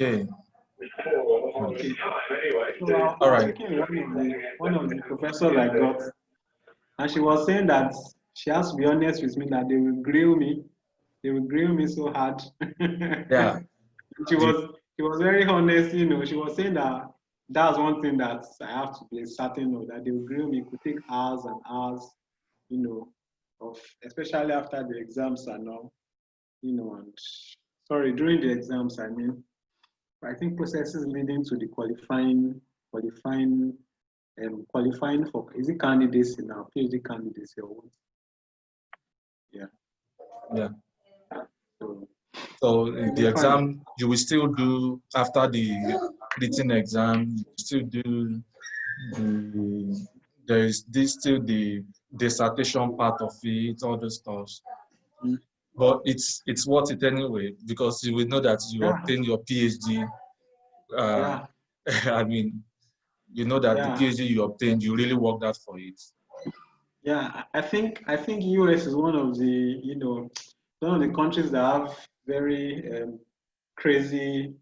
Okay. Okay. So I All was right. checking one of the professors I got, and she was saying that she has to be honest with me that they will grill me. They will grill me so hard. Yeah. The, She was very honest, you know. She was saying that that's one thing that I have to be certain of, that they will grill me. It could take hours and hours, you know, of especially after the exams are now, you know, and sorry, during the exams, I mean, I think processes leading to the qualifying for, is it candidacy now, PhD candidacy or what? Yeah. yeah. So So it'll the be fine. exam you will still do after the written exam. You still do the there is this still the dissertation part of it, all those stuff. Mm. But it's worth it anyway because you will know that you Yeah, obtain your PhD. Uh, yeah, I mean, you know that the yeah, PhD you obtained, you really worked out for it. yeah. I think US is one of the, you know, one of the countries that have very crazy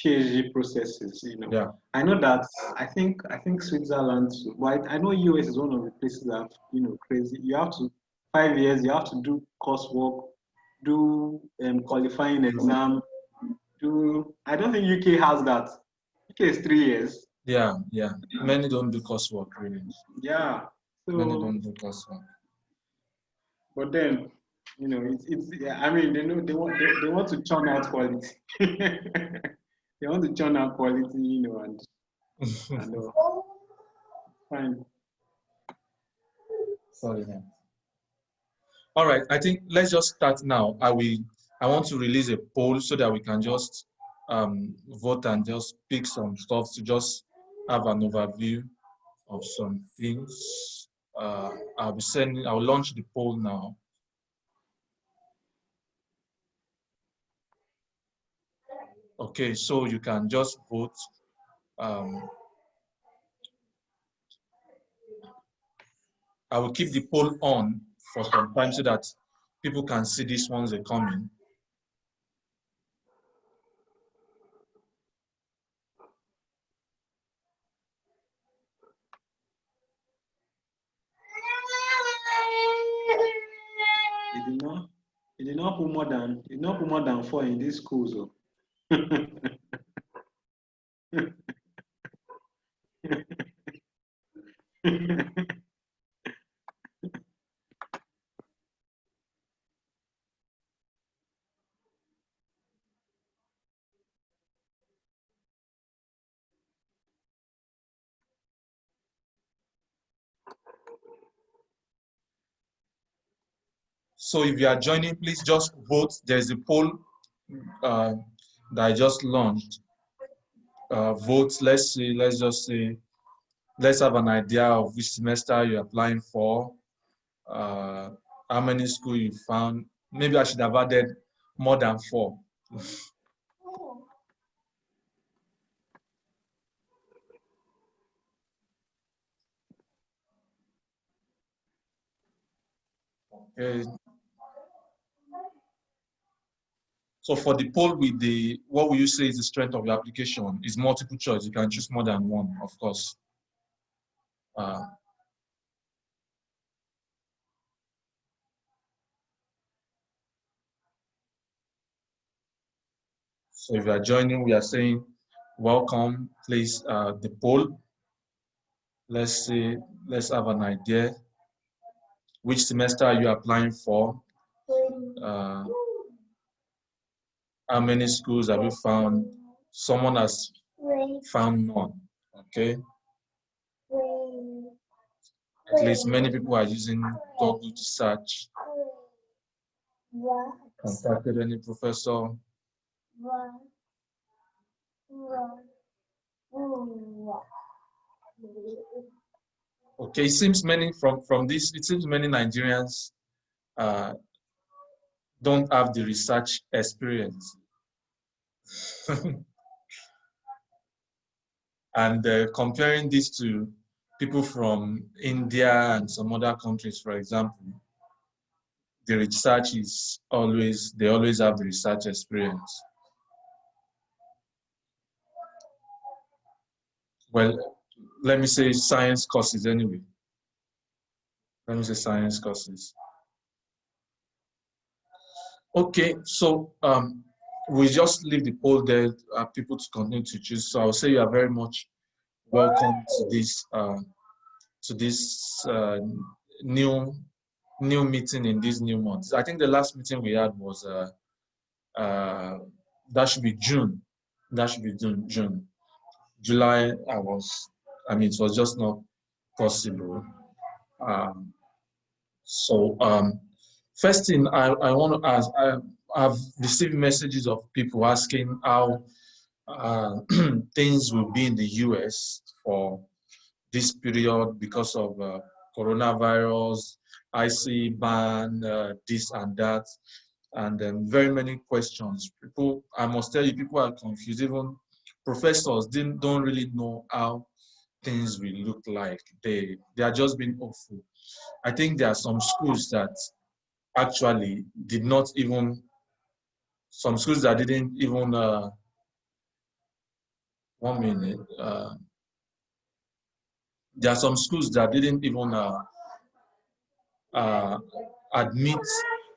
PhD processes. You know, Yeah. I know that I think Switzerland, but I know US is one of the places that have, you know, crazy. You have to 5 years. You have to do coursework, do qualifying exam. Do I don't think UK has that. UK is 3 years. Yeah, yeah. Many don't do coursework really. Yeah. Many So, don't do coursework. but then, you know, it's yeah, I mean, they know they want to churn out quality. They want to churn out quality, you know, and fine. Sorry, man. All right, I think let's just start now. I want to release a poll so that we can just vote and just pick some stuff to just have an overview of some things. I'll launch the poll now. Okay, so you can just vote. Um, I will keep the poll on for some time so that people can see these ones are coming. He did not put more than four in these schools. Oh. So if you are joining, please just vote. There's a poll uh, that I just launched. Vote. Let's just say, let's have an idea of which semester you're applying for, uh, how many schools you found. Maybe I should have added more than 4. Okay. So for the poll with what will you say is the strength of your application? Is multiple choice. You can choose more than one, of course. Uh, so if you are joining, we are saying welcome. Please, the poll. Let's see. Let's have an idea. Which semester are you applying for? Uh, how many schools have you found? Someone has found none. Okay. At least many people are using Google to search. Contacted any professor. Okay, it seems many from this. It seems many Nigerians uh, don't have the research experience. And comparing this to people from India and some other countries, for example, the research is always, they always have the research experience. well, let me say science courses anyway. Let me say science courses. Okay, so we just leave the poll there, people to continue to choose. So I'll say you are very much welcome to this new meeting in this new month. I think the last meeting we had was that should be June. That should be June. July, I mean, it was just not possible. Um, so, first thing I want to ask, I've received messages of people asking how things will be in the US for this period because of coronavirus, IC ban, this and that, and very many questions. People, I must tell you, people are confused. Even professors don't really know how things will look like. They are just being hopeful. I think there are some schools that actually did not even, some schools that didn't even, 1 minute, there are some schools that didn't even uh, admit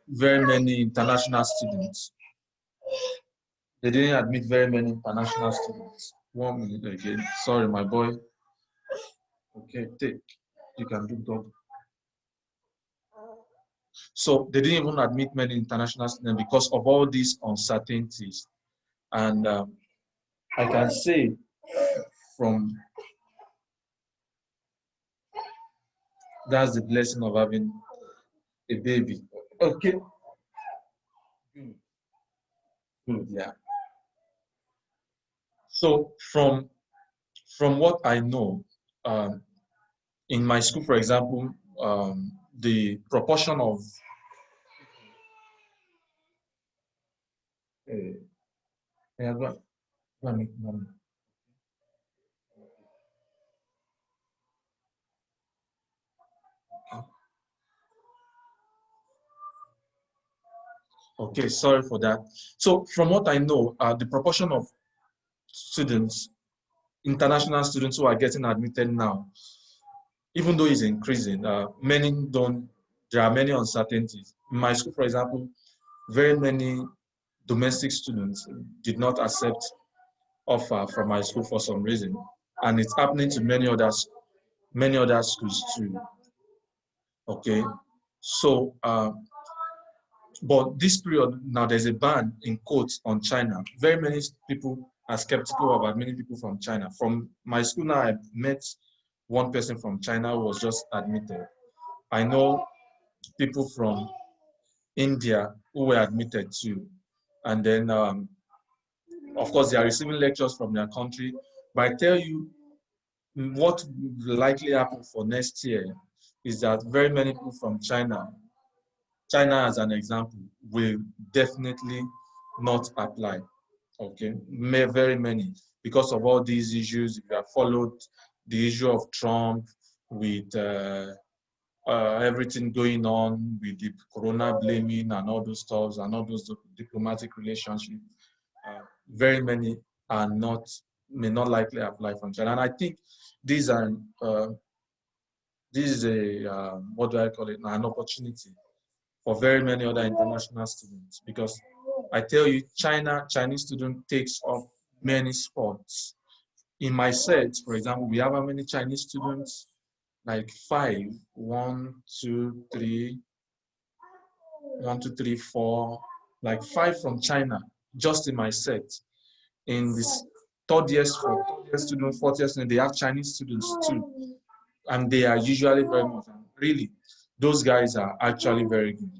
very many international students. They didn't admit very many international students. 1 minute again. Sorry, my boy. Okay, take. You can do dog. So they didn't even admit many international students because of all these uncertainties. And I can say from that's the blessing of having a baby. Okay. Good. Good. Yeah. So from what I know, um, in my school, for example, the proportion of yeah, okay, sorry for that. So from what I know, the proportion of students, international students who are getting admitted now, even though it's increasing, many don't, there are many uncertainties. In my school, for example, very many domestic students did not accept offer from my school for some reason. And it's happening to many other schools too. Okay. So, but this period, now there's a ban in quotes on China. Very many people are skeptical about many people from China. From my school now, I met one person from China who was just admitted. I know people from India who were admitted too. And then, of course, they are receiving lectures from their country. But I tell you, what will likely happen for next year is that very many people from China as an example, will definitely not apply. Okay, very many because of all these issues. If you have followed the issue of Trump with everything going on with the corona blaming and all those stuff and all those diplomatic relationships, very many are not may not likely apply from China. And I think these are this is a what do I call it? An opportunity for very many other international students because I tell you, Chinese student takes up many sports. In my set, for example, we have how many Chinese students? Like five. One, two, three, four. Like five from China, just in my set. In this third year student, fourth year student, they have Chinese students too. And they are usually very much, really, those guys are actually very good.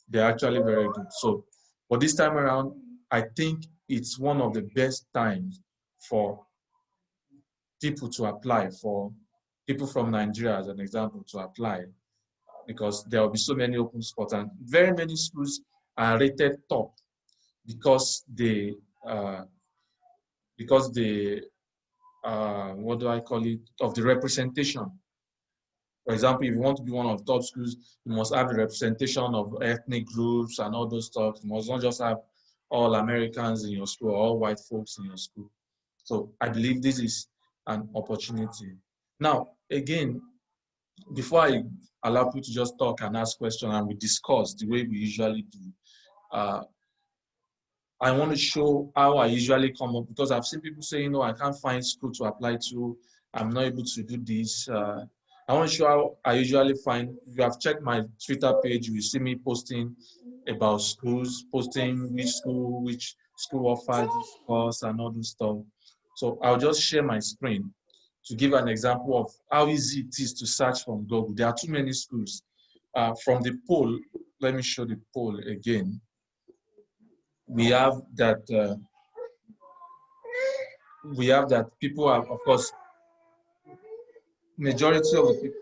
They're actually very good. So, but this time around, I think it's one of the best times for people to apply, for people from Nigeria, as an example, to apply, because there will be so many open spots, and very many schools are rated top because uh, they what do I call it, of the representation. For example, if you want to be one of the top schools, you must have the representation of ethnic groups and all those stuff. You must not just have all Americans in your school or all white folks in your school. So I believe this is and opportunity. Now, again, before I allow people to just talk and ask questions and we discuss the way we usually do, uh, I want to show how I usually come up, because I've seen people say, I can't find school to apply to. I'm not able to do this. I want to show how I usually find. If you have checked my Twitter page, you will see me posting about schools, posting which school offers this course and all this stuff. So I'll just share my screen to give an example of how easy it is to search from Google. There are too many schools. From the poll, let me show the poll again. We have that people are, of course, majority of the people.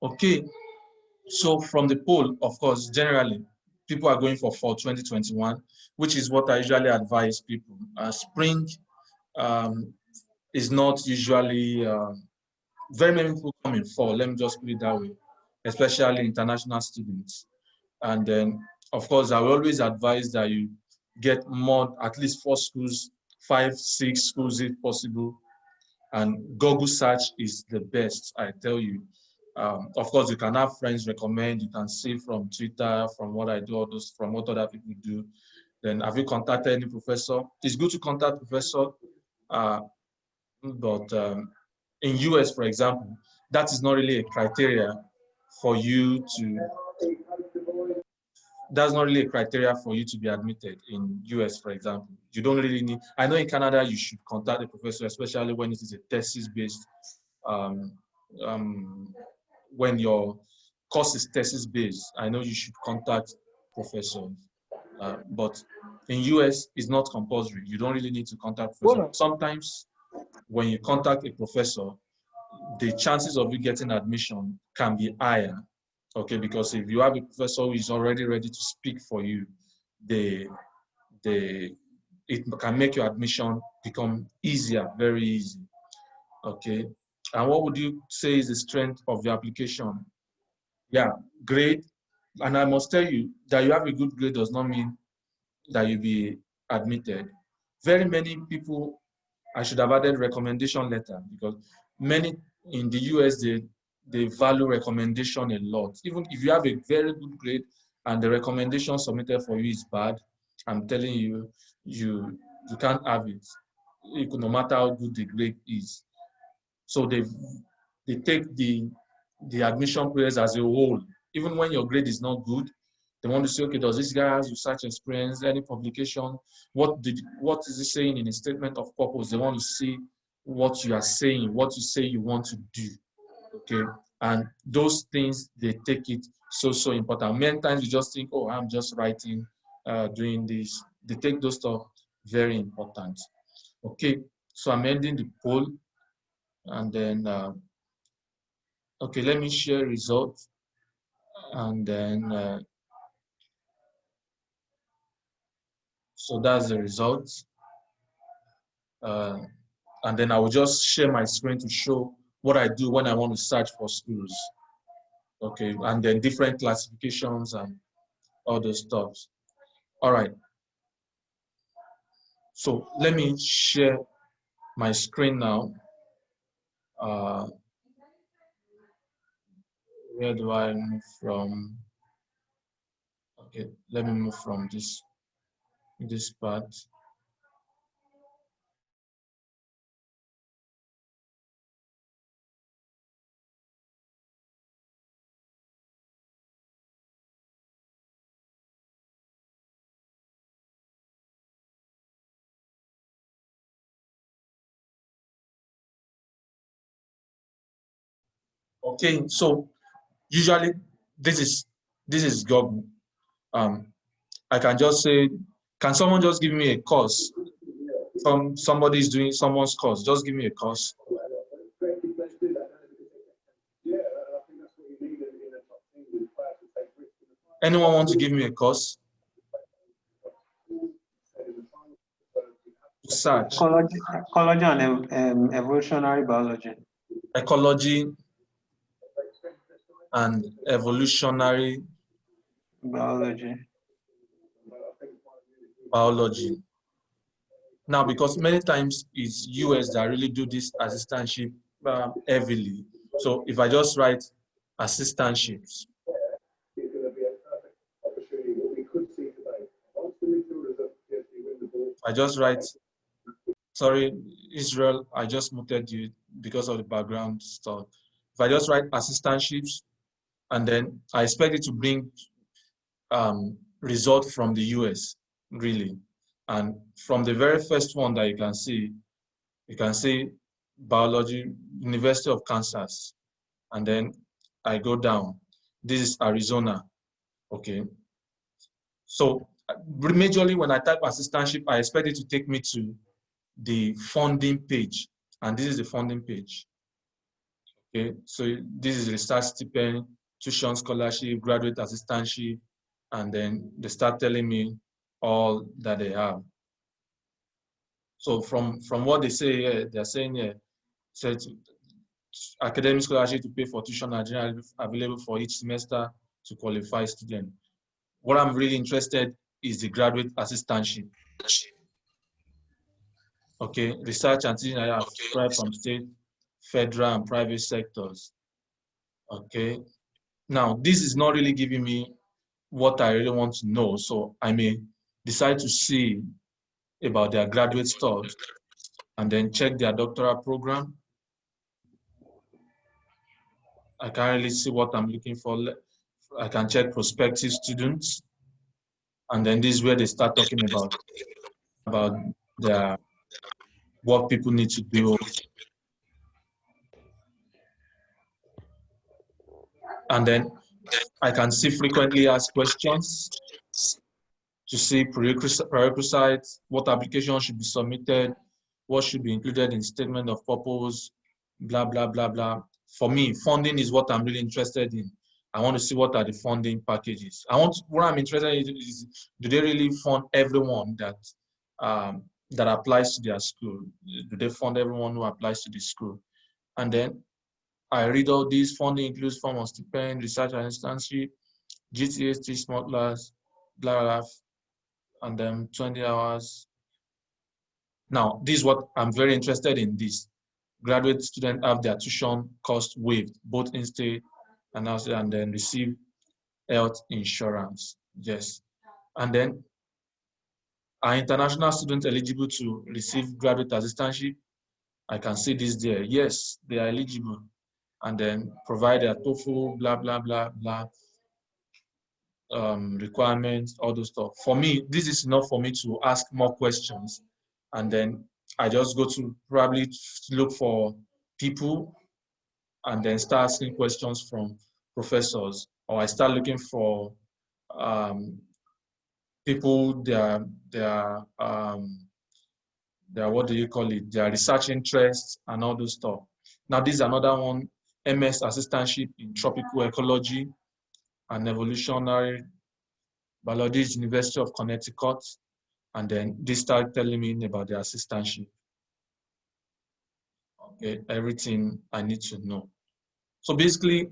Okay, so from the poll, of course, generally, people are going for fall 2021, which is what I usually advise people. Spring um, is not usually, very many people come in fall, let me just put it that way, especially international students. And then, of course, I will always advise that you get more, at least 4 schools, 5, 6 schools if possible. And Google search is the best, I tell you. Of course, you can have friends recommend, you can see from Twitter, from what I do, from what other people do. Then have you contacted any professor? It's good to contact professor, but in US, for example, that is not really a criteria for you to, that's not really a criteria for you to be admitted in US, for example. You don't really need, I know in Canada, you should contact the professor, especially when it is a thesis-based, um, when your course is thesis-based, I know you should contact professors. But in US, it's not compulsory. You don't really need to contact professor. Sometimes when you contact a professor, the chances of you getting admission can be higher. Okay, because if you have a professor who is already ready to speak for you, they, it can make your admission become easier, very easy. Okay, and what would you say is the strength of your application? Yeah, grade. And I must tell you that you have a good grade does not mean that you'll be admitted. Very many people, I should have added recommendation letter, because many in the US, they value recommendation a lot. Even if you have a very good grade and the recommendation submitted for you is bad, I'm telling you, you can't have it, no matter how good the grade is. So they take the admission process as a whole. Even when your grade is not good, they want to say, okay, does this guy have research experience, any publication? What is he saying in a statement of purpose? They want to see what you are saying, what you say you want to do. Okay. And those things, they take it so important. Many times you just think, oh, I'm just writing, doing this. They take those stuff very important. Okay. So I'm ending the poll, and then okay, let me share results, and then so that's the results. And then I will just share my screen to show what I do when I want to search for schools. Okay, and then different classifications and all those stuff. All right. So let me share my screen now. Uh, where do I move from? Okay, let me move from this part. Okay, so usually this is Google. Um, I can just say, can someone just give me a course? From somebody is doing someone's course, just give me a course. Anyone want to give me a course? Search. Ecology and evolutionary biology. Ecology and evolutionary biology. Now, because many times it's US that really do this assistantship heavily. So if I just write assistantships, I just write, sorry, Israel, I just muted you because of the background stuff. If I just write assistantships, and then I expect it to bring result from the US, really. And from the very first one that you can see biology, University of Kansas, and then I go down. This is Arizona, okay? So majorly when I type assistantship, I expect it to take me to the funding page, and this is the funding page. Okay, so this is research stipend, tuition scholarship, graduate assistantship, and then they start telling me all that they have. So from what they say here, they're saying here, said academic scholarship to pay for tuition Nigerian available for each semester to qualify student. What I'm really interested is the graduate assistantship. Okay, research and teaching I have spread from state, federal, and private sectors. Okay, now this is not really giving me what I really want to know, so I may decide to see about their graduate stuff and then check their doctoral program. I can't really see what I'm looking for. I can check prospective students, and then this is where they start talking about their what people need to do. And then I can see frequently asked questions to see prerequisites, what application should be submitted, what should be included in statement of purpose, blah, blah, blah, blah. For me, funding is what I'm really interested in. I want to see what are the funding packages. What I'm interested in is, do they really fund everyone that that applies to their school? Do they fund everyone who applies to the school? And then I read all these. Funding includes form of stipend, research assistantship, GTST, smart class, blah, blah, blah, and then 20 hours. Now, this is what I'm very interested in. This graduate students have their tuition cost waived, both in-state and outstate, and then receive health insurance. Yes. And then are international students eligible to receive graduate assistantship? I can see this there. Yes, they are eligible. And then provide their TOEFL, blah, blah, blah, blah, requirements, all those stuff. For me, this is enough for me to ask more questions. And then I just go to probably look for people and then start asking questions from professors, or I start looking for people, their what do you call it, their research interests and all those stuff. Now this is another one, MS assistantship in tropical ecology and evolutionary biology, University of Connecticut, and then they start telling me about their assistantship. Okay, everything I need to know. So basically,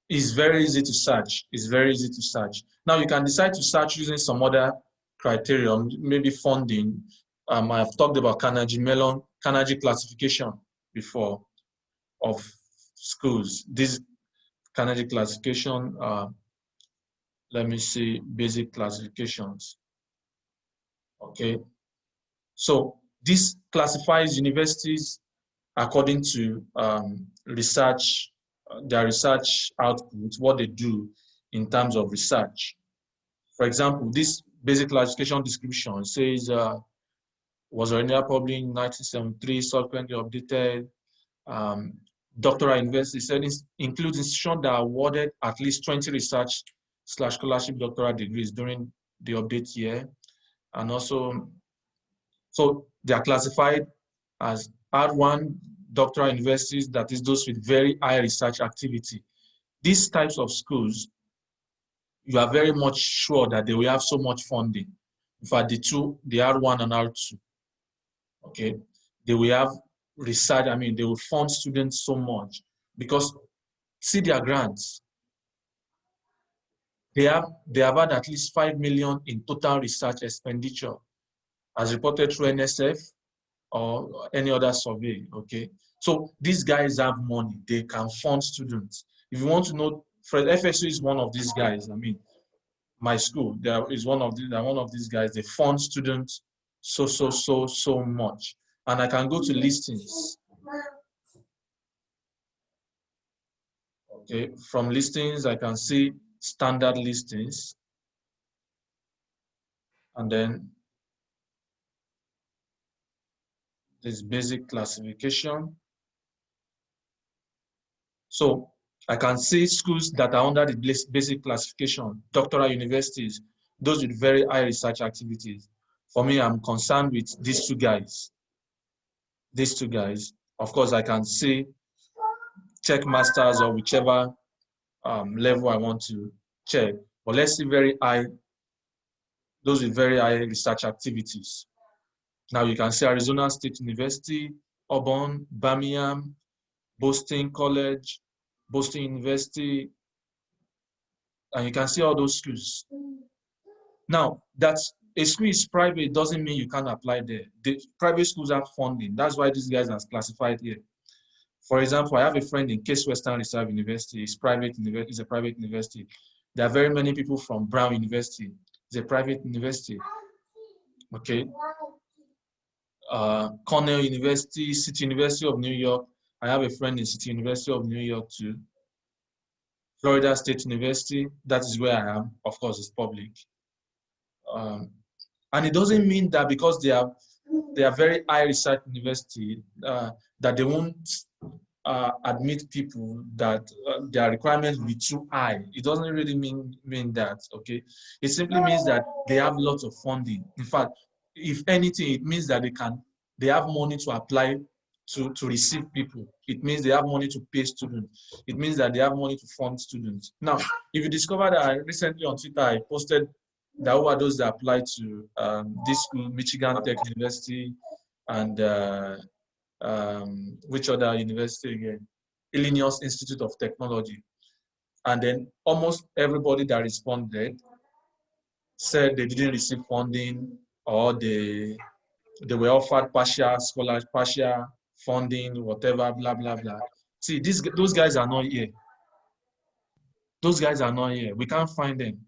it's very easy to search. It's very easy to search. Now you can decide to search using some other criteria, maybe funding. I've talked about Carnegie classification before of schools. This Carnegie classification, let me see, basic classifications. Okay, so this classifies universities according to research, their research output, what they do in terms of research. For example, this basic classification description says was originally published in 1973, subsequently updated. Doctoral university said includes institutions that awarded at least 20 research/scholarship doctoral degrees during the update year. And also, so they are classified as R1 doctoral universities, that is those with very high research activity. These types of schools, you are very much sure that they will have so much funding. In fact, the R1 and R2, okay, they will have research, I mean, they will fund students so much because see their grants. They have had at least 5 million in total research expenditure as reported through NSF or any other survey, okay? So these guys have money, they can fund students. If you want to know, Fred, FSU is one of these guys. I mean, my school, there is one of these guys, they fund students so much. And I can go to listings. Okay, from listings, I can see standard listings. And then there's basic classification. So I can see schools that are under the basic classification, doctoral universities, those with very high research activities. For me, I'm concerned with these two guys. These two guys. Of course, I can see check masters or whichever level I want to check. But let's see those with very high research activities. Now you can see Arizona State University, Auburn, Birmingham, Boston College, Boston University, and you can see all those schools. Now, that a school is private doesn't mean you can't apply there. The private schools have funding. That's why these guys are classified here. For example, I have a friend in Case Western Reserve University. It's a private university. There are very many people from Brown University. It's a private university. Okay. Cornell University, City University of New York. I have a friend in City University of New York too. Florida State University, that is where I am. Of course, it's public. And it doesn't mean that because they are very high research university that they won't admit people that their requirements will be too high. It doesn't really mean that, okay? It simply means that they have lots of funding. In fact, if anything, it means that they have money to apply to receive people. It means they have money to pay students. It means that they have money to fund students. Now, if you discover that recently on Twitter, I posted that who are those that apply to this school, Michigan Tech University, and which other university again? Illinois Institute of Technology. And then almost everybody that responded said they didn't receive funding or they were offered partial scholarship, partial funding, whatever, blah, blah, blah. See, those guys are not here. Those guys are not here. We can't find them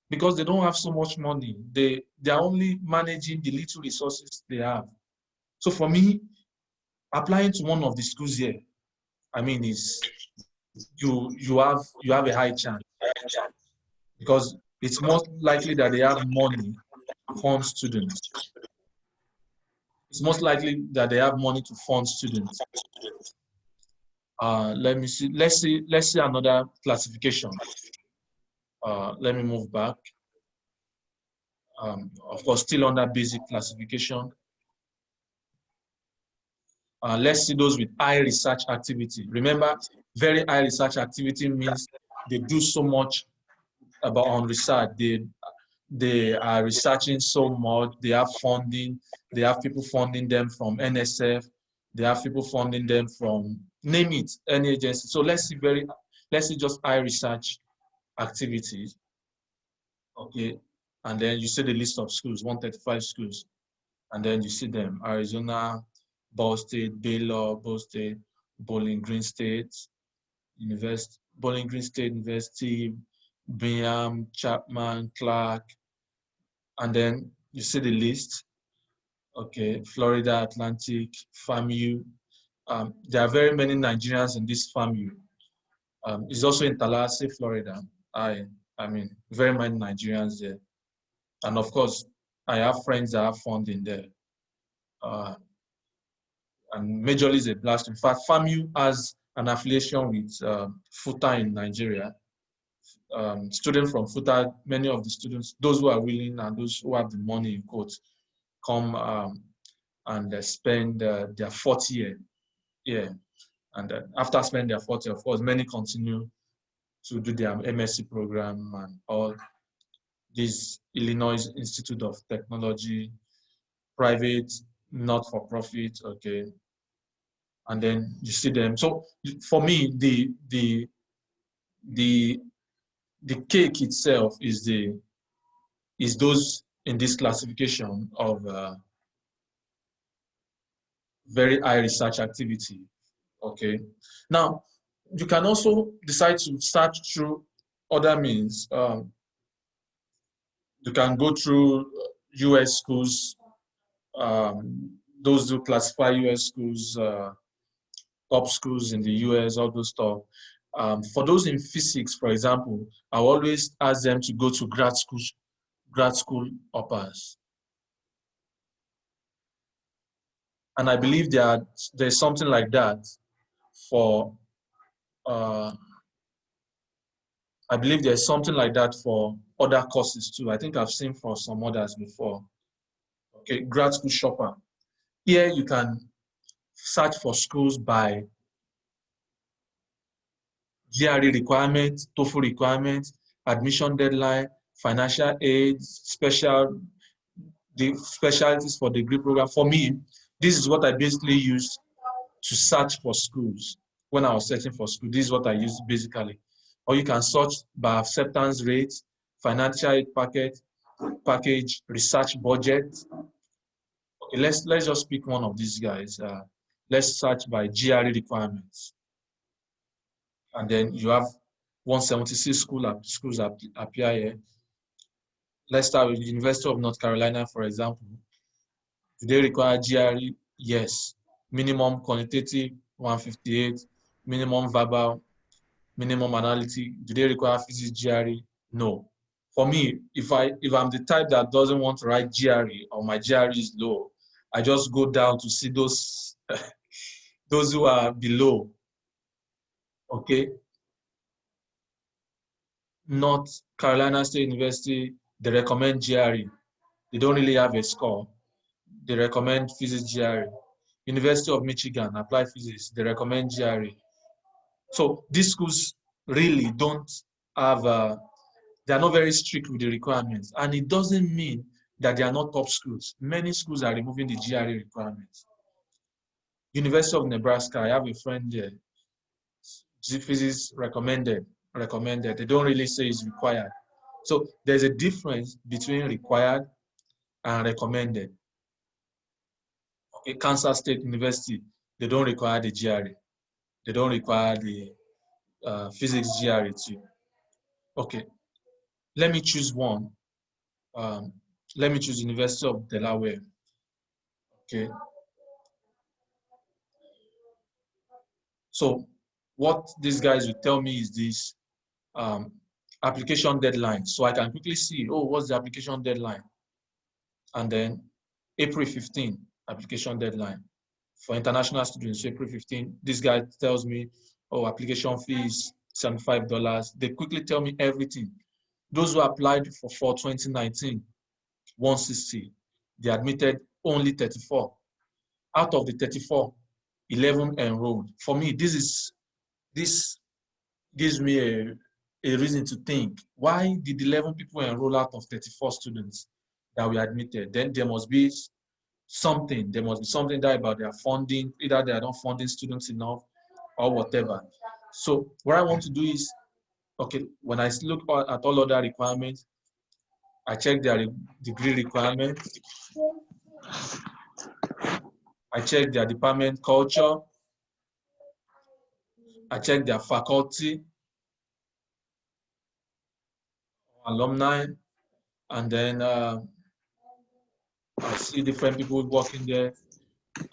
because they don't have so much money. They are only managing the little resources they have. So for me, applying to one of the schools here, I mean, is you have a high chance because it's most likely that they have money to fund students. It's most likely that they have money to fund students. Let me see. Let's see another classification. Let me move back. Of course, still under basic classification. Let's see those with high research activity. Remember, very high research activity means they do so much on research. They are researching so much. They have funding. They have people funding them from NSF. They have people funding them from, name it, any agency. So let's see just high research activities. Okay, and then you see the list of schools, 135 schools, and then you see them: Arizona, Ball State, Baylor, Ball State, Bowling Green State University, Bowling Green State University, Bingham, Chapman, Clark, and then you see the list. Okay, Florida Atlantic, FAMU. There are very many Nigerians in this FAMU. It's also in Tallahassee, Florida. I mean, very many Nigerians there. And of course, I have friends that have funding there. And majorly is a blast. In fact, FAMU has an affiliation with FUTA in Nigeria. students from FUTA, many of the students, those who are willing and those who have the money, in quotes, come and spend their fourth year. Yeah. And after spending their fourth year, of course, many continue to do their MSc program and all this Illinois Institute of Technology, private, not for profit, okay. And then you see them. So for me, the cake itself is those in this classification of very high research activity. Okay. Now you can also decide to start through other means. You can go through US schools. Those who classify US schools, top schools in the US, all those stuff. For those in physics, for example, I always ask them to go to grad school uppers. And I believe there's something like that for, I believe there's something like that for other courses too. I think I've seen for some others before. Okay, grad school shopper. Here you can search for schools by GRE requirement, TOEFL requirement, admission deadline, financial aid, the specialties for degree program. For me, this is what I basically used to search for schools. When I was searching for school, this is what I used basically. Or you can search by acceptance rate, financial aid package, research budget. Okay, let's just pick one of these guys. Let's search by GRE requirements. And then you have 176 schools appear here. Let's start with the University of North Carolina, for example. Do they require GRE? Yes. Minimum quantitative, 158. Minimum verbal, minimum analytic. Do they require physics GRE? No. For me, if I'm the type that doesn't want to write GRE or my GRE is low, I just go down to see those those who are below. Okay. North Carolina State University, they recommend GRE. They don't really have a score. They recommend physics GRE. University of Michigan, applied physics, they recommend GRE. So these schools really don't have, they're not very strict with the requirements. And it doesn't mean that they are not top schools. Many schools are removing the GRE requirements. University of Nebraska, I have a friend there. Physics recommended. They don't really say it's required. So there's a difference between required and recommended. Okay, Kansas State University, they don't require the GRE. They don't require the physics GRE too. Okay, let me choose one. Let me choose University of Delaware. Okay. So what these guys will tell me is this application deadline. So I can quickly see, oh, what's the application deadline? And then April 15, application deadline. For international students, April 15, this guy tells me, oh, application fees, $75. They quickly tell me everything. Those who applied for 2019, 160, they admitted only 34. Out of the 34, 11 enrolled. For me, this gives me a reason to think, why did 11 people enroll out of 34 students that were admitted? Then there must be something. There must be something there about their funding, either they are not funding students enough or whatever. So what I want to do is, okay, when I look at all other requirements, I check their degree requirements. I check their department culture. I check their faculty, alumni, and then I see different people working there.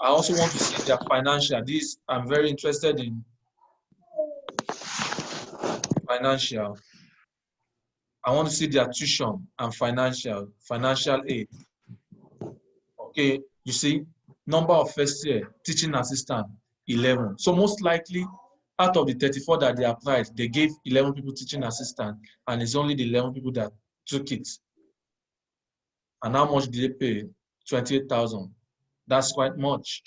I also want to see their financial. I'm very interested in financial. I want to see their tuition and financial aid. Okay, you see, number of first year teaching assistant, 11. So most likely out of the 34 that they applied, they gave 11 people teaching assistant, and it's only the 11 people that took it. And how much did they pay? 28,000. That's quite much.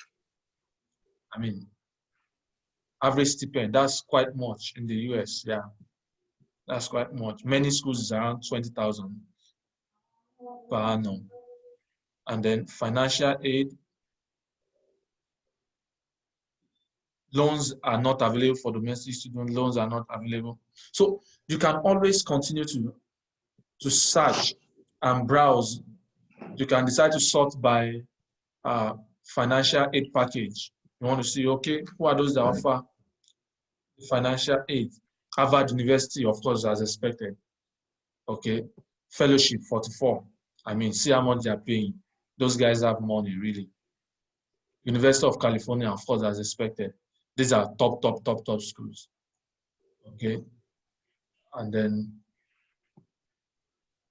I mean, average stipend, that's quite much in the US. Yeah, that's quite much. Many schools is around 20,000 per annum. And then financial aid, loans are not available for domestic students, loans are not available. So you can always continue to search and browse. You can decide to sort by financial aid package. You want to see, okay, who are those that offer financial aid? Harvard University, of course, as expected. Okay, fellowship 44. I mean, see how much they're paying. Those guys have money, really. University of California, of course, as expected. These are top schools. Okay, and then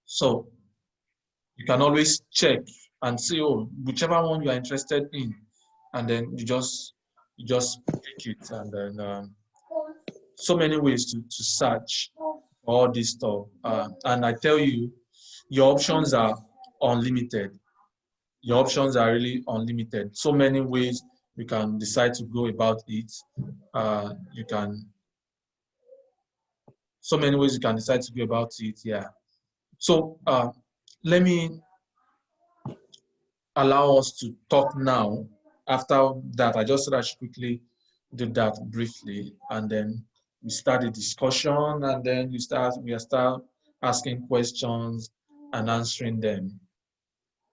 so you can always check and see, oh, whichever one you are interested in, and then you just pick it, and then so many ways to search all this stuff. And I tell you, your options are unlimited. Your options are really unlimited. So many ways you can decide to go about it. So many ways you can decide to go about it. Yeah. So let me allow us to talk now. After that, I just said I should quickly do that briefly, and then we start the discussion, and then we start asking questions and answering them.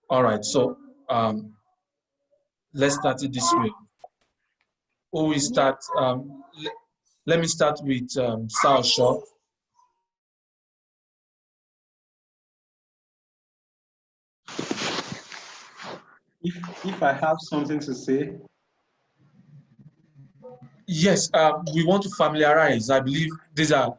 All right, so let's start it this way. Who will start? Let me start with South Shore. If I have something to say. Yes, we want to familiarize. I believe these are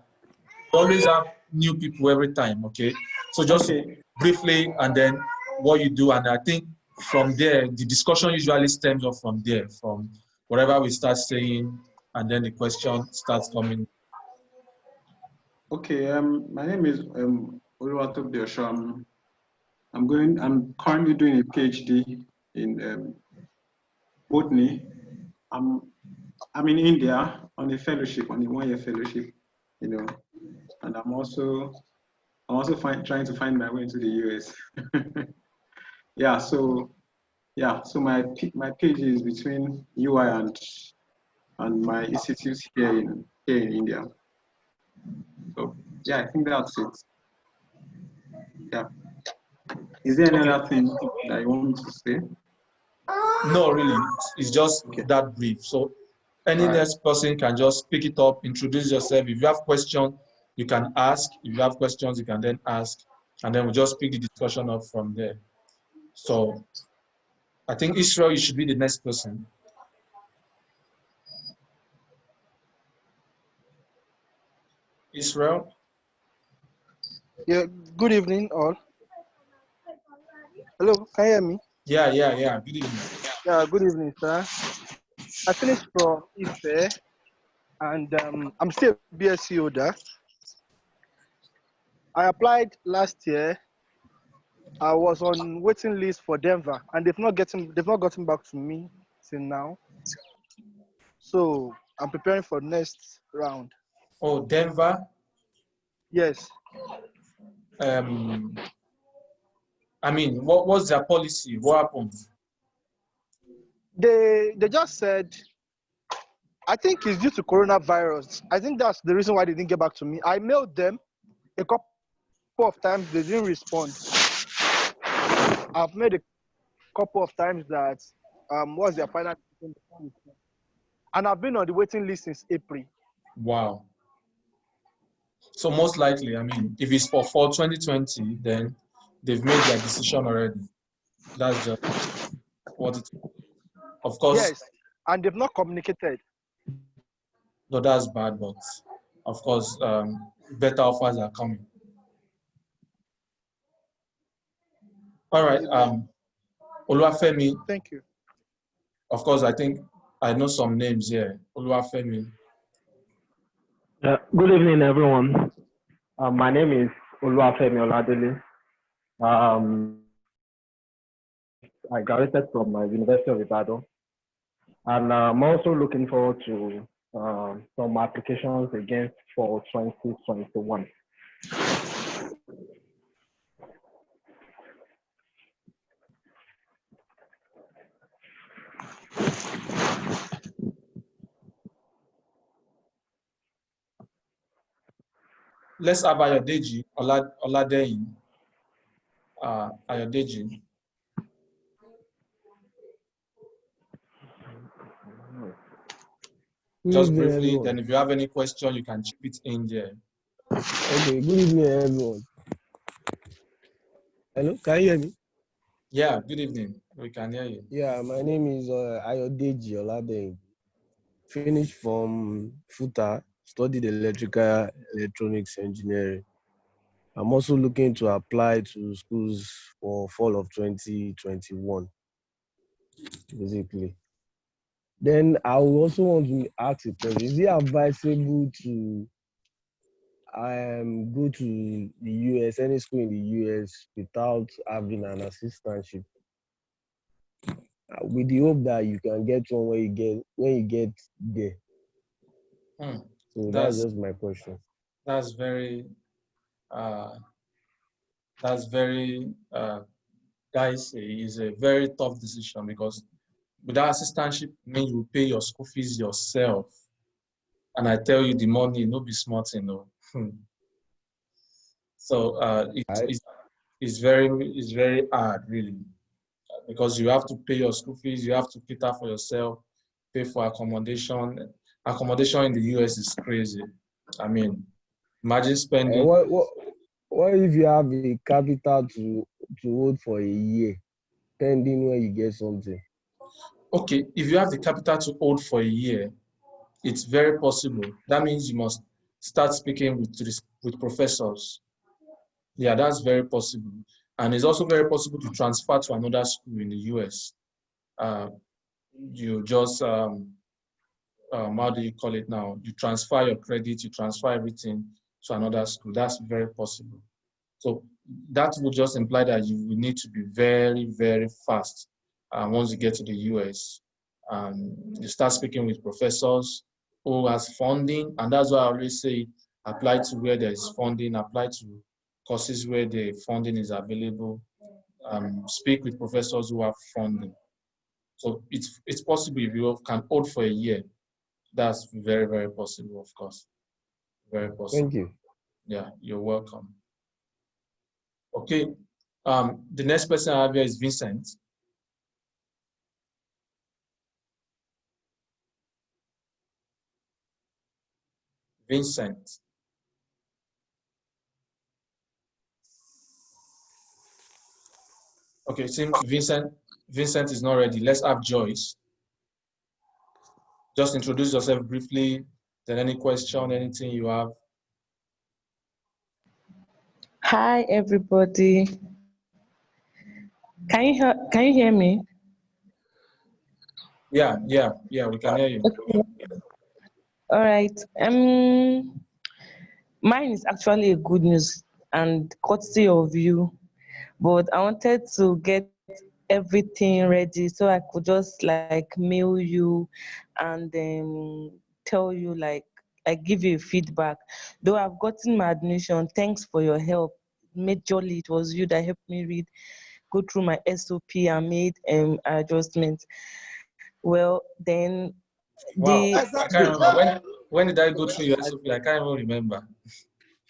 always have new people every time. Okay, so just briefly, and then what you do, and I think from there the discussion usually stems up from there, from whatever we start saying, and then the question starts coming. Okay, my name is Oluwatobi Osho. I'm currently doing a PhD in botany. I'm in India on a fellowship, on a 1-year fellowship, you know, and I'm also trying to find my way into the US. Yeah, so my PhD is between UI and my institute here in India. So yeah, I think that's it. Yeah. Is there any other thing that you want me to say? No, really, it's just that brief. So any next person can just pick it up, introduce yourself. If you have questions, you can ask. If you have questions, you can then ask, and then we'll just pick the discussion up from there. So I think Israel, you should be the next person. Israel? Yeah, good evening all. Hello, can you hear me? Yeah. Good evening. Yeah, good evening, sir. I finished from Ife and I'm still a BSc holder. I applied last year. I was on waiting list for Denver and they've not gotten back to me till now. So I'm preparing for next round. Oh, Denver? Yes. I mean, what was their policy? What happened? They just said, I think it's due to coronavirus. I think that's the reason why they didn't get back to me. I mailed them a couple of times, they didn't respond. I've made a couple of times that what's their final decision? And I've been on the waiting list since April. Wow. So most likely, I mean, if it's for fall 2020, then they've made their decision already. That's just what it is. Of course. Yes, and they've not communicated. No, that's bad, but of course, better offers are coming. All right, Oluwafemi. Thank you. Of course, I think I know some names here. Oluwafemi. Good evening, everyone. My name is Oluwafemi Oladele. I graduated from University of Ibadan, and I'm also looking forward to some applications against for 2021. Let's have Ayodeji Oladeyin. Ayodeji. Just Good evening, briefly, everyone. then if you have any question, you can chip it in there. Okay, good evening, everyone. Hello, can you hear me? Yeah, good evening. We can hear you. Yeah, my name is Ayodeji Oladeyin. Finished from FUTA, studied electrical electronics engineering. I'm also looking to apply to schools for fall of 2021, basically. Then I would also want to ask a question. Is it advisable to go to the US, any school in the US, without having an assistantship, with the hope that you can get one when you get there? So that's just my question. That's very guys, is a very tough decision, because without assistantship means you pay your school fees yourself. And I tell you, the money no be smart, you know. So it's very hard, really, because you have to pay your school fees, you have to cater for yourself, pay for accommodation. Accommodation in the US is crazy. I mean, imagine spending. What if you have a capital to hold for a year, pending when you get something? Okay, if you have the capital to hold for a year, it's very possible. That means you must start speaking with professors. Yeah, that's very possible. And it's also very possible to transfer to another school in the US. You just, how do you call it now? You transfer your credit, you transfer everything to another school. That's very possible. So that would just imply that you will need to be very, very fast once you get to the US. You start speaking with professors who has funding, and that's why I always say apply to where there is funding, apply to courses where the funding is available, speak with professors who have funding. So it's possible if you can hold for a year. That's very, very possible, of course. Very possible. Thank you. Yeah, you're welcome. Okay, the next person I have here is Vincent. Vincent. Okay, seems Vincent is not ready. Let's have Joyce. Just introduce yourself briefly, then any question, anything you have. Hi, everybody. Can you hear me? Yeah, we can hear you. Okay. All right. Mine is actually a good news and courtesy of you, but I wanted to get everything ready so I could just like mail you and tell you like give you feedback. Though I've gotten my admission, thanks for your help. Majorly, it was you that helped me go through my SOP and made adjustments. Well, then Wow, the I can't remember. When did I go through your SOP? I can't even remember.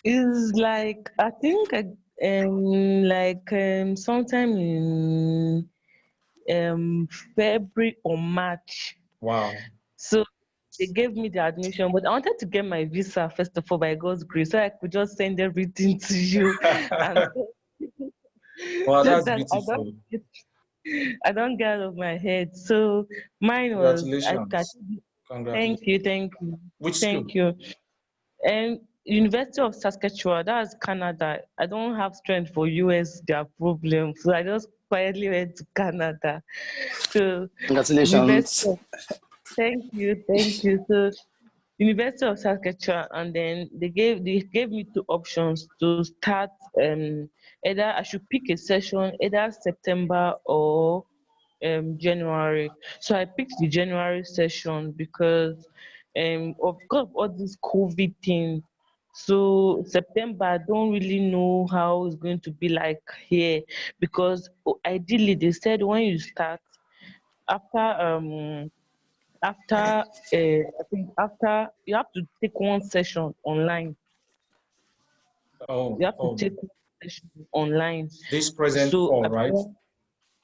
is like I think sometime in February or March. Wow. So they gave me the admission, but I wanted to get my visa first of all by God's grace, so I could just send everything to you, and Wow, so that's that beautiful. I don't get out of my head. So mine was Congratulations. thank you, thank you, Which school? thank you. And University of Saskatchewan, that's Canada. I don't have strength for US, their problem. So I just quietly went to Canada. So Congratulations. Thank you, thank you. So University of Saskatchewan, and then they gave me two options to start. Either I should pick a session either September or January. So I picked the January session because of course all this COVID thing. So September, I don't really know how it's going to be like here because ideally they said when you start after I think after you have to take one session online. Oh, You have to oh, take one session online. this present So fall, right?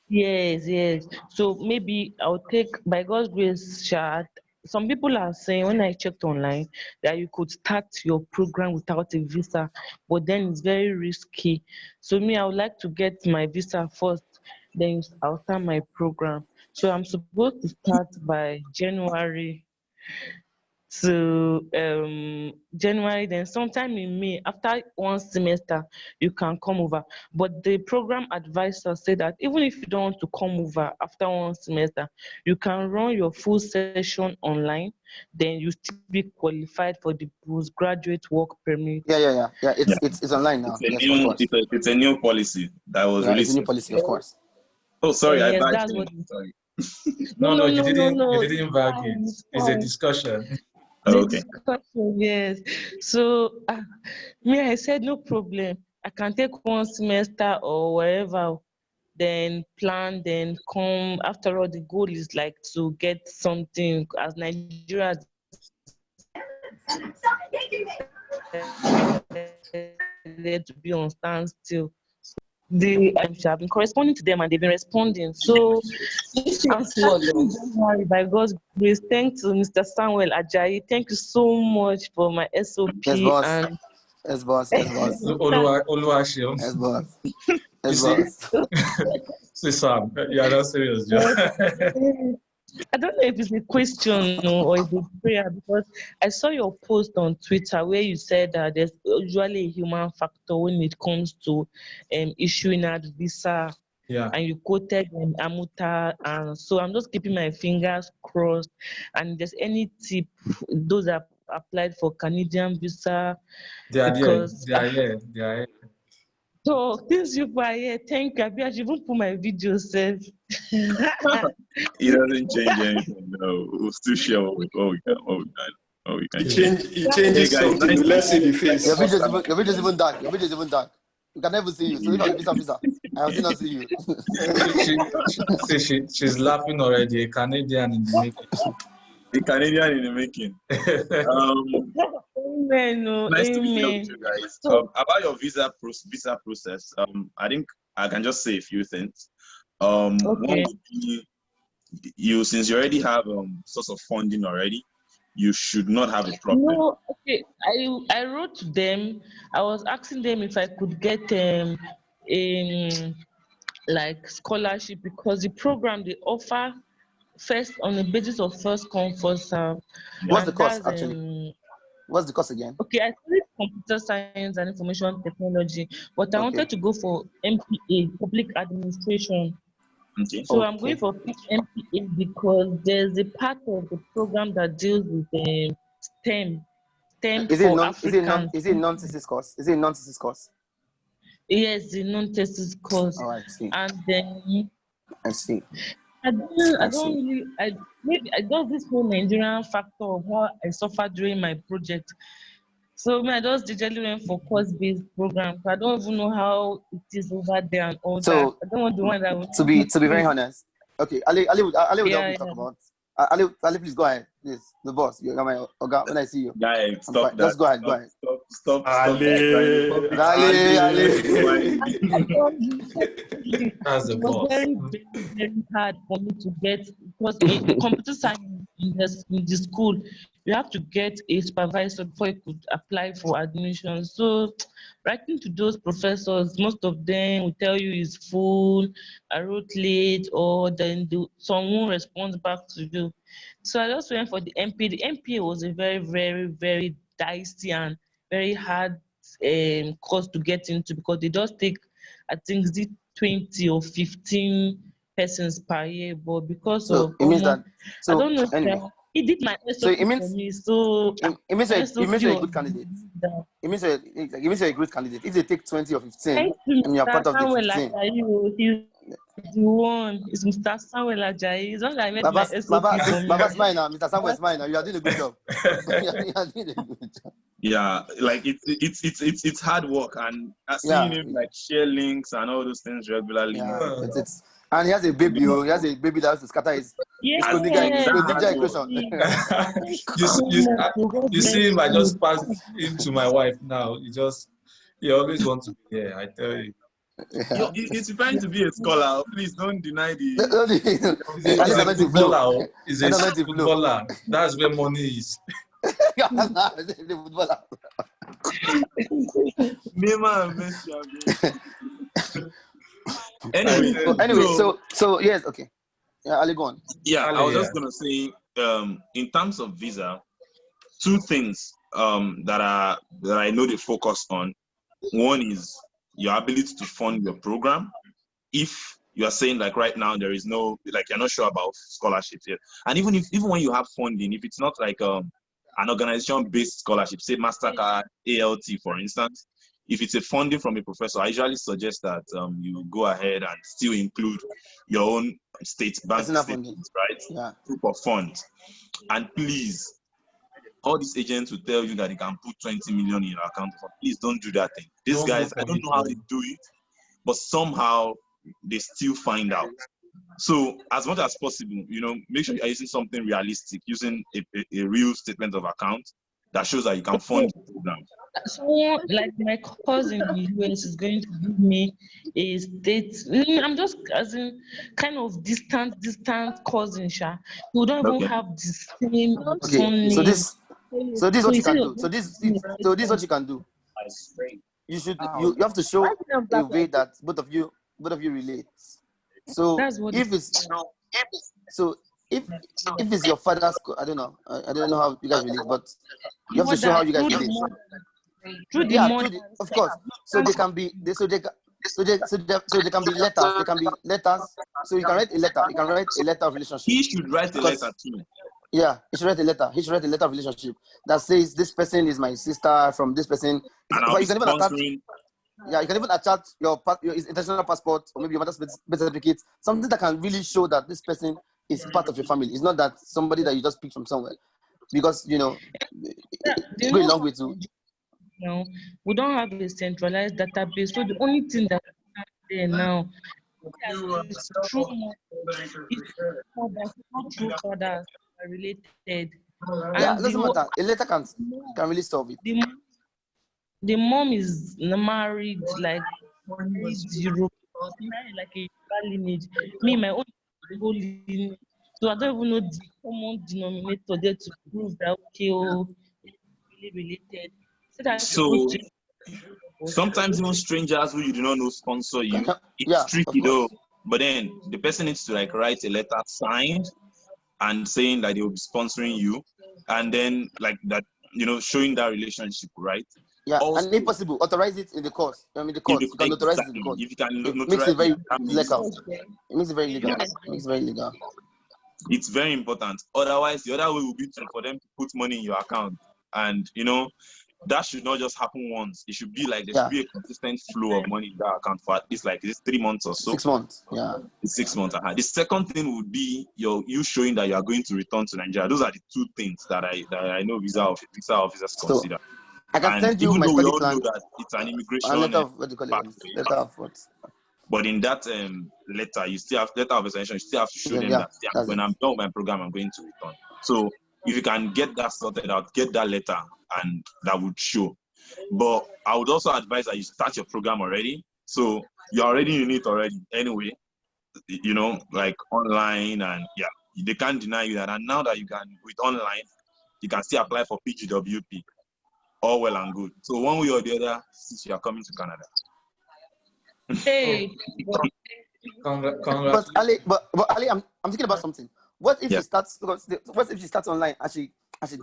yes, yes. So maybe I'll take by God's grace, Shad. Some people are saying when I checked online that you could start your program without a visa, but then it's very risky. So me, I would like to get my visa first, then I'll start my program. So I'm supposed to start by January, then sometime in May, after one semester, you can come over. But the program advisor said that even if you don't want to come over after one semester, you can run your full session online, then you still be qualified for the postgraduate work permit. Yeah. Yeah. It's online now. It's a Yes, of new course. it's a new policy that was Yeah, it's a released. new policy, of course. Oh, sorry, I Yes, backed that's in. what. Sorry. No, No, no, no, you no, no, didn't. You no. didn't It's bag it. fine. It's It's a fine. discussion. Oh, The okay. discussion, yes. So me, I said no problem. I can take one semester or wherever, then plan, then come. After all, the goal is like to get something as Nigeria there to be on standstill. I've been corresponding to them and they've been responding. So I'm starting January by God's grace. Thanks to Mr. Samuel Ajayi. Thank you so much for my Yes, SOP boss. and Yes, boss. Yes, boss. Oluwaseun. Yes, boss. You Yes, see, boss. see, Sam, you are not serious, Joe. I don't know if it's a question or it's a prayer because I saw your post on Twitter where you said that there's usually a human factor when it comes to issuing a visa, Yeah, and you quoted Amuta, and so I'm just keeping my fingers crossed. And if there's any tip, those that applied for Canadian visa, they are there. because They are here. They are here. so things you buy here, thank you. I should even put my video self. It doesn't change anything. No, we'll still share what we can share. It Hey changes guys, something. nice to Let's see see the you. Thank you Your face. for video is coming. even your video is even dark. Your video is even dark. We can never see you. So if I visa, I have still not see you. She's laughing already. A Canadian in the making. The Canadian in the making. Amen. Oh, Nice to be here with amen. you guys. So About your visa process, I think I can just say a few things. One okay. would be you, since you already have source of funding already, you should not have a problem. No, okay. I wrote to them. I was asking them if I could get like scholarship because the program they offer first on the basis of first come first serve, Yeah. What's the and cost that's actually? What's the cost again? okay. I studied computer science and information technology, but I Okay. wanted to go for MPA, public administration. Okay. So I'm going Okay. for MPA because there's a part of the program that deals with STEM, STEM for Africans. Is it non-thesis course? Is it non-thesis course? Yes, the non-thesis course, Oh, I see. and then I see. I I don't see. really, maybe I got this whole Nigerian factor of how I suffered during my project. So me, I just usually went for course-based programs. I don't even know how it is over there and all that. So I don't want the one that will to be very honest, okay, Ali would help yeah, me talk yeah. about. Ali, please go ahead, please. The boss, you're my Oga. When I see you, Guys, I'm stop quiet. that. Just go ahead, go ahead. Stop crying in Ale, public. Ali. I don't really- That's the it was boss. very, very, very hard for me to get because in computer science in the school, you have to get a supervisor before you could apply for admission. So writing to those professors, most of them will tell you it's full, I wrote late, or then someone responds back to you. So I just went for the MP. The MPA was a very, very, very dicey and very hard course to get into because they just take, I think, 20 or 15 persons per year. But because So of it means that. I So don't know. anyway, He did my So SOP it for means me. So it means my it means SOP you're a was good candidate. that. It means you're a great candidate. If they take 20 or 15 Thanks to and you're Mr. part of the Samuel 15. Ajayi. He's the one. It's Mr. Samuel Ajayi. He's the one that made my SOP for me. Baba's mine now. Mr. Samuel is mine now. You are doing a good job. You are doing a good job. Yeah, like it's hard work, and seeing Yeah. him like share links and all those things regularly. Yeah. It's and he has a baby. Oh, he has a baby that has to scatter his And Kondija that hard work. equation. You see him, I just passed him to my wife now. He always wants to be there, I tell you. Yo, it's trying to be a scholar. Please don't deny the. He's a footballer. He's a footballer. That's where money is. Neymar and Messi are good. Anyway, so yes, okay. Yeah, Ali, go on. Yeah, I was just gonna say, in terms of visa, two things that I know they focus on. One is your ability to fund your program. If you are saying like right now there is no, like you're not sure about scholarships yet, and even when you have funding, if it's not like an organization-based scholarship, say Mastercard, ALT, for instance, if it's a funding from a professor, I usually suggest that you go ahead and still include your own state bank statements, right? Yeah. Proof of funds. And please, all these agents will tell you that they can put 20 million in your account. Please don't do that thing. These guys, I don't know how they do it, but somehow they still find out. So as much as possible, make sure you're using something realistic, using a real statement of account that shows that you can fund the program. Someone like my cousin in the US is going to give me a state. I'm just as in kind of distant cousin, Sha. We don't even have the same Okay. So this is what you can do. So this is what you can do. You have to show a way that both of you relate. So if it's your father's, I don't know how you guys relate, but you have to show how you guys relate. Of course. So they can be so they can be letters. They can be letters. So you can write a letter. You can write a letter of relationship. He should write a letter too. Yeah, he should write a letter. He should write a letter of relationship that says this person is my sister from this person. And you can even attach your international passport or maybe your mother's birth certificate, something that can really show that this person is part of your family. It's not that somebody that you just picked from somewhere, because it go a long way too. We don't have a centralized database, so the only thing that we have there now is true fathers are related. Yeah, it doesn't matter. A letter can really solve it. The mom is married like Europe, like a lineage. Me, my own whole lineage. So I don't even know the common denominator there to prove that it's really related. So sometimes even strangers who you do not know sponsor you. It's tricky though. But then the person needs to like write a letter signed and saying that they will be sponsoring you, and then like that, showing that relationship, right? Yeah, also, and if possible, authorize it in the course. The court. You can authorize it in the court. If you can it makes it very legal. It makes it very legal. It makes it very legal. It's very important. Otherwise, the other way will be for them to put money in your account, and that should not just happen once. It should be like there should be a consistent flow of money in that account for at least like 3 months or so. 6 months. Yeah. 6 months. The second thing would be you showing that you are going to return to Nigeria. Those are the two things that I know visa officers consider. I can send you my study plan. Know that it's an immigration letter of what do you call it? Letter of what? But in that letter, you still have letter of extension. You still have to show them that when I'm done with my program, I'm going to return. So if you can get that sorted out, get that letter, and that would show. But I would also advise that you start your program already. So you're already in it already anyway, like online, and they can't deny you that. And now that you can, with online, you can still apply for PGWP. All well and good. So one way or the other, since you are coming to Canada. Hey. But Ali, I'm thinking about something. What if she starts? What if she starts online and she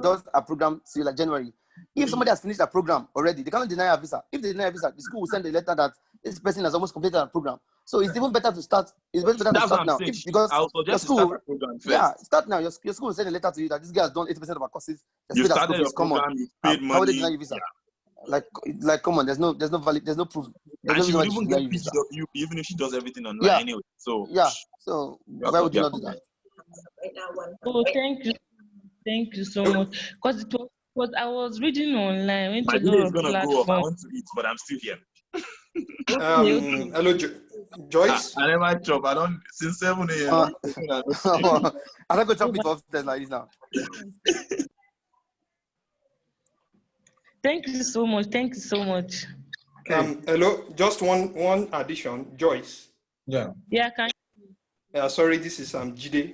does a program till like January? If somebody has finished a program already, they cannot deny her visa. If they deny her visa, the school will send a letter that this person has almost completed a program. So it's even better to start. It's better to That's what start I'm now. saying. Because I would your suggest you school, start the program first. yeah, start now. Your school will send a letter to you that this guy has done 80% of our courses. You Paid our school started your fees. Come on. program, you paid How would they money. deny you visa? Like, come on. There's no valid. There's no proof. There's And no she reason why would they should even deny get you visa. PGW even if she does everything online Yeah. anyway. So Yeah. So why would you not do that? Oh, thank you so much. Because I was reading online, went my to a video lot is of gonna go off. I platforms. want to eat, but I'm still here. Okay. Hello, Joyce. I never chop. I don't since 7 a.m. I I'm don't go chop it off there like this now. Thank you so much. Thank you so much. Hello, just one addition, Joyce. Yeah. Yeah, can Sorry, this is Jide.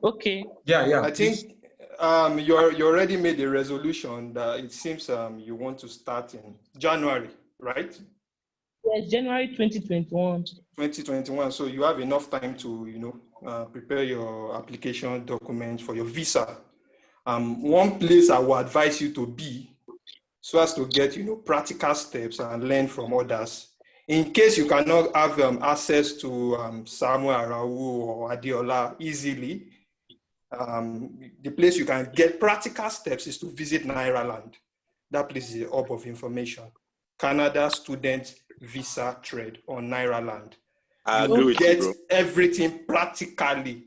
okay. Yeah. I think you already made a resolution that it seems you want to start in January, right? Yes, January 2021. 2021. So you have enough time to prepare your application document for your visa. One place I would advise you to be so as to get practical steps and learn from others. In case you cannot have access to Samuel Arau or Adiola easily, the place you can get practical steps is to visit Nairaland. That place is a hub of information. Canada Student Visa Trade on Nairaland. I You agree will with you, get bro. everything practically.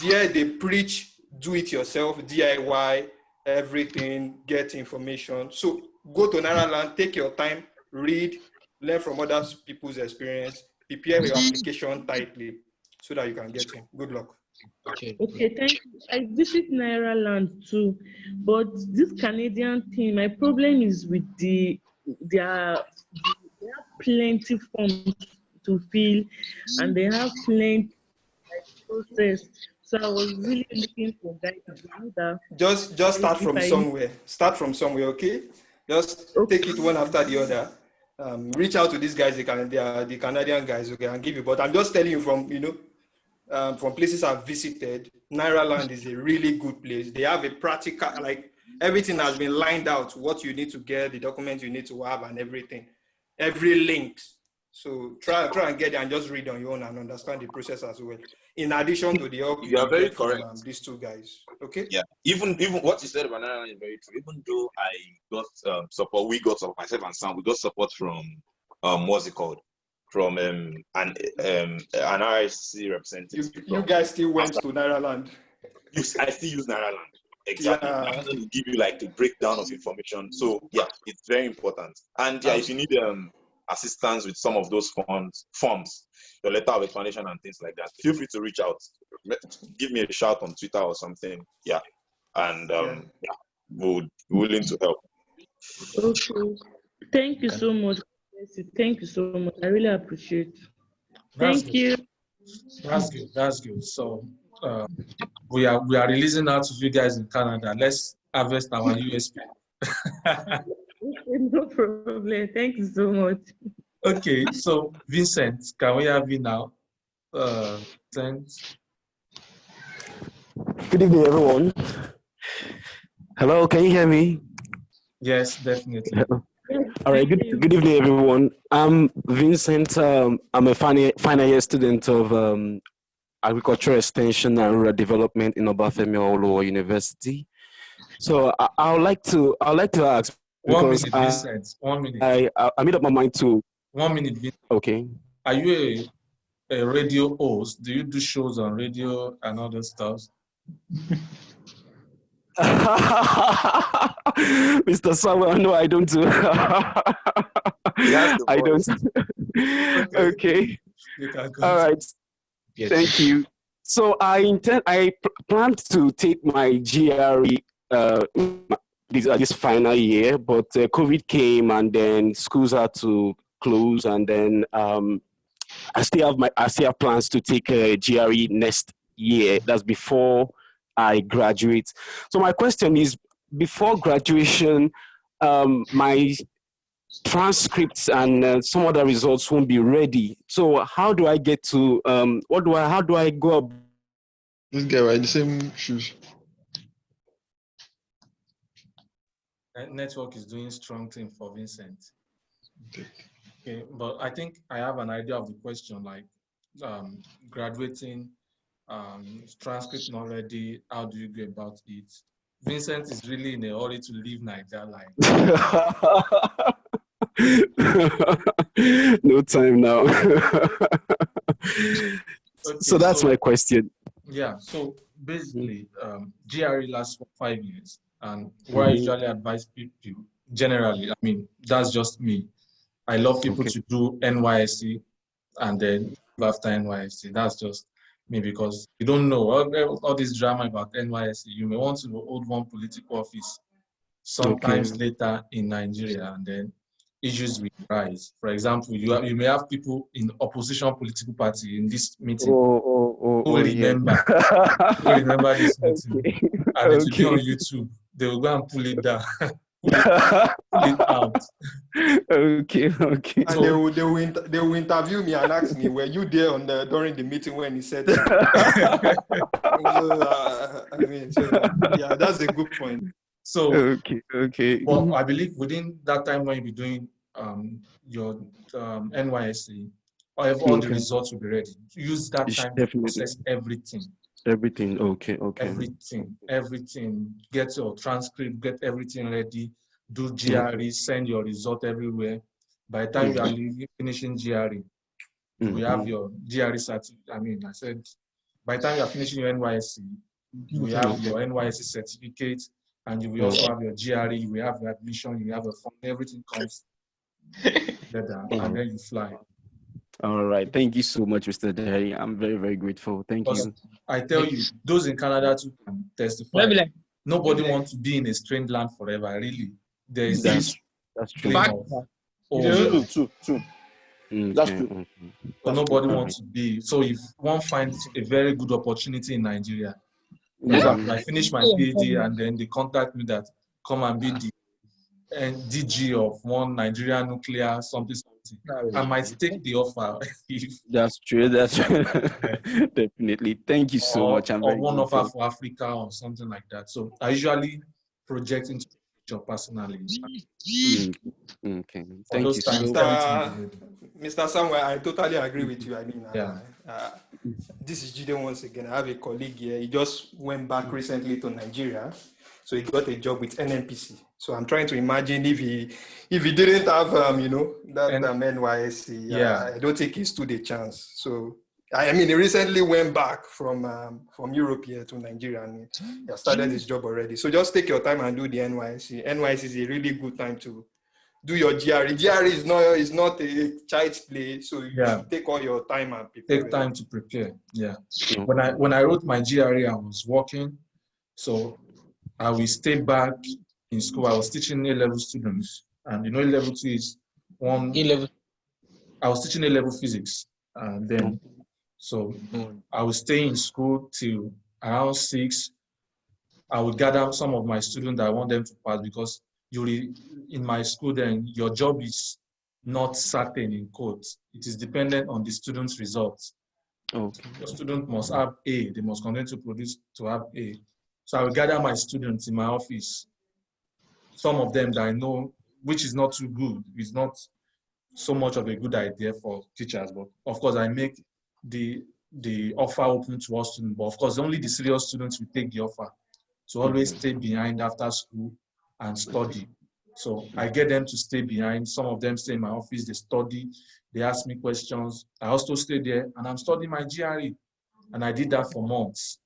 There they preach do it yourself, DIY, everything, get information. So go to Nairaland, take your time, read, learn from other people's experience, prepare your application tightly so that you can get in. Good luck. Okay. Okay, thank you. I visit Nairaland too, but this Canadian thing, my problem is with they have plenty forms to fill, and they have plenty process. So I was really looking for guidance. Just start from somewhere. Start from somewhere, okay? Just take it one after the other. Reach out to these guys, they are the Canadian guys, okay, and give you. But I'm just telling you from places I've visited, Nairaland is a really good place. They have a practical, like everything has been lined out, what you need to get, the documents you need to have and everything. Every link. So try and get there and just read on your own and understand the process as well. In addition to the help You are very get from correct. these two guys. Okay? Yeah, even what you said about Naira is very true. Even though I got support, we got support, myself and Sam, we got support from what's it called? From an RIC representative. You guys still went to Nairaland. I still use Nairaland. Exactly. Yeah. Nairaland will give you like the breakdown of information. So yeah, it's very important. And yeah, if you need assistance with some of those forms, your letter of explanation and things like that, feel free to reach out. Give me a shout on Twitter or something. Yeah. And we're willing to help. Okay. Thank you so much. Thank you so much. I really appreciate it. Thank you. That's good. So we are releasing out to you guys in Canada. Let's harvest our USP. No problem. Thank you so much. Okay, so Vincent, can we have you now? Vincent. Good evening, everyone. Hello, can you hear me? Yes, definitely. All right, good evening, everyone. I'm Vincent. I'm a final year student of Agricultural Extension and Rural Development in Obafemi Awolowo University. So I would like to ask, because 1 minute, Vincent. 1 minute. I made up my mind to. 1 minute, Vincent. Okay. Are you a radio host? Do you do shows on radio and other stuff? Mr. Samuel, no, I don't do. I don't. Okay. All right. Yes. Thank you. So I plan to take my GRE this final year, but COVID came and then schools had to close, and then I still have plans to take a GRE next year. That's before I graduate. So my question is, before graduation, my transcripts and some other results won't be ready. So how do I get to how do I go up? This guy wearing the same shoes. Network is doing strong thing for Vincent. Okay, but I think I have an idea of the question, like graduating, transcript not ready, how do you go about it? Vincent is really in a hurry to leave Nigeria, like. No time now. Okay, So that's my question. Yeah, so basically, GRE lasts for 5 years, and what I usually advise people, generally, I mean, that's just me. I love people to do NYSC and then after NYSC. That's just me because you don't know all this drama about NYSC. You may want to hold one political office sometimes later in Nigeria, and then issues will rise. For example, you may have people in opposition political party in this meeting who remember this meeting, and it will be on YouTube. They will go and pull it down, pull it out. Okay. And So, they will interview me and ask me, were you there during the meeting when he said that? Yeah, that's a good point. So, okay. Well, I believe within that time when you be doing your NYSC, all the results will be ready. Use that time to process everything. Everything, okay. Everything. Get your transcript, get everything ready. Do GRE, send your result everywhere. By the time you are finishing GRE, you have your GRE certificate. I mean, I said, by the time you are finishing your NYSC, you will have your NYSC certificate, and you will also have your GRE, you will have your admission, you have a fund, everything comes together, and then you fly. All right. Thank you so much, Mr. Derry. I'm very, very grateful. Thank you. I tell you, those in Canada too can testify. Nobody wants to be in a strange land forever, really. There is this claim of, True. That's true. So nobody wants to be. So if one finds a very good opportunity in Nigeria, for example, I finish my PhD and then they contact me that come and be the DG of one Nigerian nuclear something. I might take the offer. That's true. Definitely. Thank you so much. Or one offer for Africa or something like that. So I usually project into the future personally. Okay. Thank you so much. Mr. Samuel, I totally agree with you. I mean, this is Jide once again. I have a colleague here. He just went back recently to Nigeria. So he got a job with NNPC. So I'm trying to imagine if he didn't have NYSC, I don't think he stood a chance. So I mean, he recently went back from Europe here to Nigeria and he started his job already. So just take your time and do the NYSC. NYSC is a really good time to do your GRE. GRE is not a child's play, so you should take all your time and prepare. Take time to prepare. Yeah. When I wrote my GRE, I was working, so I will stay back in school. I was teaching A-level students, and you know A-level 2 is one. A-level. I was teaching A-level physics, and then so I will stay in school till around 6. I would gather some of my students that I want them to pass because in my school then your job is not certain in quotes. It is dependent on the student's results. The student must have A. They must continue to produce to have A. So I will gather my students in my office. Some of them that I know, which is not too good, is not so much of a good idea for teachers. But of course, I make the offer open to all students. But of course, only the serious students will take the offer. So always stay behind after school and study. So I get them to stay behind. Some of them stay in my office, they study, they ask me questions. I also stay there and I'm studying my GRE. And I did that for months.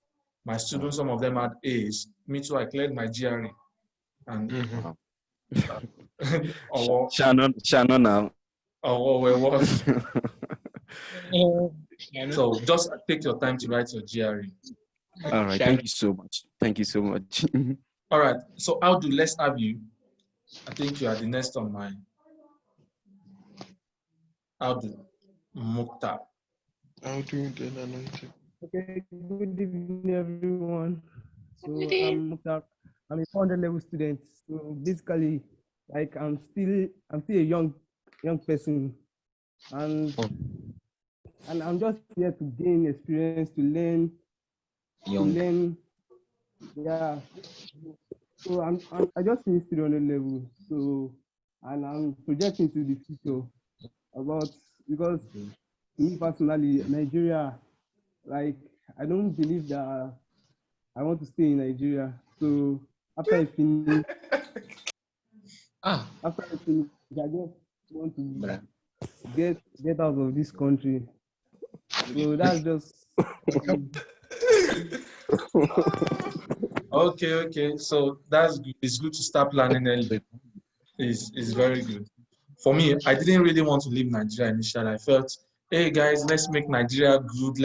My students, some of them had A's. Me too, I cleared my GRE. And Shannon now. So just take your time to write your GRE. All right, thank you so much. Thank you so much. All right, so let's have you. I think you are the next on mine. Mukhtar. Okay, good evening, everyone. So I'm Mukhtar. I'm a 400 level student. So basically, like I'm still a young person, and I'm just here to gain experience, to learn. Yeah. So I just finished 300 level. So and I'm projecting to the future about, because me personally, Nigeria, like, I don't believe that I want to stay in Nigeria. So after I finish, after I finish, I just want to get out of this country. So that's just Okay. So that's good. It's good to start planning early. It's very good. For me, I didn't really want to leave Nigeria initially. I felt, hey guys, let's make Nigeria good.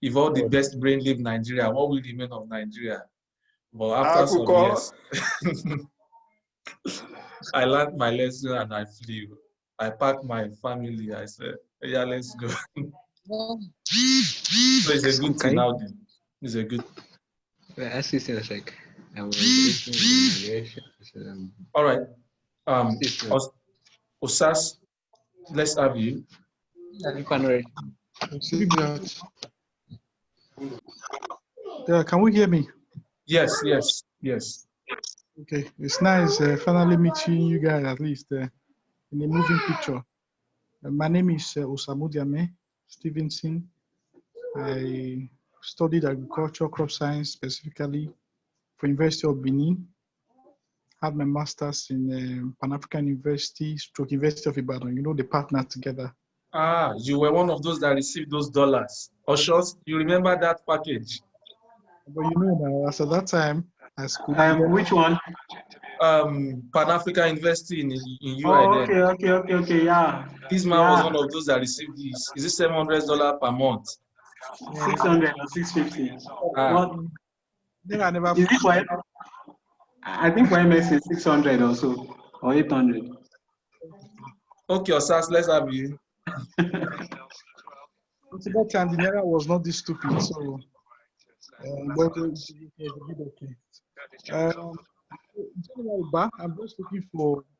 If all the best brain leave Nigeria, what will remain of Nigeria? But after some years, I learned my lesson and I flew. I packed my family. I said, yeah, let's go. So it's a good thing now. It's a good. As you said, like I was listening in All right. Osas, let's have you. Can we hear me? Yes. Okay, it's nice finally meeting you guys, at least in a moving picture. My name is Osamu Diame Stevenson. I studied agriculture, crop science specifically for University of Benin. Had my master's in Pan-African University, University of Ibadan. You know, the partner together. You were one of those that received those dollars. Oshos, you remember that package? But you know now, as at that time, I school. Which one? Pan-African University in UI. Oh, okay, yeah. This man was one of those that received this. Is it $700 per month? 600 or 650. What? I never. Is it for? I think for MS is 600 or so, or 800. Okay, Osas, let's have you. That time the naira was not this stupid, so but it was a bit okay.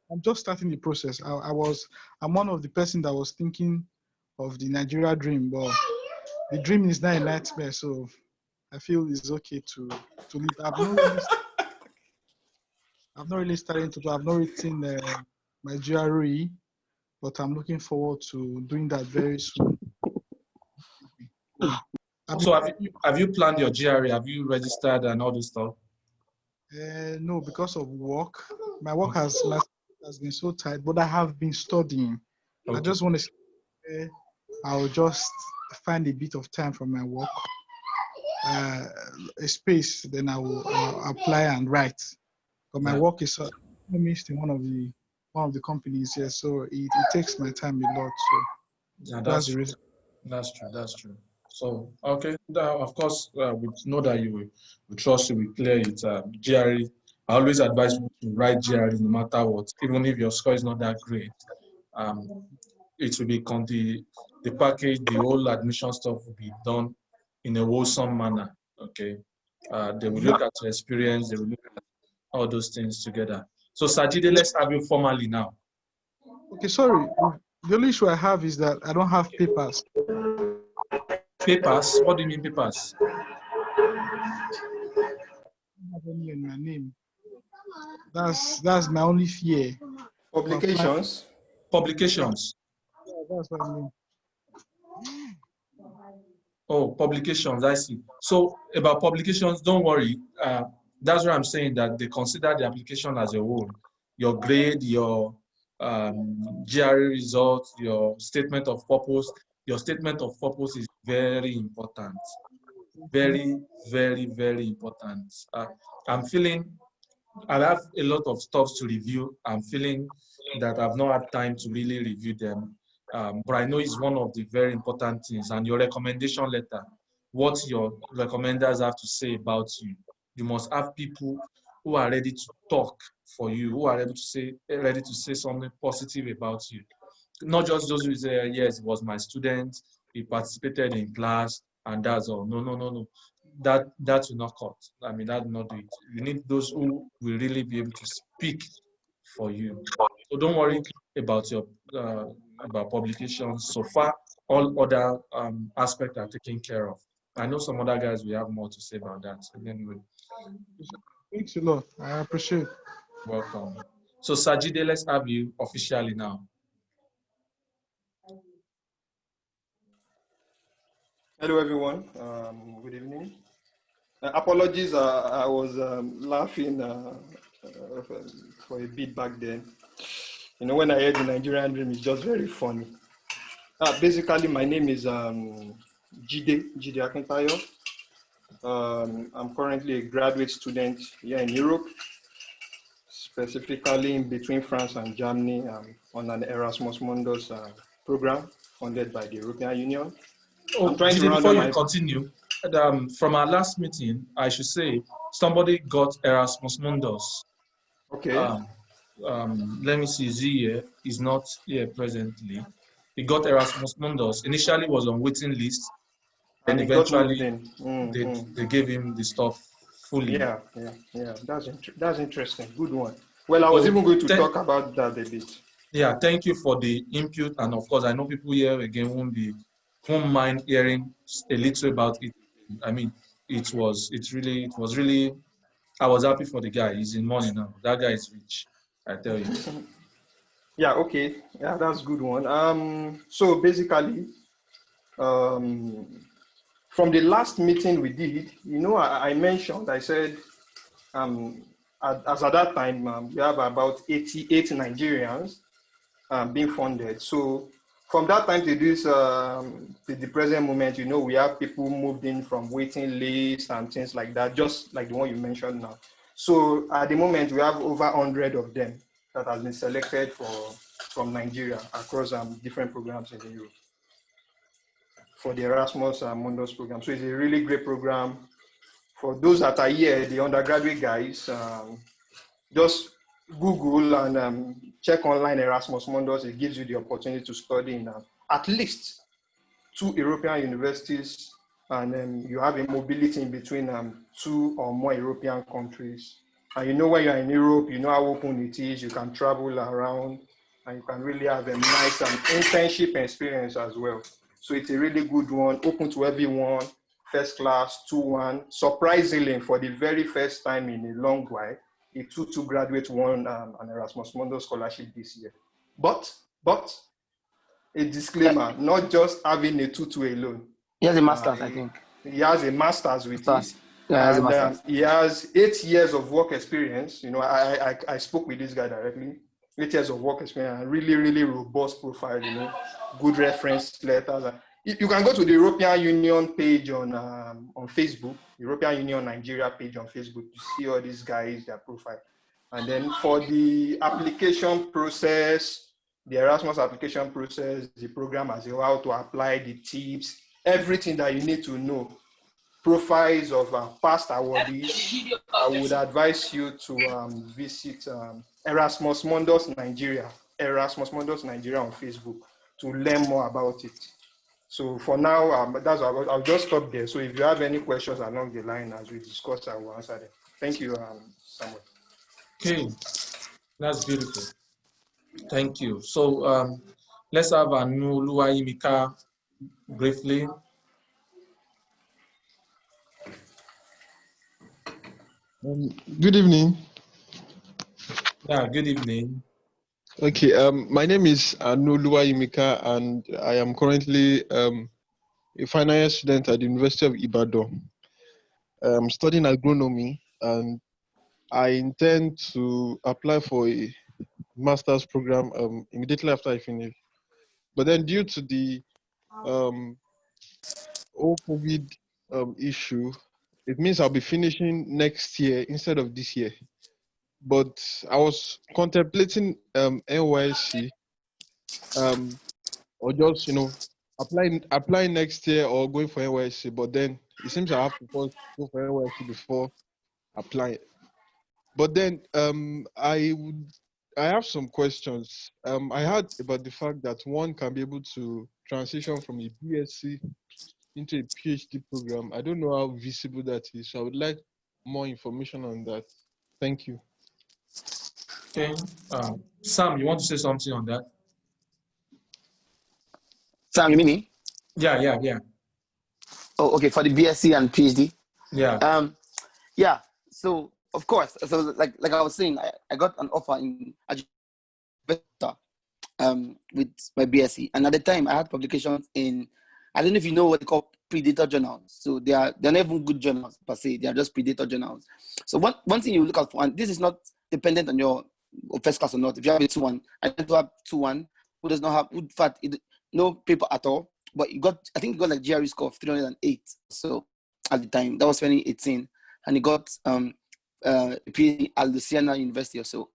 I'm just starting the process. I'm one of the person that was thinking of the Nigeria dream, but the dream is not a nightmare, so I feel it's okay to leave. I've not really started to do. I've not written my GRE, but I'm looking forward to doing that very soon. So have you planned your GRE? Have you registered and all this stuff? No, because of work. My work has been so tight, but I have been studying. Okay. I just want to say I'll just find a bit of time from my work, a space, then I will apply and write. But my work is missed in one of the companies here, so it takes my time a lot. So that's the reason. That's true. So okay, of course, we know that we trust you, we clear it. GRE, I always advise you to write GRE no matter what, even if your score is not that great. It will be the package, the whole admission stuff will be done in a wholesome manner. Okay, they will look at your experience, they will look at all those things together. So Sajide, let's have you formally now. Okay, sorry. The only issue I have is that I don't have papers. Papers? What do you mean papers? I don't have any in my name. That's my only fear. Publications? Publications. Yeah, that's what I mean. Oh, publications, I see. So about publications, don't worry. That's why I'm saying that they consider the application as a whole. Your grade, your GRE results, your statement of purpose. Your statement of purpose is very important. Very, very, very important. I'm feeling I have a lot of stuff to review. I'm feeling that I've not had time to really review them. But I know it's one of the very important things. And your recommendation letter, what your recommenders have to say about you. You must have people who are ready to talk for you, who are ready to say something positive about you. Not just those who say, yes, it was my student, he participated in class, and that's all. No. That will not cut. I mean, that will not do it. You need those who will really be able to speak for you. So don't worry about your about publications. So far, all other aspects are taken care of. I know some other guys will have more to say about that. So anyway. Thanks a lot. I appreciate it. Welcome. So Sajide, let's have you officially now. Hello, everyone. Good evening. Apologies, I was laughing for a bit back then. You know, when I heard the Nigerian dream, it's just very funny. Basically, my name is Jide Akintayo. I'm currently a graduate student here in Europe, specifically in between France and Germany, on an Erasmus Mundus program funded by the European Union. Oh, I'm trying to Jide, round before up you continue, from our last meeting, I should say somebody got Erasmus Mundus. Okay. Let me see, Z here is not here presently. He got Erasmus Mundus. Initially was on waiting list, and And it got moved eventually in. they gave him the stuff fully. Yeah. That's interesting. Good one. Well, I was even going to talk about that a bit. Yeah, thank you for the input, and of course, I know people here again won't mind hearing a little about it. I mean, it was really. I was happy for the guy. He's in money now. That guy is rich, I tell you. Yeah. Okay. Yeah, that's a good one. So basically, from the last meeting we did, you know, I mentioned, I said, as at that time, we have about 88 Nigerians being funded. So from that time to this, to the present moment, you know, we have people moved in from waiting lists and things like that, just like the one you mentioned now. So at the moment, we have over 100 of them that has been selected from Nigeria across different programs in Europe for the Erasmus Mundus program. So it's a really great program. For those that are here, the undergraduate guys, just Google and check online Erasmus Mundus. It gives you the opportunity to study in at least 2 European universities, and you have a mobility in between 2 or more European countries. And you know, when you're in Europe, you know how open it is. You can travel around, and you can really have a nice internship experience as well. So it's a really good one, open to everyone, first class, 2-1. Surprisingly, for the very first time in a long while, a 2-2 graduate won an Erasmus Mundus scholarship this year. But a disclaimer, not just having a 2-2 alone. He has a master's, I think. He has a master's with it. Yeah, And he has 8 years of work experience. You know, I spoke with this guy directly. 8 years of work experience, really, really robust profile, you know, good reference letters. You can go to the European Union page on Facebook, European Union Nigeria page on Facebook, to see all these guys, their profile. And then for the application process, the Erasmus application process, the program as well, how to apply, the tips, everything that you need to know, profiles of past awardees, I would advise you to visit Erasmus Mundus Nigeria on Facebook to learn more about it. So for now, that's I'll just stop there. So if you have any questions along the line as we discuss, I will answer them. Thank you, Samuel. Okay, that's beautiful. Thank you. So let's have Anu Luwaimika briefly. Good evening. Yeah, good evening. Okay, my name is Anu Luwaimika, and I am currently a final year student at the University of Ibadan. I'm studying agronomy, and I intend to apply for a master's program immediately after I finish. But then, due to the whole COVID issue, it means I'll be finishing next year instead of this year. But I was contemplating NYSC, or just, you know, applying next year or going for NYSC. But then it seems I have to first go for NYSC before applying. But then I have some questions. I heard about the fact that one can be able to transition from a BSc into a PhD program. I don't know how visible that is, so I would like more information on that. Thank you. Okay, Sam, you want to say something on that? Sam, you mean me? Yeah. Oh, okay, for the BSc and PhD? Yeah. Yeah, so of course. So like I was saying, I got an offer in with my BSc, and at the time I had publications in, I don't know if you know what they call predator journals. So they're not even good journals per se, they are just predator journals. So one thing you look out for, and this is not dependent on your first class or not. If you have a 2-1, I tend to have 2-1 who does not have, in fact, no paper at all, but I think he got like GRE score of 308. So at the time, that was 2018, and he got a PhD at Louisiana University or so.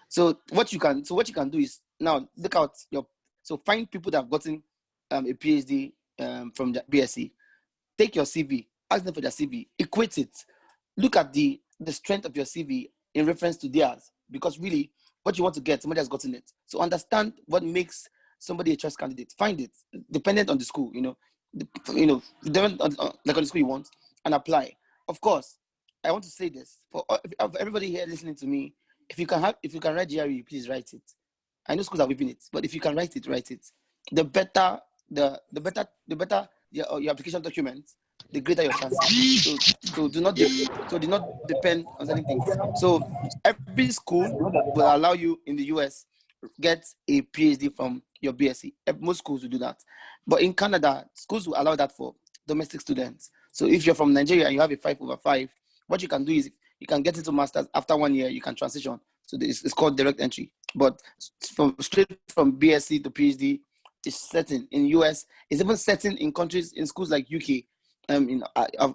So what you can do is now look out find people that have gotten a PhD from the BSc. Take your CV, ask them for their CV, equate it, look at the strength of your CV in reference to theirs, because really what you want to get, somebody has gotten it. So understand what makes somebody a choice candidate. Find it, dependent on the school, dependent on like on the school you want, and apply. Of course, I want to say this for everybody here listening to me. If you can write GRE, please write it. I know schools are whipping it, but if you can write it, write it. The better your application document, the greater your chances. So do not depend on certain things. So every school will allow you in the US get a PhD from your BSc. Most schools will do that, but in Canada, schools will allow that for domestic students. So if you're from Nigeria and you have a 5/5, what you can do is you can get into masters after 1 year. You can transition. So it's called direct entry. But straight from BSc to PhD is certain in US. It's even certain in schools like UK.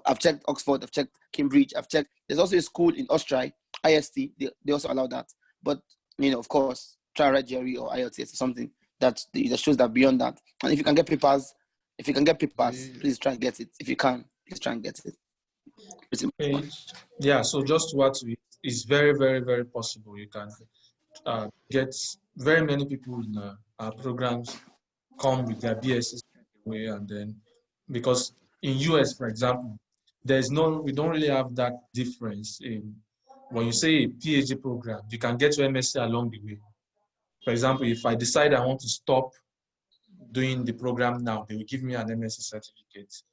I've checked Oxford, I've checked Cambridge, I've checked. There's also a school in Austria, IST. They also allow that. But of course, try to write GRE or IELTS or something that shows that beyond that. And if you can get papers, please try and get it. If you can, please try and get it. Okay. Yeah. So just to add to it, it's very, very, very possible. You can get very many people in our programs come with their BSc away, and then because in US, for example, we don't really have that difference in when you say a PhD program, you can get your MSc along the way. For example, if I decide I want to stop doing the program now, they will give me an MSc certificate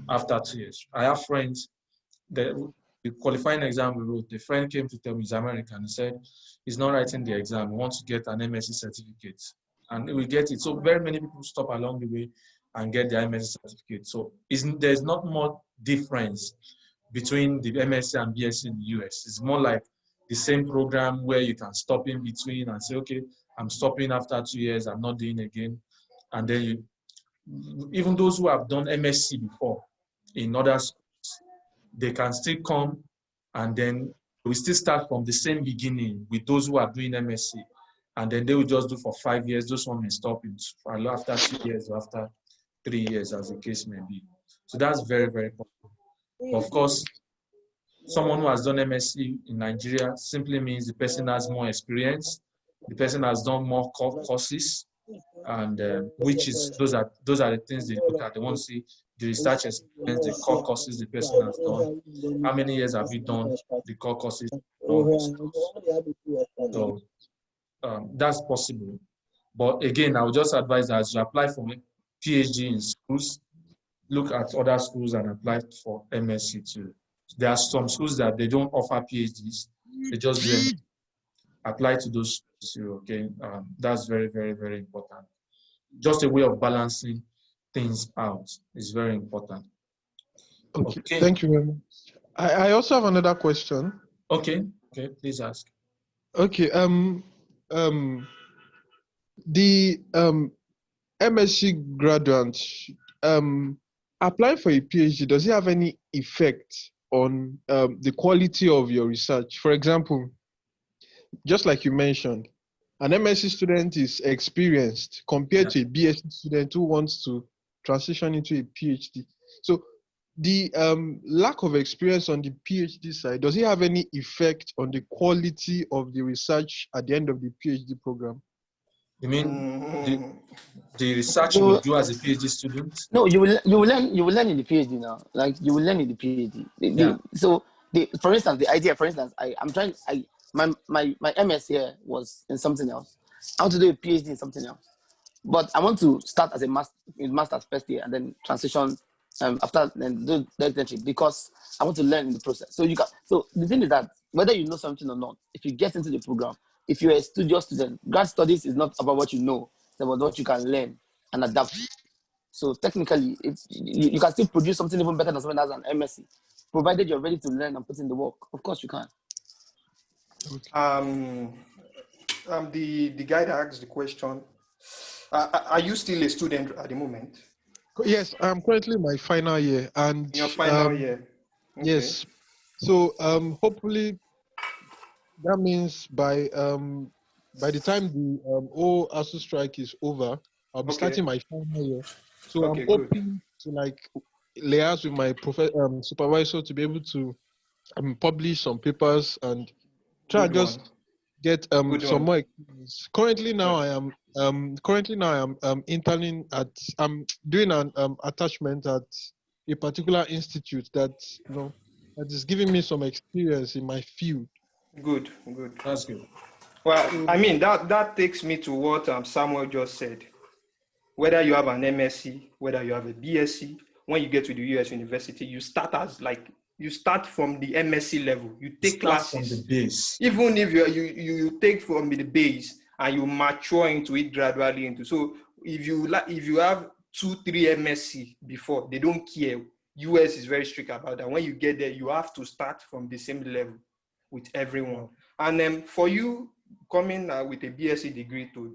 after 2 years. I have friends that the qualifying exam we wrote, the friend came to tell me he's American. He said he's not writing the exam, he wants to get an MSc certificate. And we get it. So very many people stop along the way and get their MSc certificate. So there's not more difference between the MSc and BSc in the US. It's more like the same program where you can stop in between and say, okay, I'm stopping after 2 years, I'm not doing again. And then even those who have done MSc before in other schools, they can still come, and then we still start from the same beginning with those who are doing MSc. And then they will just do for 5 years. Those one may stop after 2 years or after 3 years, as the case may be. So that's very, very possible. Of course, someone who has done MSc in Nigeria simply means the person has more experience. The person has done more courses, and those are the things they look at. They want to see the research experience, the core courses the person has done. How many years have you done the core courses? So that's possible. But again, I would just advise that as you apply for a PhD in schools, look at other schools and apply for MSc too. There are some schools that they don't offer PhDs, they just do MSc. Apply to those schools too, okay? That's very, very, very important. Just a way of balancing things out is very important. Okay. Thank you very much. I also have another question. Okay, please ask. Okay, the MSc graduates applying for a PhD, does it have any effect on the quality of your research? For example, just like you mentioned, an MSc student is experienced compared to a BSc student who wants to transition into a PhD. So the lack of experience on the PhD side, does it have any effect on the quality of the research at the end of the PhD program? You mean the research you do as a PhD student? No, you will learn in the PhD now. Like you will learn in the PhD. For instance, the idea. For instance, my MS here was in something else. I want to do a PhD in something else, but I want to start as a master's first year and then transition after doing the internship because I want to learn in the process. So so the thing is that whether you know something or not, if you get into the program, if you're a studious student, grad studies is not about what you know, it's about what you can learn and adapt to. So technically, if you can still produce something even better than someone that has an MSc, provided you're ready to learn and put in the work. Of course, you can. The guy that asked the question, are you still a student at the moment? Yes, I'm currently in my final year, and Your final year. Okay. yes. So hopefully that means by the time the whole ASU strike is over, I'll be starting my final year. So I'm Okay, good. hoping to like liaise with my supervisor to be able to publish some papers and try and Good just one. get Good some one. more experience. Currently now I am interning at I'm doing an attachment at a particular institute that that is giving me some experience in my field. Good, good. That's good. Well, I mean, that takes me to what Samuel just said. Whether you have an MSc, whether you have a BSc, when you get to the US university, you start from the MSc level. You take classes from the base. Even if you take from the base and you mature into it gradually into. So if you have 2-3 MSc before, they don't care. US is very strict about that. When you get there, you have to start from the same level with everyone. And for you coming with a BSc degree to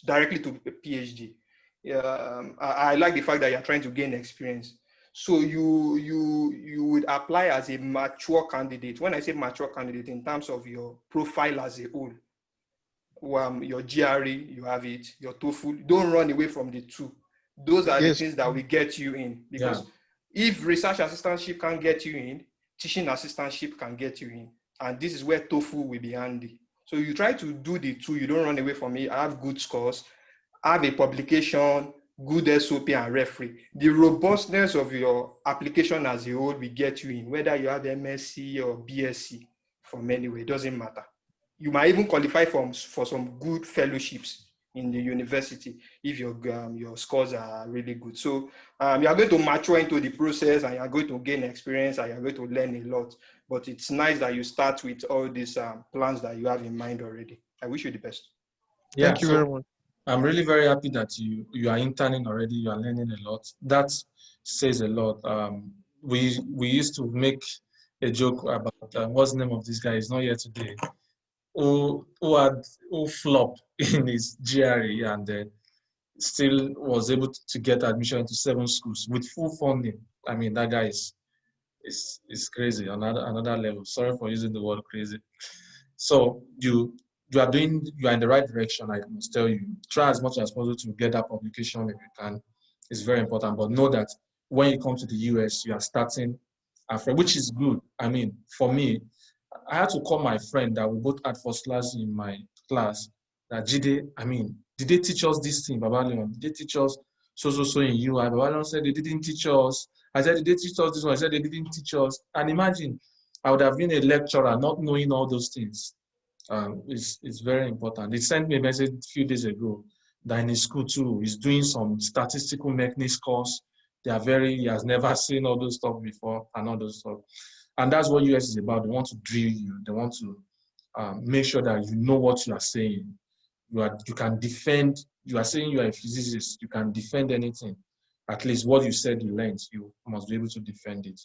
directly to a PhD, I like the fact that you're trying to gain experience. So you would apply as a mature candidate. When I say mature candidate, in terms of your profile as a whole, your GRE, you have it, your TOEFL. Don't run away from the two. Those are the things that will get you in. Because if research assistantship can get you in, teaching assistantship can get you in. And this is where TOEFL will be handy. So you try to do the two. You don't run away from it. I have good scores, have a publication, good SOP and referee. The robustness of your application as a whole will get you in, whether you have MSc or BSc from anywhere, it doesn't matter. You might even qualify for some good fellowships in the university if your scores are really good. So you are going to mature into the process and you are going to gain experience and you are going to learn a lot. But it's nice that you start with all these plans that you have in mind already. I wish you the best. Yeah, thank you very much. I'm really very happy that you are interning already. You are learning a lot. That says a lot. We used to make a joke about what's the name of this guy? He's not here today. Who flopped in his GRE and still was able to get admission into 7 schools with full funding. I mean, that guy is crazy on another level. Sorry for using the word crazy. So you are in the right direction. I must tell you, try as much as possible to get that publication if you can. It's very important. But know that when you come to the US, you are starting afresh, which is good. I mean, for me, I had to call my friend that we both had first class in my class. That Jide, I mean, did they teach us this thing, Baba Leon? Did they teach us so in UI? Baba Leon said they didn't teach us. I said, did they teach us this one? I said they didn't teach us. And imagine, I would have been a lecturer not knowing all those things. It's very important. He sent me a message a few days ago that in his school too, he's doing some statistical mechanics course. He has never seen all those stuff before and all those stuff. And that's what US is about. They want to drill you. They want to make sure that you know what you are saying. You can defend. You are saying you are a physicist. You can defend anything. At least what you said you learned, you must be able to defend it.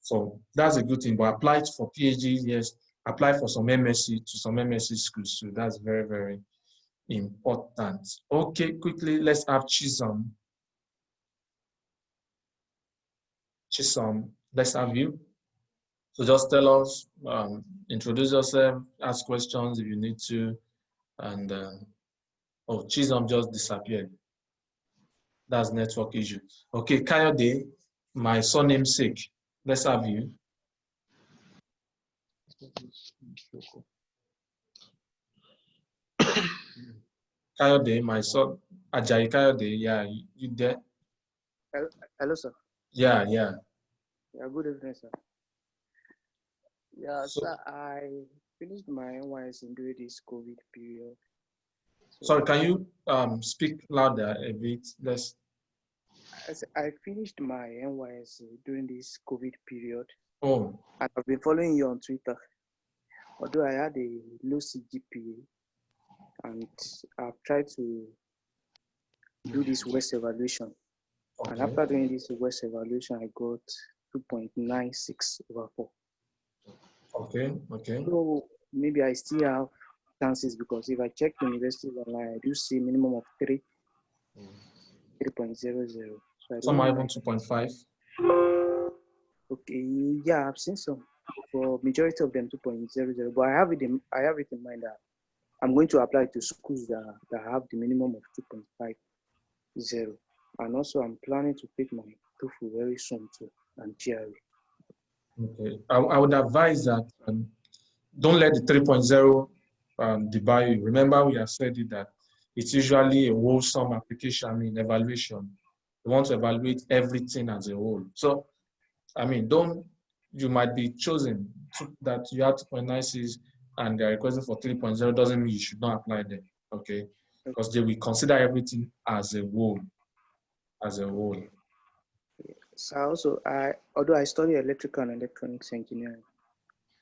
So that's a good thing. But apply for PhD, yes. Apply for some MSc to some MSc schools too. That's very, very important. Okay, quickly, let's have Chisom. Chisom, let's have you. So just tell us, introduce yourself, ask questions if you need to, and oh, Chisom just disappeared. That's network issue. Okay, Kayode, my surname sake. Let's have you. Kayode, my son, Ajayi Kayode, yeah, you there? Hello, sir. Yeah. Yeah, good evening, sir. Yeah, sir, I finished my NYSC during this COVID period. Sorry, can you speak louder a bit? I finished my NYSC during this COVID period, Oh, and I've been following you on Twitter. Although I had a low CGPA, and I've tried to do this West evaluation. And okay. after doing this West evaluation, I got 2.96 over 4. Okay, okay. So maybe I still have chances, because if I check universities online, I do see minimum of 3.00. So I Some don't are know. even 2.5. Okay, yeah, I've seen some. For majority of them 2.00, but I have it in mind that I'm going to apply to schools that have the minimum of 2.50, and also I'm planning to take my TOEFL very soon too, and GRE. Okay. I would advise that don't let the 3.0 debar you. Remember, we have said it that it's usually a wholesome application in evaluation. You want to evaluate everything as a whole. So, I mean, you might be chosen that you have 2.96 and they're requesting for 3.0 doesn't mean you should not apply them. Okay. Because they will consider everything as a whole. As a whole. So although I study electrical and electronics engineering,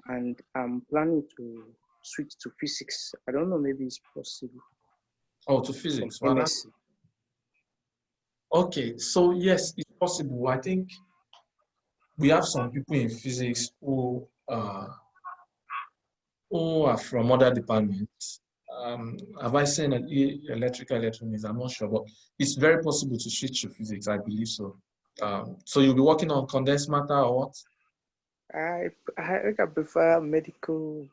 and I'm planning to switch to physics. I don't know, maybe it's possible. Oh, to physics. From Well, MSc. okay, so yes, it's possible. I think we have some people in physics who are from other departments. Have I seen electrical electronics? I'm not sure, but it's very possible to switch to physics. I believe so. So you'll be working on condensed matter or what? I think I prefer medical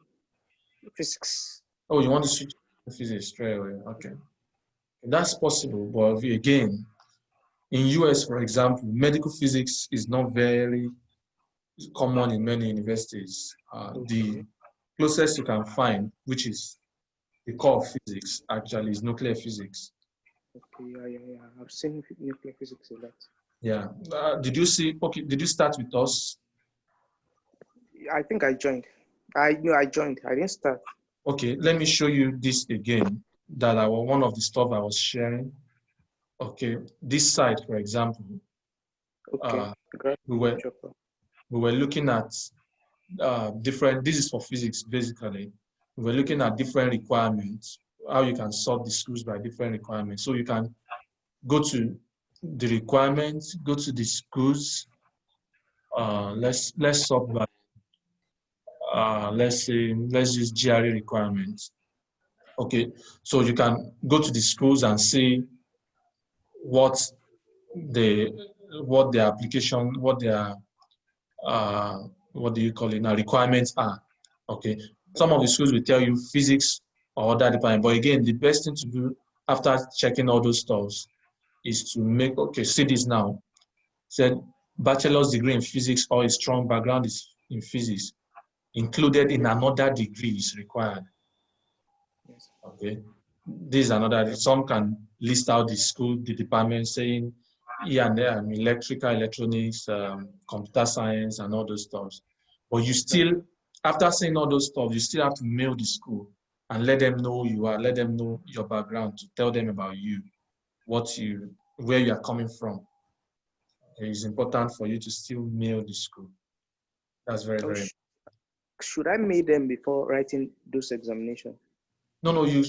physics. Oh, you want to switch to physics straight away? Okay, that's possible. But again, in US, for example, medical physics is not very common in many universities. The closest you can find, which is the core of physics, actually, is nuclear physics. Okay, yeah. I've seen nuclear physics a lot. Yeah. Did you see? Okay. Did you start with us? I think I joined. I joined. I didn't start. Okay. Let me show you this again. One of the stuff I was sharing. Okay. This side, for example. Okay. We were looking at different. This is for physics, basically. We were looking at different requirements. How you can sort the schools by different requirements. So you can go to the requirements, go to the schools. Let's sort by let's use GRE requirements. Okay, so you can go to the schools and see what their application, what do you call it now, requirements are. Okay, some of the schools will tell you physics or other department, but again, the best thing to do after checking all those stuff is to see this now. Said bachelor's degree in physics or a strong background is in physics included in another degree is required. Yes. Okay, this is another. Some can list out the school, the department, saying here and there, electrical, electronics, computer science, and all those stuff. But you still, after saying all those stuff, you still have to mail the school and let them know who you are, let them know your background, to tell them about you, where you are coming from. It's important for you to still mail the school. That's very, very important. Should I mail them before writing those examinations? No, you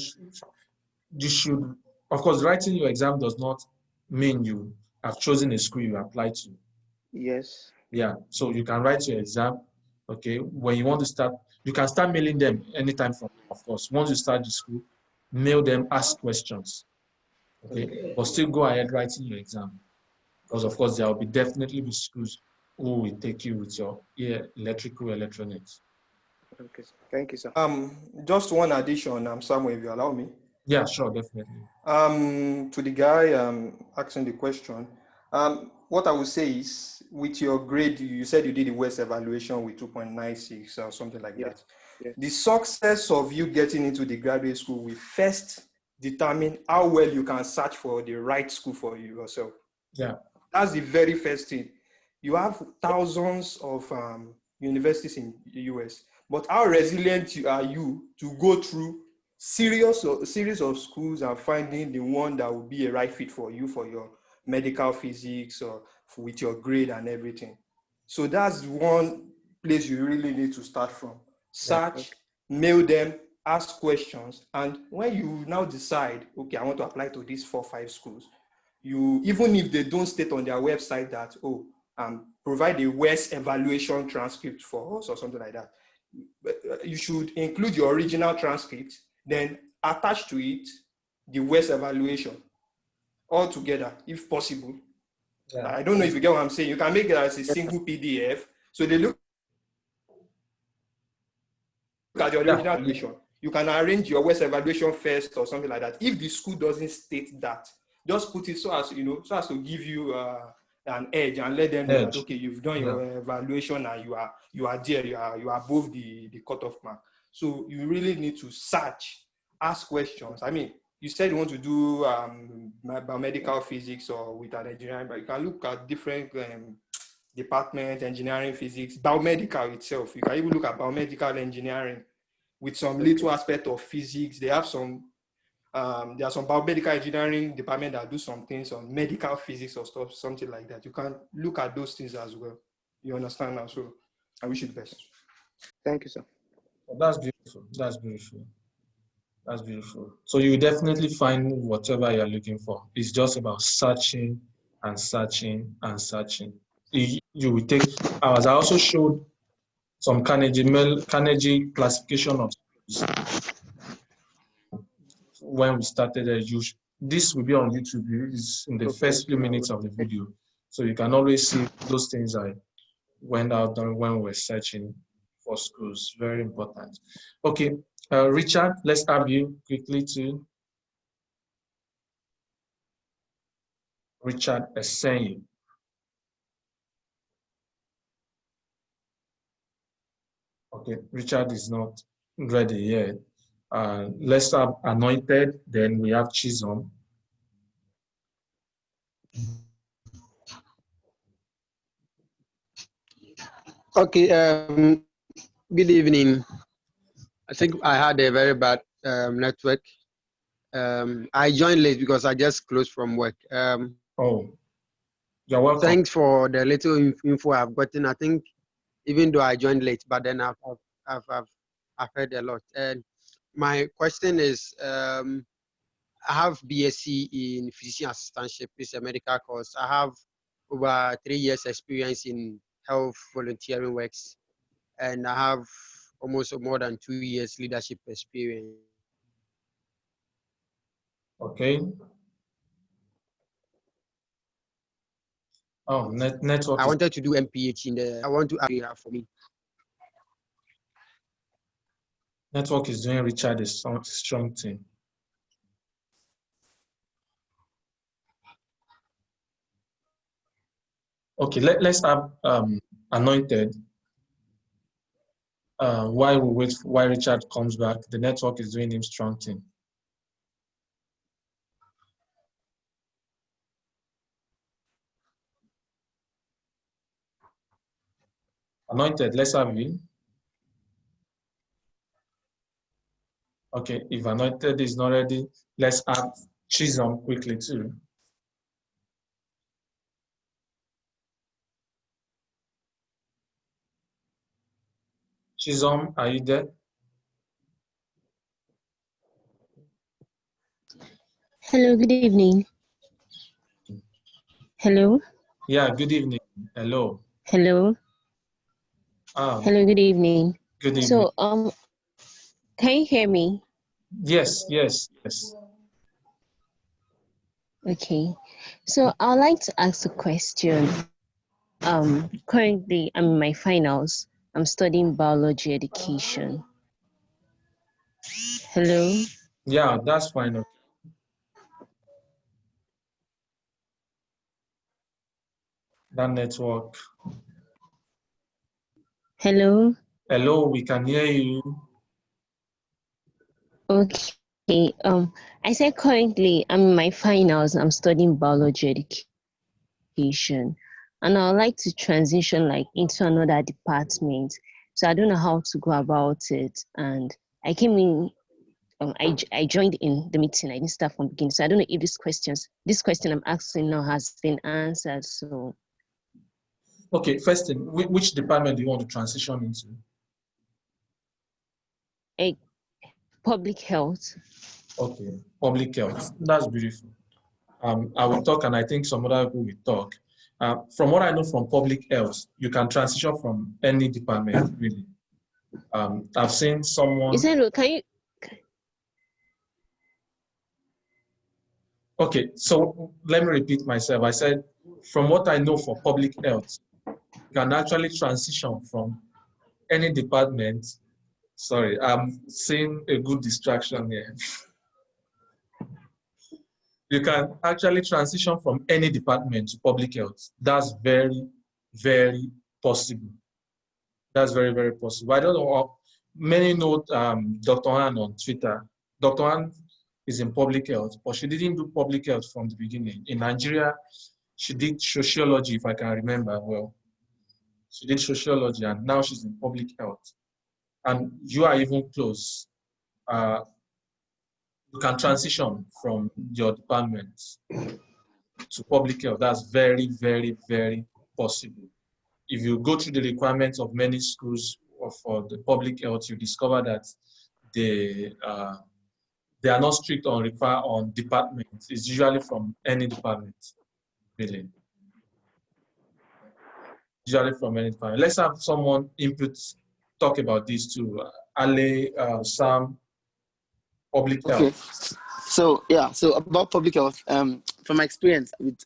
should. Of course, writing your exam does not mean you have chosen a school you apply to. Yes. Yeah, so you can write your exam. Okay, when you want to start, you can start mailing them anytime from, of course. Once you start the school, mail them, ask questions. Okay, but still go ahead writing your exam. Because of course, there will definitely be schools who will take you with your electrical electronics. Okay, thank you, sir. Just one addition, Samuel, if you allow me. Yeah, sure, definitely. To the guy asking the question, what I would say is, with your grade, you said you did the West evaluation with 2.96 or something like that. Yes. The success of you getting into the graduate school will first determine how well you can search for the right school for yourself. Yeah. That's the very first thing. You have thousands of universities in the US, but how resilient are you to go through series of schools and finding the one that will be a right fit for you, for your medical physics or with your grade and everything. So that's one place you really need to start from. Search, mail them, ask questions, and when you now decide, okay, I want to apply to these 4-5 schools, you, even if they don't state on their website that, oh, provide a WES evaluation transcript for us or something like that, you should include your original transcript, then attach to it the WES evaluation all together, if possible. Yeah. I don't know if you get what I'm saying. You can make it as a single PDF. So they look at your original evaluation. You can arrange your WES evaluation first or something like that. If the school doesn't state that, just put it so as, you know, so as to give you an edge and let them know that, okay, you've done your evaluation and you are there, you are above the cutoff mark. So you really need to search, ask questions. I mean, you said you want to do biomedical physics or with an engineering, but you can look at different departments, engineering, physics, biomedical itself. You can even look at biomedical engineering with some little aspect of physics. They have some, there are some biomedical engineering department that do some things on medical physics or stuff, something like that. You can look at those things as well. You understand now? So I wish you the best. Thank you, sir. That's beautiful. That's beautiful. That's beautiful. So you definitely find whatever you're looking for. It's just about searching and searching and searching. You will take hours. I also showed some Carnegie classification of schools when we started. This will be on YouTube. It's in the first few minutes of the video. So you can always see those things I went out on when we were searching for schools. Very important. Okay, Richard, let's have you quickly too. Richard Essay. Okay, Richard is not ready yet. Let's have Anointed, then we have Chisholm. Okay, good evening. I think I had a very bad network. I joined late because I just closed from work. Oh, you're welcome. Thanks for the little info I've gotten. I think even though I joined late, but then I've heard a lot. And my question is, I have BSc in physician assistantship. It's a medical course. I have over 3 years experience in health volunteering works, and I have almost more than 2 years leadership experience. Okay. Oh, network. I wanted to do MPH in the. I want to add for me. Network is doing Richard a strong thing. Okay, let's have Anointed. While we wait, while Richard comes back, the network is doing him strong thing. Anointed, let's have you. Okay, if Anointed is not ready, let's add Chisholm quickly too. Chisholm, are you there? Hello, good evening. Hello? Yeah, good evening. Hello. Hello? Hello, good evening. Good evening. So, can you hear me? Yes. Okay. So, I'd like to ask a question. Currently, I'm in my finals. I'm studying biology education. Hello? Yeah, that's fine. Okay. That network. Hello? Hello, we can hear you. Okay. I said currently I'm in my finals. I'm studying biology education, and I'd like to transition like into another department. So I don't know how to go about it. And I came in I joined in the meeting. I didn't start from beginning. So I don't know if this question I'm asking now has been answered. So Okay, first thing, which department do you want to transition into? Public health. Okay, public health. That's beautiful. I will talk, and I think some other people will talk. From what I know from public health, you can transition from any department, really. I've seen someone. Is that can you? Okay, so let me repeat myself. I said, from what I know for public health, you can actually transition from any department. Sorry, I'm seeing a good distraction here. You can actually transition from any department to public health. That's very, very possible. That's very, very possible. I don't know, many know Dr. Han on Twitter. Dr. Han is in public health, but she didn't do public health from the beginning. In Nigeria, she did sociology, if I can remember well. She did sociology, and now she's in public health. And you are even close. You can transition from your department to public health. That's very, very, very possible. If you go through the requirements of many schools for the public health, you discover that they are not strict on departments. It's usually from any department, really. Usually from any department. Let's have someone talk about this too. Ale, Sam, public health. Okay. So yeah, so about public health, from my experience with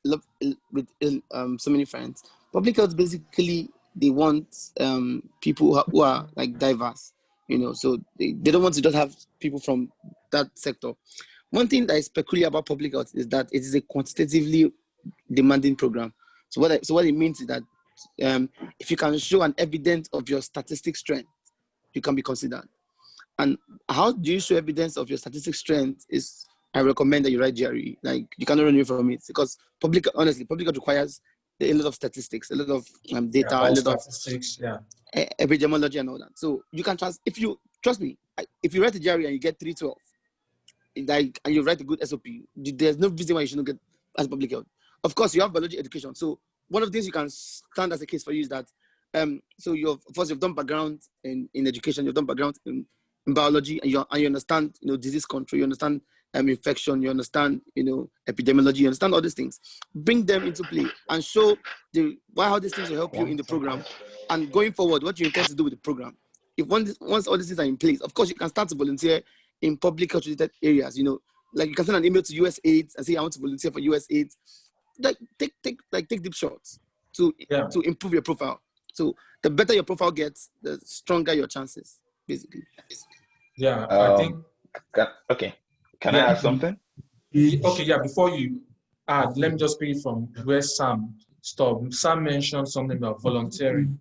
so many friends, public health basically they want people who are like diverse, so they don't want to just have people from that sector. One thing that is peculiar about public health is that it is a quantitatively demanding program. So what it means is that if you can show an evidence of your statistic strength, you can be considered. And how do you show evidence of your statistic strength is I recommend that you write GRE. Like, you cannot run away from it because public health requires a lot of statistics, a lot of data, a lot of statistics, epidemiology and all that. So you can if you trust me, if you write a GRE and you get 312, and you write a good SOP, there's no reason why you shouldn't get as public health. Of course, you have biology education. So one of the things you can stand as a case for you is that so you've done background in education, you've done background in biology, and you understand disease control, you understand infection, you understand epidemiology, you understand all these things. Bring them into play and show how these things will help you in the program, and going forward what you intend to do with the program. If once all these things are in place, of course you can start to volunteer in public health related areas. Like you can send an email to USAID and say I want to volunteer for USAID. Like take deep shots to improve your profile. So the better your profile gets, the stronger your chances, basically. Yeah, I think. Okay. Can I add something? Okay, yeah, before you add, let me just pick it from where Sam stopped. Sam mentioned something about volunteering.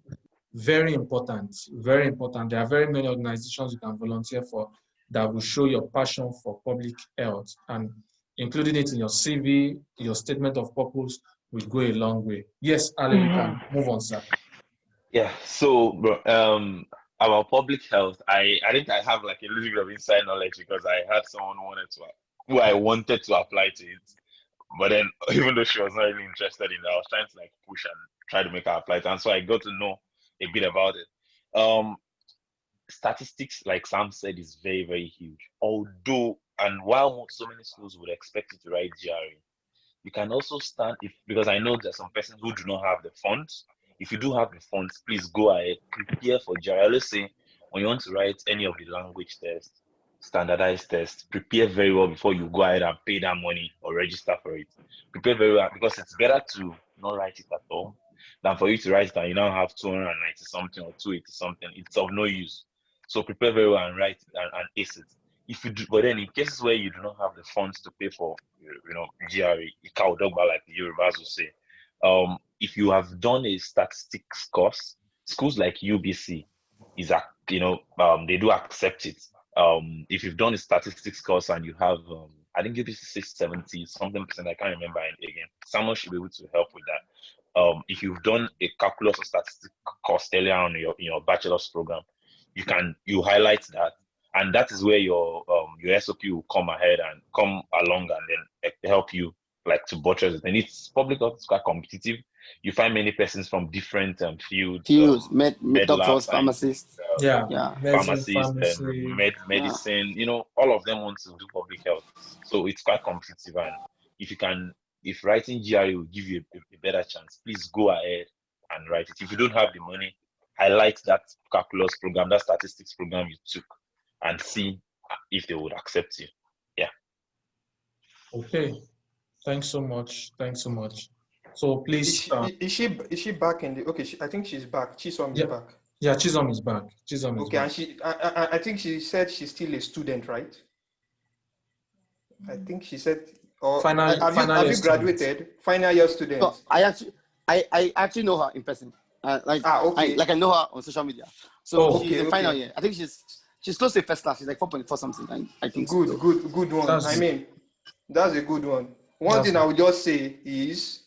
Very important, very important. There are very many organizations you can volunteer for that will show your passion for public health, and including it in your CV, your statement of purpose will go a long way. Yes, Ale, you can move on, sir. Yeah, so about public health, I think I have like a little bit of inside knowledge because I had someone who I wanted to apply to it, but then even though she was not really interested in it, I was trying to like push and try to make her apply to it, and so I got to know a bit about it. Statistics, like Sam said, is very, very huge. Although, and while so many schools would expect you to write GRE, you can also because I know there's some persons who do not have the funds. If you do have the funds, please go ahead, prepare for GRE. Let's say when you want to write any of the language tests, standardized tests, prepare very well before you go ahead and pay that money or register for it. Prepare very well because it's better to not write it at all than for you to write it and you now have 290 something or 280 something. It's of no use. So prepare very well and write it and ace it. If you do, but then in cases where you do not have the funds to pay for, GRE, like the Yorubas will say, if you have done a statistics course, schools like UBC they do accept it. If you've done a statistics course and you have, I think UBC 670 something %, I can't remember again. Someone should be able to help with that. If you've done a calculus or statistics course earlier on in your bachelor's program, you highlight that, and that is where your your SOP will come ahead and come along and then help you like to buttress it. And it's public health is quite competitive. You find many persons from different fields, med lab doctors, science, pharmacists. Yeah, medicine, pharmacists, pharmacy. medicine. You know, all of them want to do public health, so it's quite competitive. And if writing GRE will give you a better chance, please go ahead and write it. If you don't have the money, highlight that calculus program, that statistics program you took, and see if they would accept you. Yeah. Okay. Thanks so much. Thanks so much. So please. Is she back in the? Okay, I think she's back. Chisom is back. Yeah, Chisom is back. Chisom is Okay, back. and I think she said she's still a student, right? I think she said. Or have you graduated? Final year student. No, I actually know her in person. Okay. I know her on social media. So she's in final year. I think she's close to first class. She's like 4.4 something. I think. Good one. I mean, that's a good one. One thing I would just say is,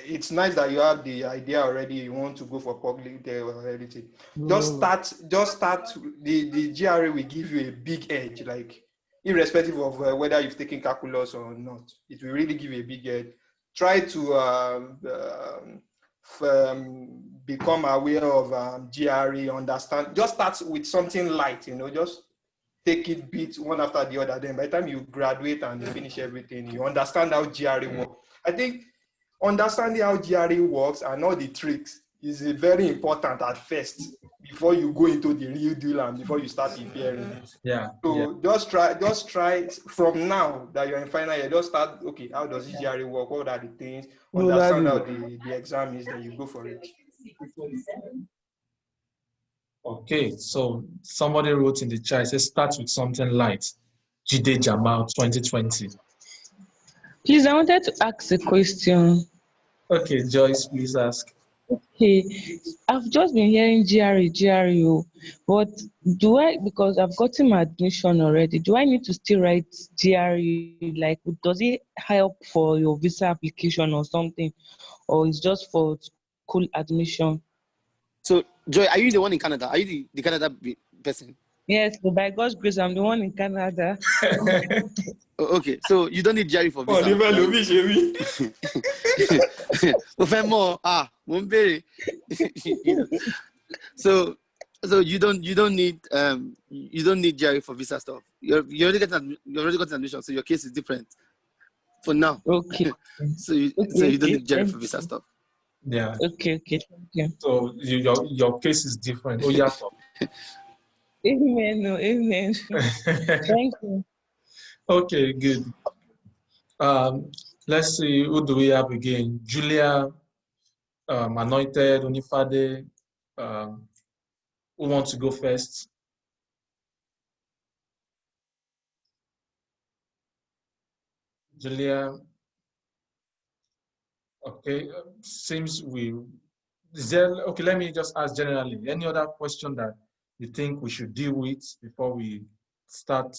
it's nice that you have the idea already. You want to go for public there or anything. Just start. The GRE will give you a big edge, like irrespective of whether you've taken calculus or not. It will really give you a big edge. Try to become aware of GRE. Understand. Just start with something light. Just take it bit one after the other. Then by the time you graduate and finish everything, you understand how GRE works. I think understanding how GRE works and all the tricks is very important at first before you go into the real deal and before you start preparing. Yeah. So just try from now that you're in final year, just start, okay, how does this GRE work? What are the things? Understand how the exam is, then you go for it. Okay, so somebody wrote in the chat, it says start with something light. Jide Jamal 2020. Please, I wanted to ask a question. Okay, Joyce, please ask. Okay, I've just been hearing GRE, but because I've gotten my admission already, do I need to still write GRE? Like, does it help for your visa application or something? Or it's just for school admission? So, Joy, are you the one in Canada? Are you the Canada person? Yes, so by God's grace, I'm the one in Canada. Okay, so you don't need GRE for visa. So you don't need GRE for visa stuff. You already got admission, so your case is different for now. Okay. So you don't need GRE for visa stuff. Yeah. Okay. Thank you. So your case is different. Oh yeah. Amen. Thank you. Okay, good. Let's see, who do we have again? Julia, Anointed, Unifade. Who wants to go first? Julia. Okay, okay, let me just ask generally, any other question that you think we should deal with before we start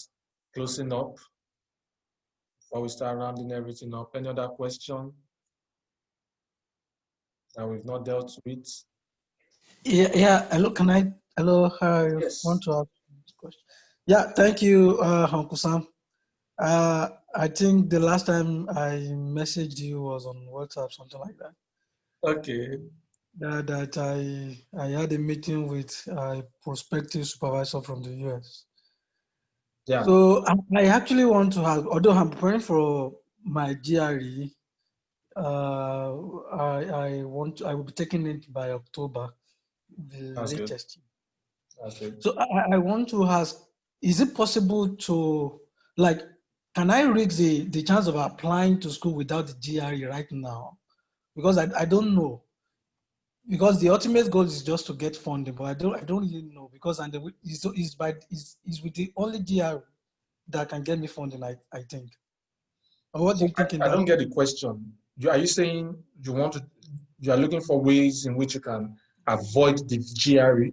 closing up? Before we start rounding everything up, any other question that we've not dealt with? Yeah. Hello, I want to ask this question. Yeah, thank you, Uncle Sam. I think the last time I messaged you was on WhatsApp, something like that. Okay. That I had a meeting with a prospective supervisor from the US. Yeah. So I actually want to have, although I'm preparing for my GRE, I will be taking it by October, the That's latest. Good. That's good. So I want to ask, is it possible to, like, can I risk the chance of applying to school without the GRE right now? Because I don't know. Because the ultimate goal is just to get funding, but I don't really know, because it's with the only GRE that can get me funding, I think. Or what do you think? I don't get the question. Are you saying you are looking for ways in which you can avoid the GRE?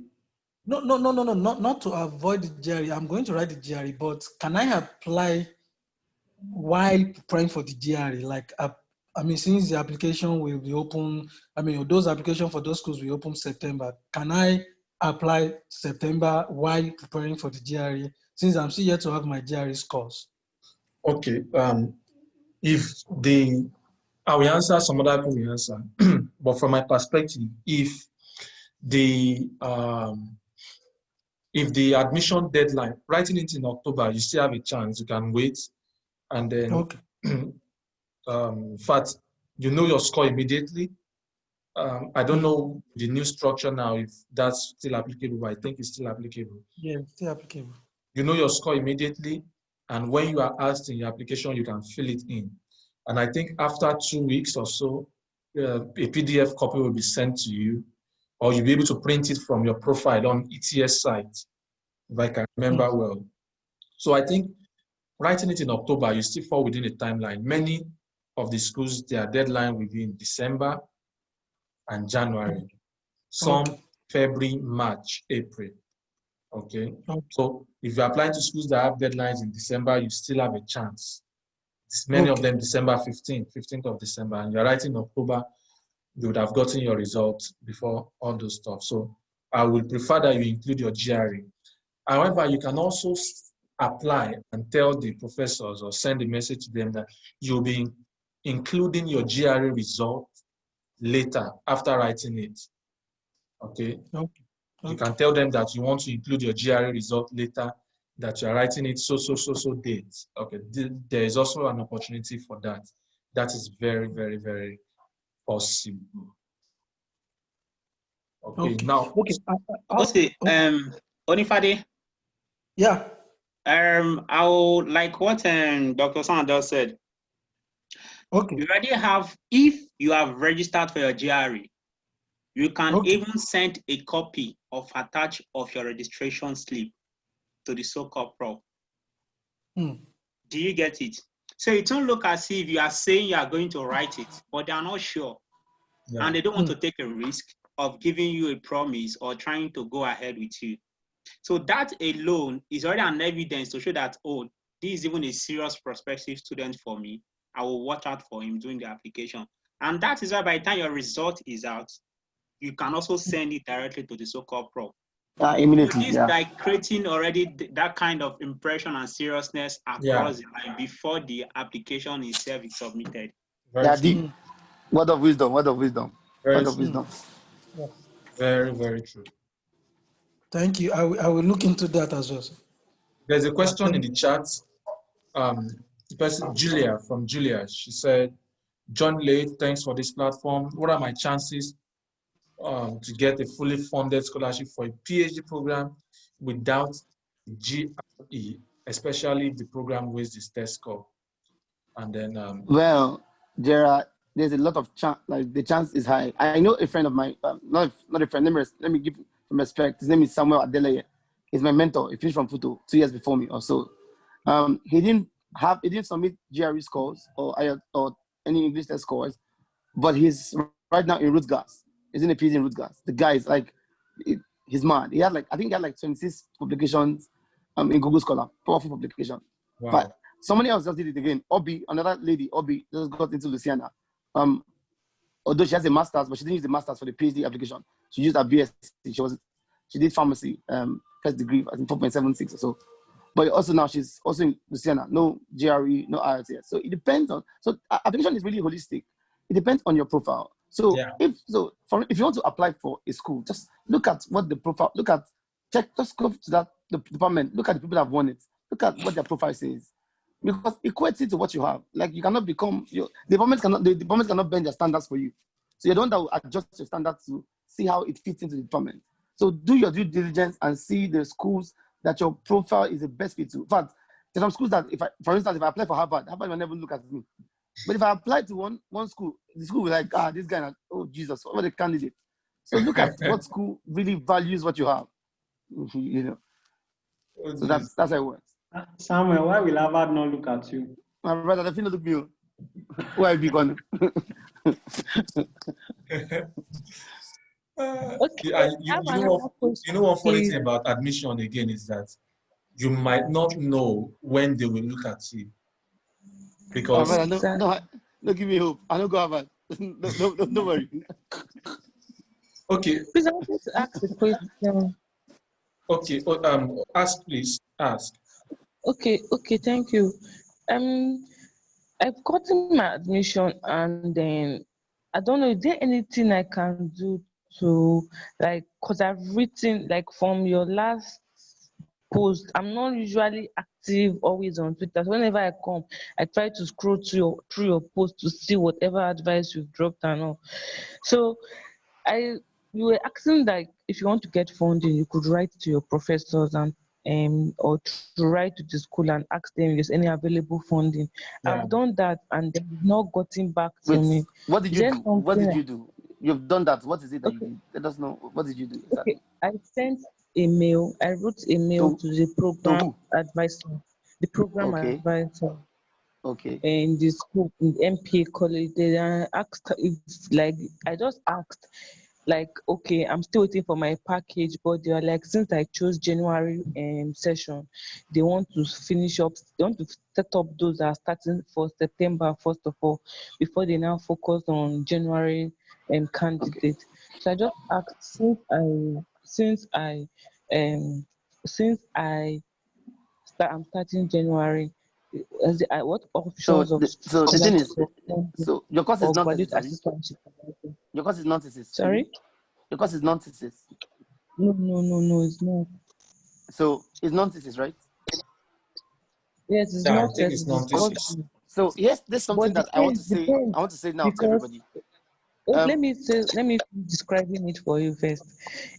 No, not to avoid the GRE. I'm going to write the GRE, but can I apply while preparing for the GRE? Like, I mean, since the application will be open, I mean, those applications for those schools will open September. Can I apply September while preparing for the GRE since I'm still yet to have my GRE scores. Okay. If the I will answer, some other people will answer. But from my perspective, the if the admission deadline, writing it in October, you still have a chance. You can wait, and then, Okay. in fact, you know your score immediately. I don't know the new structure now if that's still applicable, but I think it's still applicable. Yeah, it's still applicable. You know your score immediately, and when you are asked in your application, you can fill it in. And I think after 2 weeks or so, a PDF copy will be sent to you, or you'll be able to print it from your profile on ETS site, if I can remember well. So I think writing it in October, you still fall within a timeline. Many of the schools, their deadline will be in December and January. Some February, March, April. Okay. So if you're applying to schools that have deadlines in December, you still have a chance. Many of them December 15th of December, and you're writing October, you would have gotten your results before all those stuff. So I would prefer that you include your GRE. However, you can also apply and tell the professors or send a message to them that you'll be including your GRE result later after writing it. Okay? You can tell them that you want to include your GRE result later, that you're writing it so date. Okay, there is also an opportunity for that. That is very, very, very possible. Okay, now. Okay, Onifade. Yeah. I will like what Dr. San just said. Okay. You already have, if you have registered for your GRE, you can even send a copy of attached of your registration slip to the so-called prof. Do you get it? So it don't look as if you are saying you are going to write it, but they are not sure. Yeah. And they don't want to take a risk of giving you a promise or trying to go ahead with you. So that alone is already an evidence to show that, oh, this is even a serious prospective student for me. I will watch out for him doing the application. And that is why by the time your result is out, you can also send it directly to the so-called prof. Immediately, It's like creating already that kind of impression and seriousness across the line before the application itself is submitted. Deep. Word of wisdom, word of wisdom. Very word of wisdom. Very, very true. Thank you. I will look into that as well. There's a question in the chat. The person, Julia, from Julia, she said, John Late, thanks for this platform. What are my chances to get a fully funded scholarship for a PhD program without GRE, especially if the a weighs the test score? And then well, Gerard, there's a lot of chance. Like the chance is high. I know a friend of mine, not a friend. Let me give some respect. His name is Samuel Adeleye. He's my mentor. He finished from Futo 2 years before me or so. He didn't submit GRE scores or any English test scores, but he's right now in Rutgers. He's in a PhD in Rutgers. The guy is like, he's mad. I think he had like 26 publications in Google Scholar, powerful publication. Wow. But somebody else just did it again. Obi, another lady, Obi, just got into Louisiana. Although she has a master's, but she didn't use the master's for the PhD application. She used her BSc. She did pharmacy, first degree, I think 4.76 or so. But also now she's also in Louisiana. No GRE, no IELTS. So it depends on. So application is really holistic. It depends on your profile. So if you want to apply for a school, just look at what the profile. Just go to the department. Look at the people that have won it. Look at what their profile says, because it equates it to what you have. Like you cannot become the department cannot bend their standards for you. So you're the one that will adjust your standards to see how it fits into the department. So do your due diligence and see the schools that your profile is the best fit to. In fact, there's some schools that, for instance, if I apply for Harvard will never look at me. But if I apply to one school, the school will like, this guy, oh Jesus, what a candidate. So look at what school really values what you have. You know. So that's how it works. Samuel, why will Harvard not look at you? My brother, the thing look at me. Why be gone? You know what funny thing about admission again is that you might not know when they will look at you. Because don't give me hope. I don't go Harvard. Don't worry. Okay. Please, I wanted to ask a question. Okay. Ask, please. Ask. Okay, thank you. Um, I've gotten my admission, and then I don't know, is there anything I can do to, like, because I've written, like, from your last post, I'm not usually active always on Twitter. So whenever I come, I try to scroll through your post to see whatever advice you've dropped and all. So I you were asking, like, if you want to get funding, you could write to your professors and or to write to the school and ask them if there's any available funding. Yeah. I've done that and they've not gotten back to Wait, me. what did Is you there do? What something did you do? You've done that. What is it that you did? Let us know. What did you do okay, exactly? I sent a mail. I wrote a mail To to the to program who? advisor, the program Okay. advisor Okay. in the school in the MPA college. They asked if, like, I just asked, like, okay, I'm still waiting for my package, but they are like, since I chose January session, they want to they want to set up those that are starting for September first of all, before they now focus on January candidate. So I just asked, um since I'm starting January, what So options of so the thing is, scholarship or funding so your course is or non-thesis, graduate sorry. assistantship? Your course is non-thesis. Sorry? Your course is non-thesis. No, it's not. So it's non-thesis, right? Yes, it's Yeah, I not think test, it's it's non-thesis. funding. So yes, there's something But that I want to say. depends I want to say now to because everybody. let me finish describing it for you first.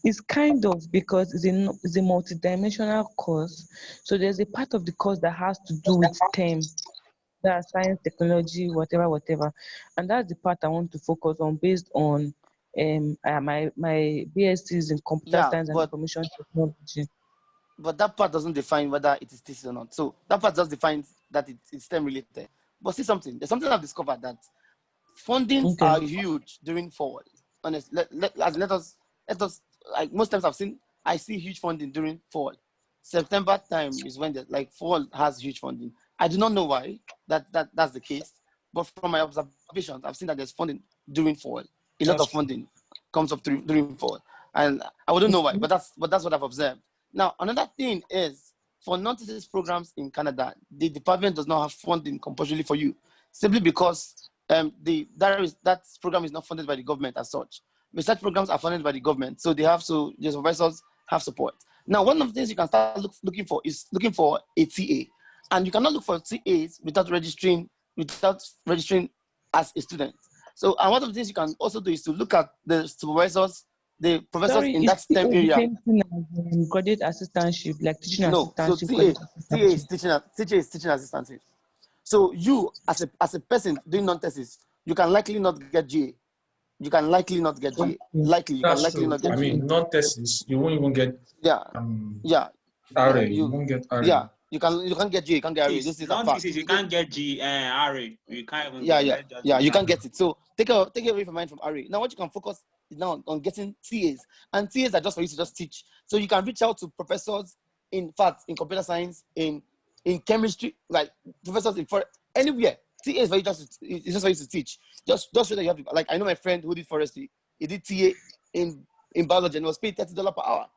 It's kind of because it's a multidimensional course. So there's a part of the course that has to do with STEM, that science, technology, whatever. And that's the part I want to focus on based on my BSc is in computer Yeah, science and information technology. but that part doesn't define whether it is thesis or not. So that part just defines that it's STEM related. But see something. There's something I've discovered that fundings Okay. are huge during forward. Honestly, let us like most times I see huge funding during forward. September time is when like forward has huge funding. I do not know why that's the case, but from my observations, I've seen that there's funding during forward. A lot That's of true. funding comes up during forward, and I wouldn't know why, but that's what I've observed. Now another thing is for non-thesis programs in Canada, the department does not have funding compulsorily for you, simply because that program is not funded by the government as such. Research programs are funded by the government, so the supervisors have support. Now, one of the things you can start looking for is looking for a TA, and you cannot look for TAs without registering as a student. So, and one of the things you can also do is to look at the supervisors, the professors Sorry, in is that STEM the area. same thing as graduate assistantship, like teaching No, so assistantship, graduate TA is assistantship? teaching assistantship. So you, as a person doing non-thesis, you can likely not get GA. You can likely not get GA. Likely, you can That's likely true. not get I GA. mean, non-thesis, you won't even get Yeah, yeah, RA. yeah. You won't get RA. Yeah, you can't get GA. You can't get RA. This This is a fact. non-thesis, you can't get RA. You can't even Yeah, get. yeah, Let's just yeah. put You that. can't get it. So take it away from mind from RA. Now what you can focus is now on getting TAs, and TAs are just for you to just teach. So you can reach out to professors in fact in computer science, in chemistry, like professors in for anywhere. TA is for you it's just for you to teach. Just so that you have to, like I know my friend who did forestry. He did TA in biology and was paid $30 per hour,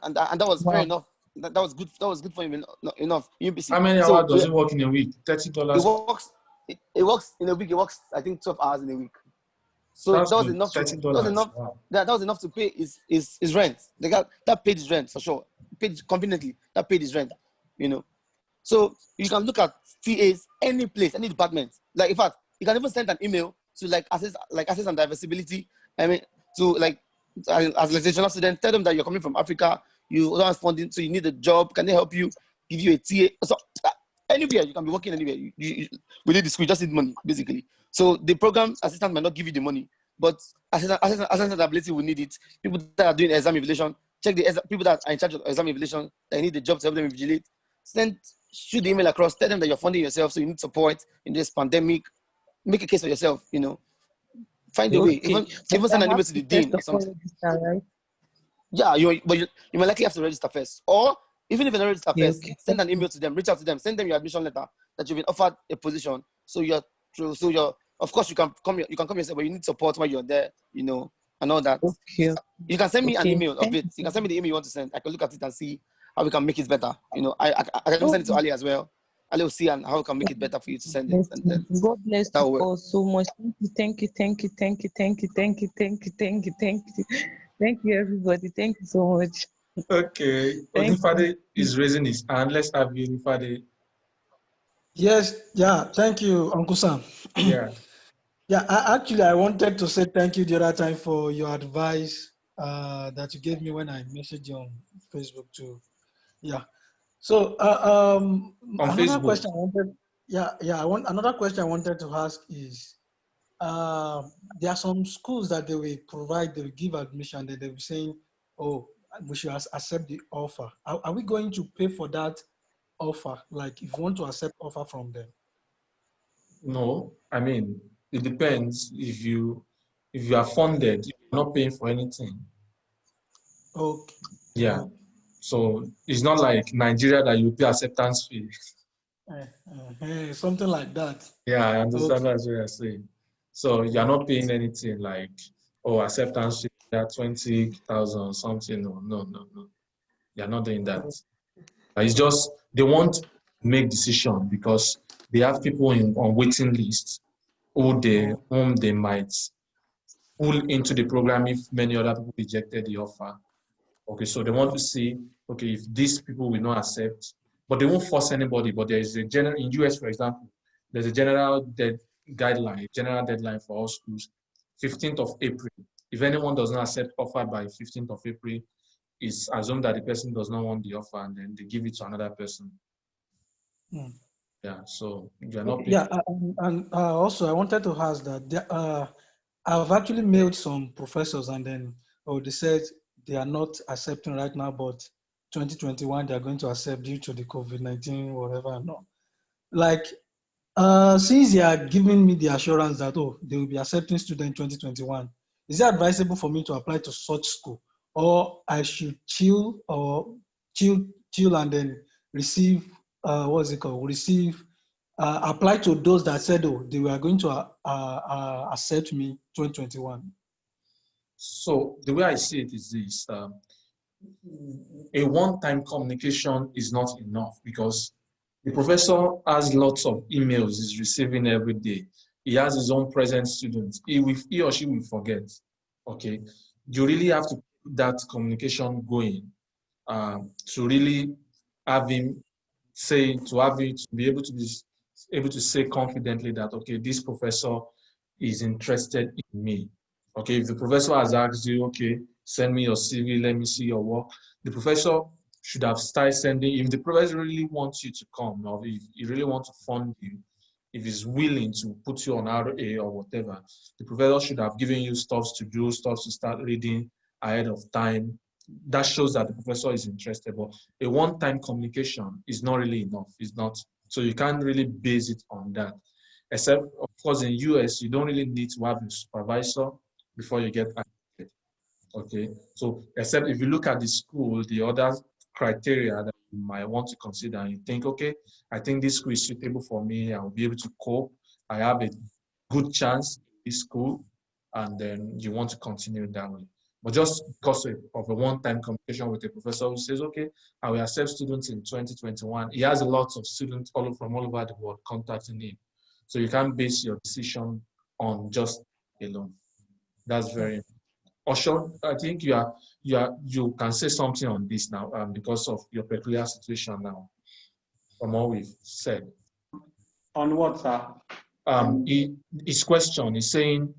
and that was fair Wow. enough. That was good. That was good for him enough. UBC. How many So hours does it work in a week? it $30. works. It works in a week. It works, I think, 12 hours in a week. So That's that was good. enough to $30. Wow. that was enough to pay his rent. That paid his rent for sure. Paid conveniently. That paid his rent. You know. So you can look at TAs any place, any department. Like in fact, you can even send an email to access and diversibility. I mean, to as a lecturer student, tell them that you're coming from Africa, you don't have funding, so you need a job. Can they help you? Give you a TA? So anywhere you can be working anywhere. Within the school, you just need money basically. So the program assistant might not give you the money, but assistant ability will need it. People that are doing exam invigilation, check the people that are in charge of exam invigilation. They need the job to help them invigilate. Shoot the email across. Tell them that you're funding yourself, so you need support in this pandemic. Make a case for yourself. Find a way. Okay. Even But send I an email have to to the dean first or of all something. register, right? Yeah, you might likely have to register first, or even if you don't register first, Okay. send an email to them, reach out to them, send them your admission letter that you've been offered a position. So of course you can come yourself, but you need support while you're there, and all that. Okay. You can send me an Okay. email of Thank it. you You so can send me the email you want to send. I can look at it and see how we can make it better. You know, I can even send it to Okay. Ali as well. Ali will see and how we can make it better for you to send it. And then God bless that you will work. all so much. Thank you, thank you, thank you, thank you, thank you, thank you, thank you, thank you, thank you, thank you, everybody. Thank you so much. Okay, Thank Odifade you. is raising his hand. Let's have you, Odifade. Yes, yeah, thank you, Uncle Sam. Yeah. Yeah, I wanted to say thank you the other time for your advice that you gave me when I messaged you on Facebook too. Yeah. So On another Facebook. question I wanted, another question I wanted to ask is, there are some schools that they will give admission, that they will saying, oh, we should accept the offer. Are we going to pay for that offer? Like if you want to accept offer from them? No, I mean, it depends. If you are funded, you're not paying for anything. Okay. Yeah. So it's not like Nigeria that you pay acceptance fee. Something like that. Yeah, I understand Okay. that's what you're saying. So you're not paying anything like, oh, acceptance fee, that 20,000 something. No, no, no, no. You're not doing that. It's just they want to make decision because they have people on waiting list whom they might pull into the program if many other people rejected the offer. Okay, so they want to see, okay, if these people will not accept, but they won't force anybody. But there is a general, in US, for example, there's a general general deadline for all schools, 15th of April. If anyone does not accept offer by 15th of April, it's assumed that the person does not want the offer and then they give it to another person. Hmm. Yeah, so you're not Okay, paying. yeah, and also I wanted to ask that I've actually mailed some professors and then they said they are not accepting right now, but 2021 they are going to accept due to the COVID-19 whatever. No, like since they are giving me the assurance that they will be accepting students 2021, is it advisable for me to apply to such school, or I should chill and then receive what's it called? Receive apply to those that said they were going to accept me 2021. So the way I see it is this: a one-time communication is not enough because the professor has lots of emails he's receiving every day. He has his own present students. He or she will forget. Okay, you really have to keep that communication going to really have him to be able to say confidently that okay, this professor is interested in me. Okay, if the professor has asked you, okay, send me your CV, let me see your work, the professor should have started sending. If the professor really wants you to come, or if he really wants to fund you, if he's willing to put you on RA or whatever, the professor should have given you stuff to do, stuff to start reading ahead of time. That shows that the professor is interested. But a one-time communication is not really enough. It's not. So you can't really base it on that. Except, of course, in US, you don't really need to have a supervisor before you get admitted. Okay. So except if you look at the school, the other criteria that you might want to consider, and you think, okay, I think this school is suitable for me. I'll be able to cope. I have a good chance in this school, and then you want to continue that way. But just because of a one-time communication with a professor who says, okay, I will accept students in 2021. He has a lot of students from all over the world contacting him. So you can't base your decision on just alone. That's very important. Osho, I think you can say something on this now because of your peculiar situation now, from what we've said. On what, sir? His question is saying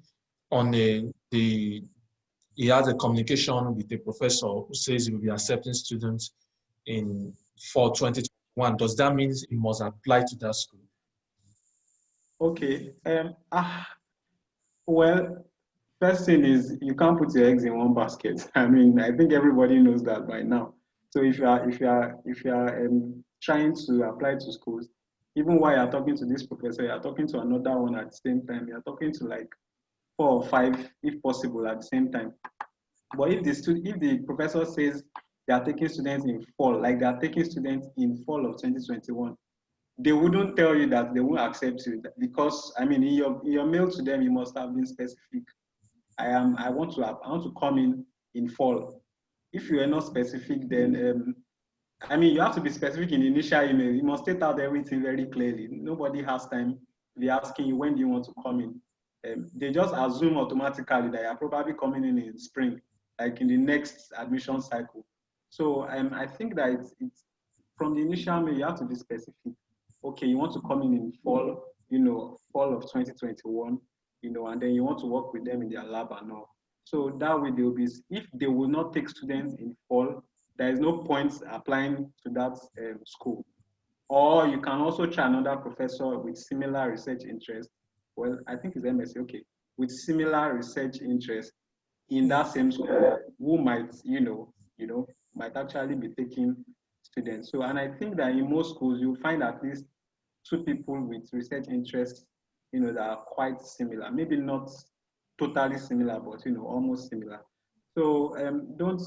he had a communication with a professor who says he will be accepting students for 2021. Does that mean he must apply to that school? Okay. Well, first thing is you can't put your eggs in one basket. I mean, I think everybody knows that by now. So if you are trying to apply to schools, even while you're talking to this professor, you're talking to another one at the same time. You're talking to like 4 or 5, if possible, at the same time. But if the professor says they are taking students in fall, like they are taking students in fall of 2021, they wouldn't tell you that they won't accept you because I mean in your mail to them you must have been specific. I want to come in fall. If you are not specific, then I mean, you have to be specific in the initial email. You must state out everything very clearly. Nobody has time. They're asking you, when do you want to come in? They just assume automatically that you're probably coming in spring, like in the next admission cycle. So I think that it's from the initial mail, you have to be specific. Okay, you want to come in fall, fall of 2021, and then you want to work with them in their lab and all. So that way they'll be, if they will not take students in fall, there is no point applying to that school. Or you can also try another professor with similar research interest. Well, I think it's MSc, okay, with similar research interest in that same school, who might, might actually be taking students. So, and I think that in most schools, you'll find at least 2 people with research interests, that are quite similar. Maybe not totally similar, but almost similar. So don't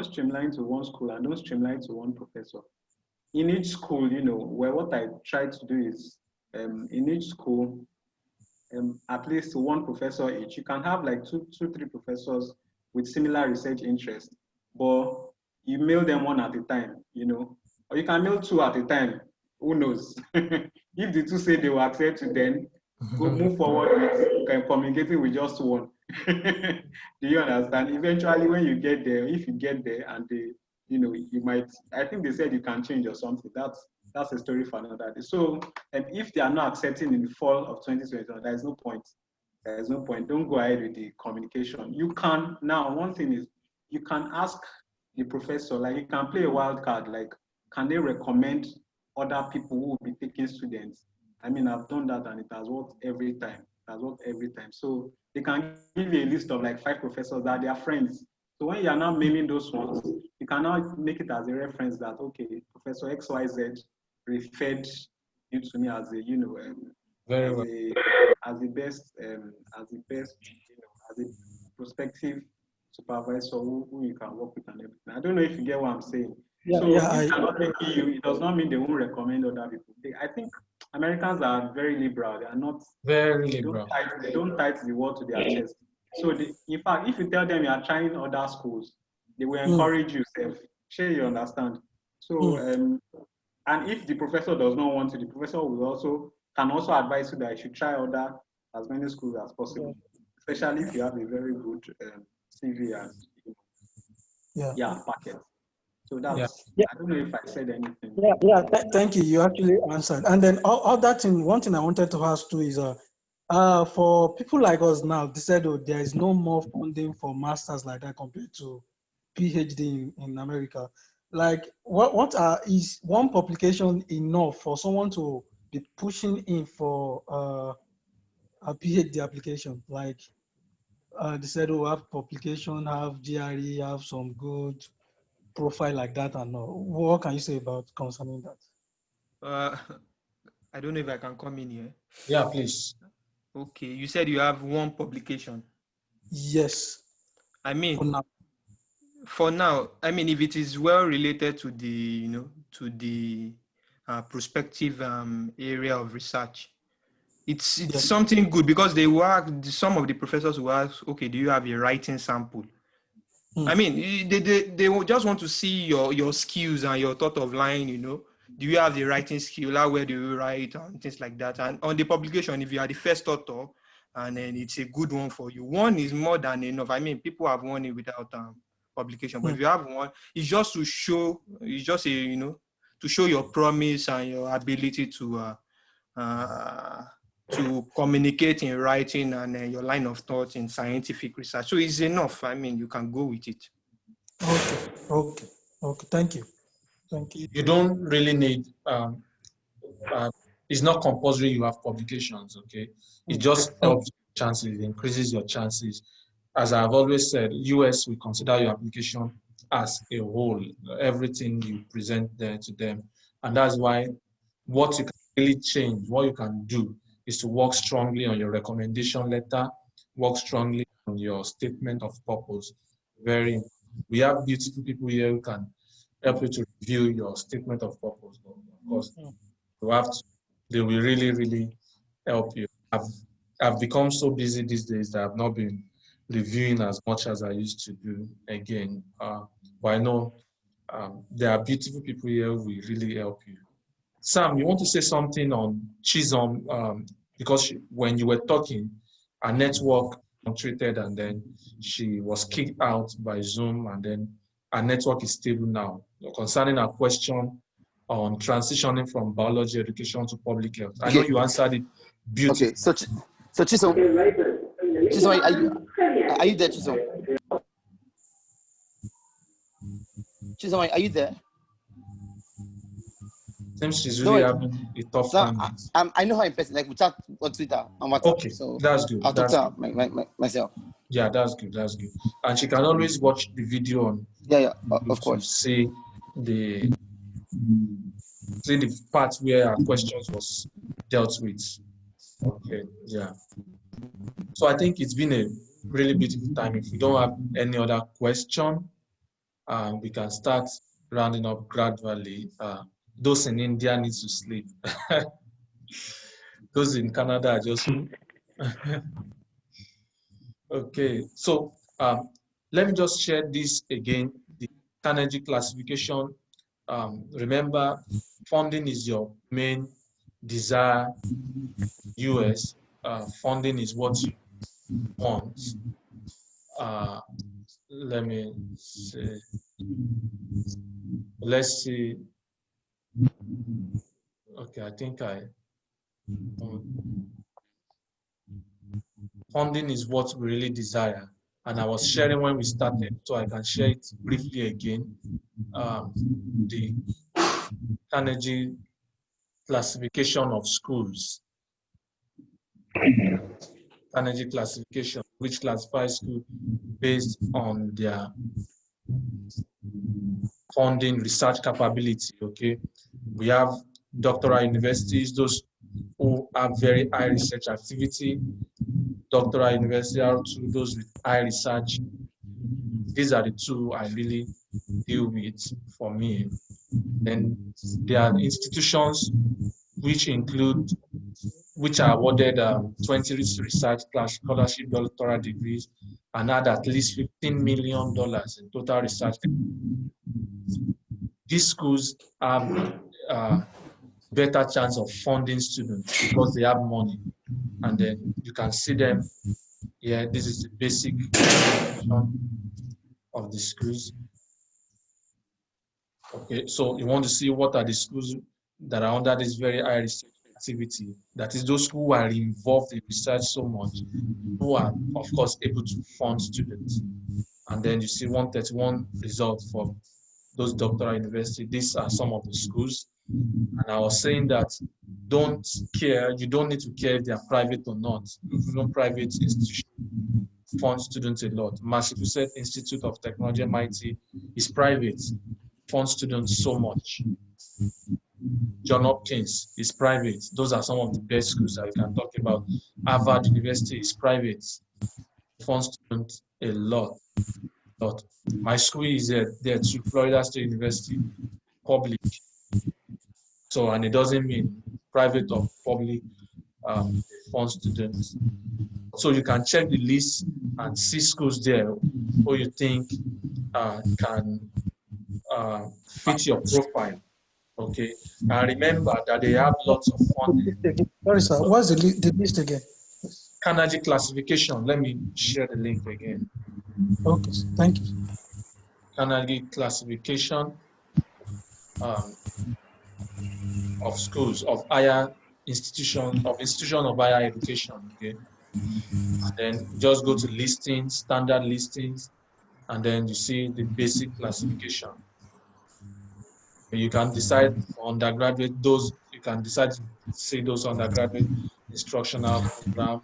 streamline to one school and don't streamline to one professor. In each school, where what I try to do is in each school, at least 1 professor each. You can have like 2, 3 professors with similar research interests, but you mail them 1 at a time, or you can mail 2 at a time. Who knows? If the 2 say they will accept you, then go move forward with communicating with just 1. Do you understand? Eventually, when you get there, if you get there and they, you might, I think they said you can change or something. That's a story for another day. So if they are not accepting in the fall of 2021, there is no point. There is no point. Don't go ahead with the communication. You can, now one thing is, you can ask the professor, like you can play a wild card, like can they recommend other people who will be taking students? I mean, I've done that and it has worked every time. It has worked every time. So they can give you a list of like 5 professors that they are friends. So when you are now naming those ones, you can now make it as a reference that, okay, Professor XYZ referred you to me as a, Very well. as the best, as a prospective supervisor who you can work with and everything. I don't know if you get what I'm saying. Yeah, So yeah, if they're not taking you, it does not mean they won't recommend other people. I think Americans are very liberal. They are not very liberal. They don't tie the word to their chest. So in fact, if you tell them you are trying other schools, they will encourage you. Sure, you understand. So and if the professor does not want to, the professor can also advise you that you should try as many schools as possible, especially if you have a very good CV and packet. So that's, I don't know if I said anything. Thank you. You actually answered. And then other thing, one thing I wanted to ask too is, for people like us now, they said, oh, there is no more funding for masters like that compared to PhD in America. Like, is one publication enough for someone to be pushing in for a PhD application? Like, they said, oh, have publication, have GRE, have some good profile like that, and all. What can you say about concerning that? I don't know if I can come in here. Yeah, please. Okay, you said you have 1 publication. Yes. I mean, for now, I mean, if it is well related to the, prospective area of research, it's something good, because they work. Some of the professors will ask, okay, do you have a writing sample? I mean, they will just want to see your skills and your thought of line, Do you have the writing skill? How well do you write and things like that? And on the publication, if you are the first author, and then it's a good one for you. 1 is more than enough. I mean, people have won it without publication, but if you have 1, it's just to show, to show your promise and your ability to communicate in writing and your line of thought in scientific research. So it's enough. I mean, you can go with it. Okay. Thank you. You don't really need, it's not compulsory you have publications, okay? It just helps chances, it increases your chances. As I've always said, US will consider your application as a whole, everything you present there to them. And that's why what you can really change, what you can do is to work strongly on your recommendation letter, work strongly on your statement of purpose. We have beautiful people here who can help you to review your statement of purpose. Of course, they will really, really help you. I've become so busy these days that I've not been reviewing as much as I used to do again. But I know there are beautiful people here who will really help you. Sam, you want to say something on Chisom? Because when you were talking, her network treated, and then she was kicked out by Zoom, and then our network is stable now. Concerning our question on transitioning from biology education to public health, I know you answered it beautifully. Okay, so Chisom, are you there, Chisom? Chisom, are you there? Seems she's really having a tough time. I know her in person, like we chat on Twitter and WhatsApp. Okay, so that's good. I'll talk to her myself. Yeah, that's good. That's good. And she can always watch the video on. Yeah, of course. See the part where our questions was dealt with. Okay, yeah. So I think it's been a really beautiful time. If we don't have any other question, we can start rounding up gradually. Those in India need to sleep. Those in Canada are just okay. So let me just share this again. The Carnegie classification. Remember, funding is your main desire. US funding is what you want. Let me see. Let's see. Okay, I think funding is what we really desire. And I was sharing when we started, so I can share it briefly again. The Carnegie classification of schools. Carnegie classification, which classifies schools based on their funding research capability. Okay, we have doctoral universities, those who have very high research activity. Doctoral university are to those with high research. These are the two I really deal with for me. Then there are institutions which are awarded 20 research class scholarship doctoral degrees and had at least $15 million in total research. These schools have better chance of funding students because they have money, and then you can see them. Yeah, this is the basic of the schools. Okay, so you want to see what are the schools that are under this very high research activity. That is those who are involved in research so much, who are, of course, able to fund students. And then you see 131 results for those doctoral universities. These are some of the schools. And I was saying that don't care, you don't need to care if they are private or not. Even private institutions fund students a lot. Massachusetts Institute of Technology, MIT, is private, funds students so much. John Hopkins is private. Those are some of the best schools that we can talk about. Harvard University is private, funds students a lot. My school is there too, Florida State University, public. So, and it doesn't mean private or public fund students. So you can check the list and see schools there who you think can fit your profile. Okay, and remember that they have lots of funding. Sorry, sir. What's the list again? Carnegie classification. Let me share the link again. Okay, thank you. Carnegie classification of schools of higher institution of higher education. Okay, and then just go to listings, standard listings, and then you see the basic classification. You can decide for undergraduate, you can decide to see those undergraduate instructional program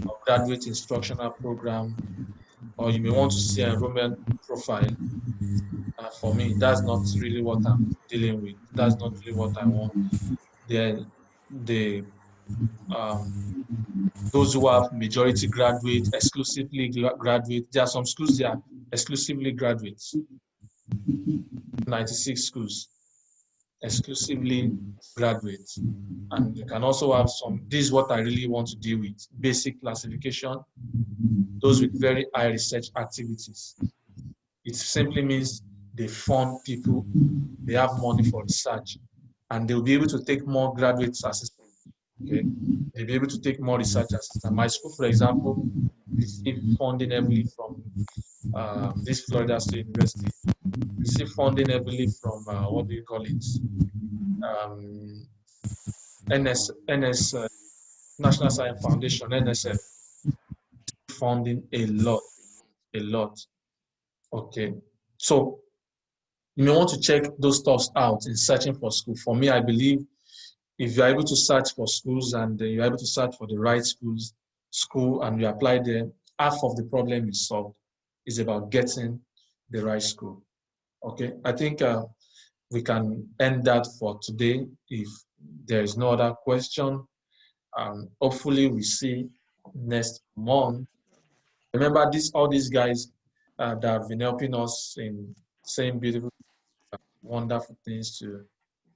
or graduate instructional program, or you may want to see enrollment profile. For me, that's not really what I'm dealing with. That's not really what I want. Then those who have majority graduate, exclusively graduate, there are some schools that are exclusively graduates. 96 schools exclusively graduates, and you can also have some. This is what I really want to deal with: basic classification, those with very high research activities. It simply means they fund people, they have money for research, and they'll be able to take more graduate assistants. Okay, they'll be able to take more research assistants. My school, for example, received funding heavily from this Florida State University. Received funding heavily from what do you call it? NS National Science Foundation, NSF, funding a lot. Okay, so you may want to check those stuffs out in searching for school. For me, I believe if you're able to search for schools and you're able to search for the right school and you apply there, half of the problem is solved. It's about getting the right school. Okay, I think we can end that for today if there is no other question. Hopefully we see next month. Remember all these guys that have been helping us in saying beautiful, wonderful things to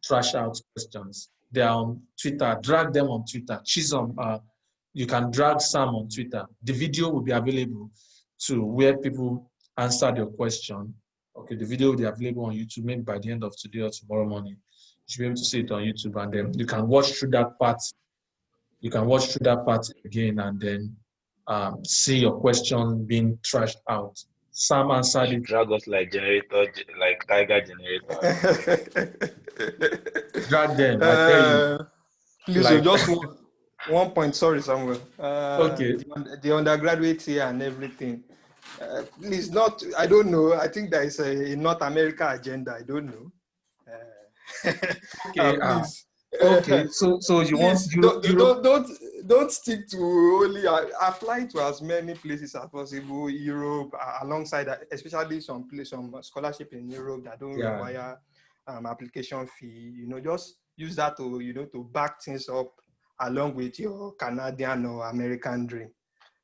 trash out questions. They are on Twitter. Drag them on Twitter. Chisholm, you can drag Sam on Twitter. The video will be available to where people answered your question. Okay, the video will be available on YouTube maybe by the end of today or tomorrow morning. You should be able to see it on YouTube, and then you can watch through that part. You can watch through that part again and then see your question being trashed out. Sam answered it. Drag us like generator, like Tiger generator. Drag them, I tell you. Please, Like, just one point. Sorry, Samuel. Okay. The undergraduate here and everything. Please, not. I don't know. I think there is a North America agenda. I don't know. Okay. Please. Okay. So you Please, want don't stick to only apply to as many places as possible. Europe, alongside that, especially some scholarship in Europe that don't require application fee. You know, just use that to back things up along with your Canadian or American dream.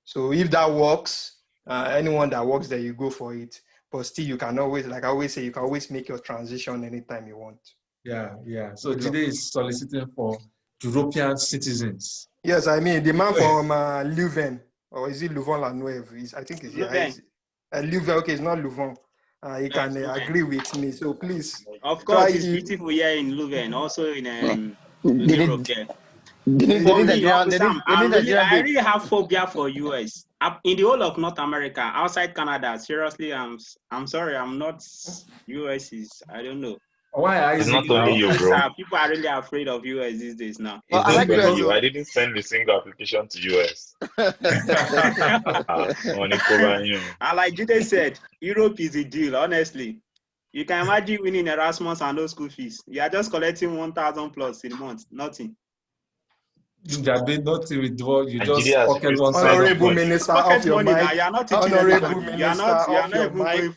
So if that works, anyone that works there, you go for it. But still, you can always, like I always say, you can always make your transition anytime you want. Yeah. So today is soliciting for European citizens. Yes, I mean the man from Leuven, or is it Louvain-la-Neuve? I think it's Leuven. Okay, it's not Louvain. He can agree with me. So please. Of course, it's beautiful here in Leuven, also in Europe. I really have phobia for US. In the whole of North America, outside Canada, seriously, I'm sorry, I'm not. US is, I don't know. Why it's not only you, bro. People are really afraid of US these days now. It's not only you. I didn't send a single application to US. And like Jude said, Europe is the deal, honestly. You can imagine winning Erasmus and no school fees. You are just collecting 1,000 plus in a month, nothing. You are doing nothing with what you just pocket Honorable Minister, off your mic. You are not Honorable Minister,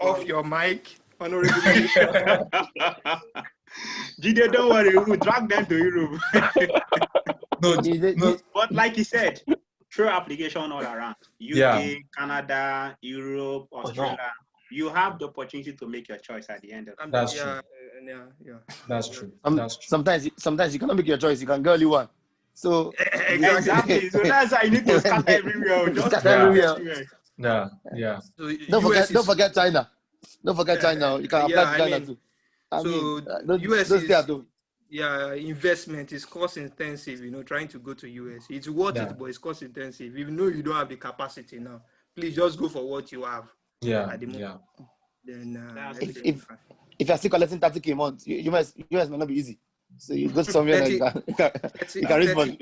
off your mic. Honorable Minister. Jide, don't worry, we'll drag them to Europe. No. But like you said, through application all around. UK, Canada, Europe, Australia. You have the opportunity to make your choice at the end of the day. That's true. That's true. That's true. Sometimes you cannot make your choice. You can go only one. So exactly. So that's why you need to scatter everywhere. Just everywhere. Yeah. So don't forget China. Don't forget China. You can apply to China too. US is investment is cost intensive. Trying to go to US, it's worth it, but it's cost intensive. Even though you don't have the capacity now, please just go for what you have. At the moment. Then if you're still collecting 30K a month, US might not be easy. So you go somewhere you can raise money.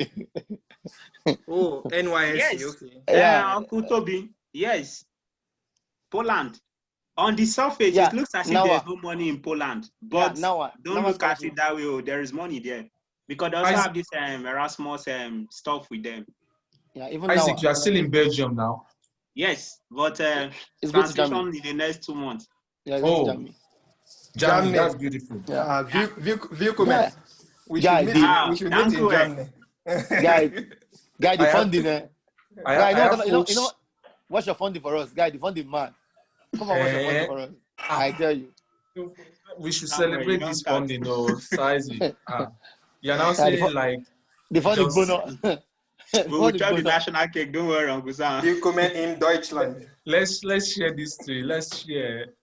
Oh, NYSC, yes. Okay. Uncle Toby, yes. Poland. On the surface, it looks as if there's no money in Poland. But don't look at it that way. Oh, there is money there. Because they also have this Erasmus stuff with them. Yeah, even Isaac, you are still in Belgium now. Yes, but it's transition in the next 2 months. Yeah, Germany, that's beautiful. Willkommen. We should meet in Germany. Guy, the funding. You know what's your funding for us? Guy, the funding man. Come on, what's your funding for us? I tell you. We should celebrate this funding, Isaac. You're now saying like the funding bonus. We will try the national cake. Don't worry, Uncle Sam. Willkommen in Deutschland. Let's share this tree. Let's share.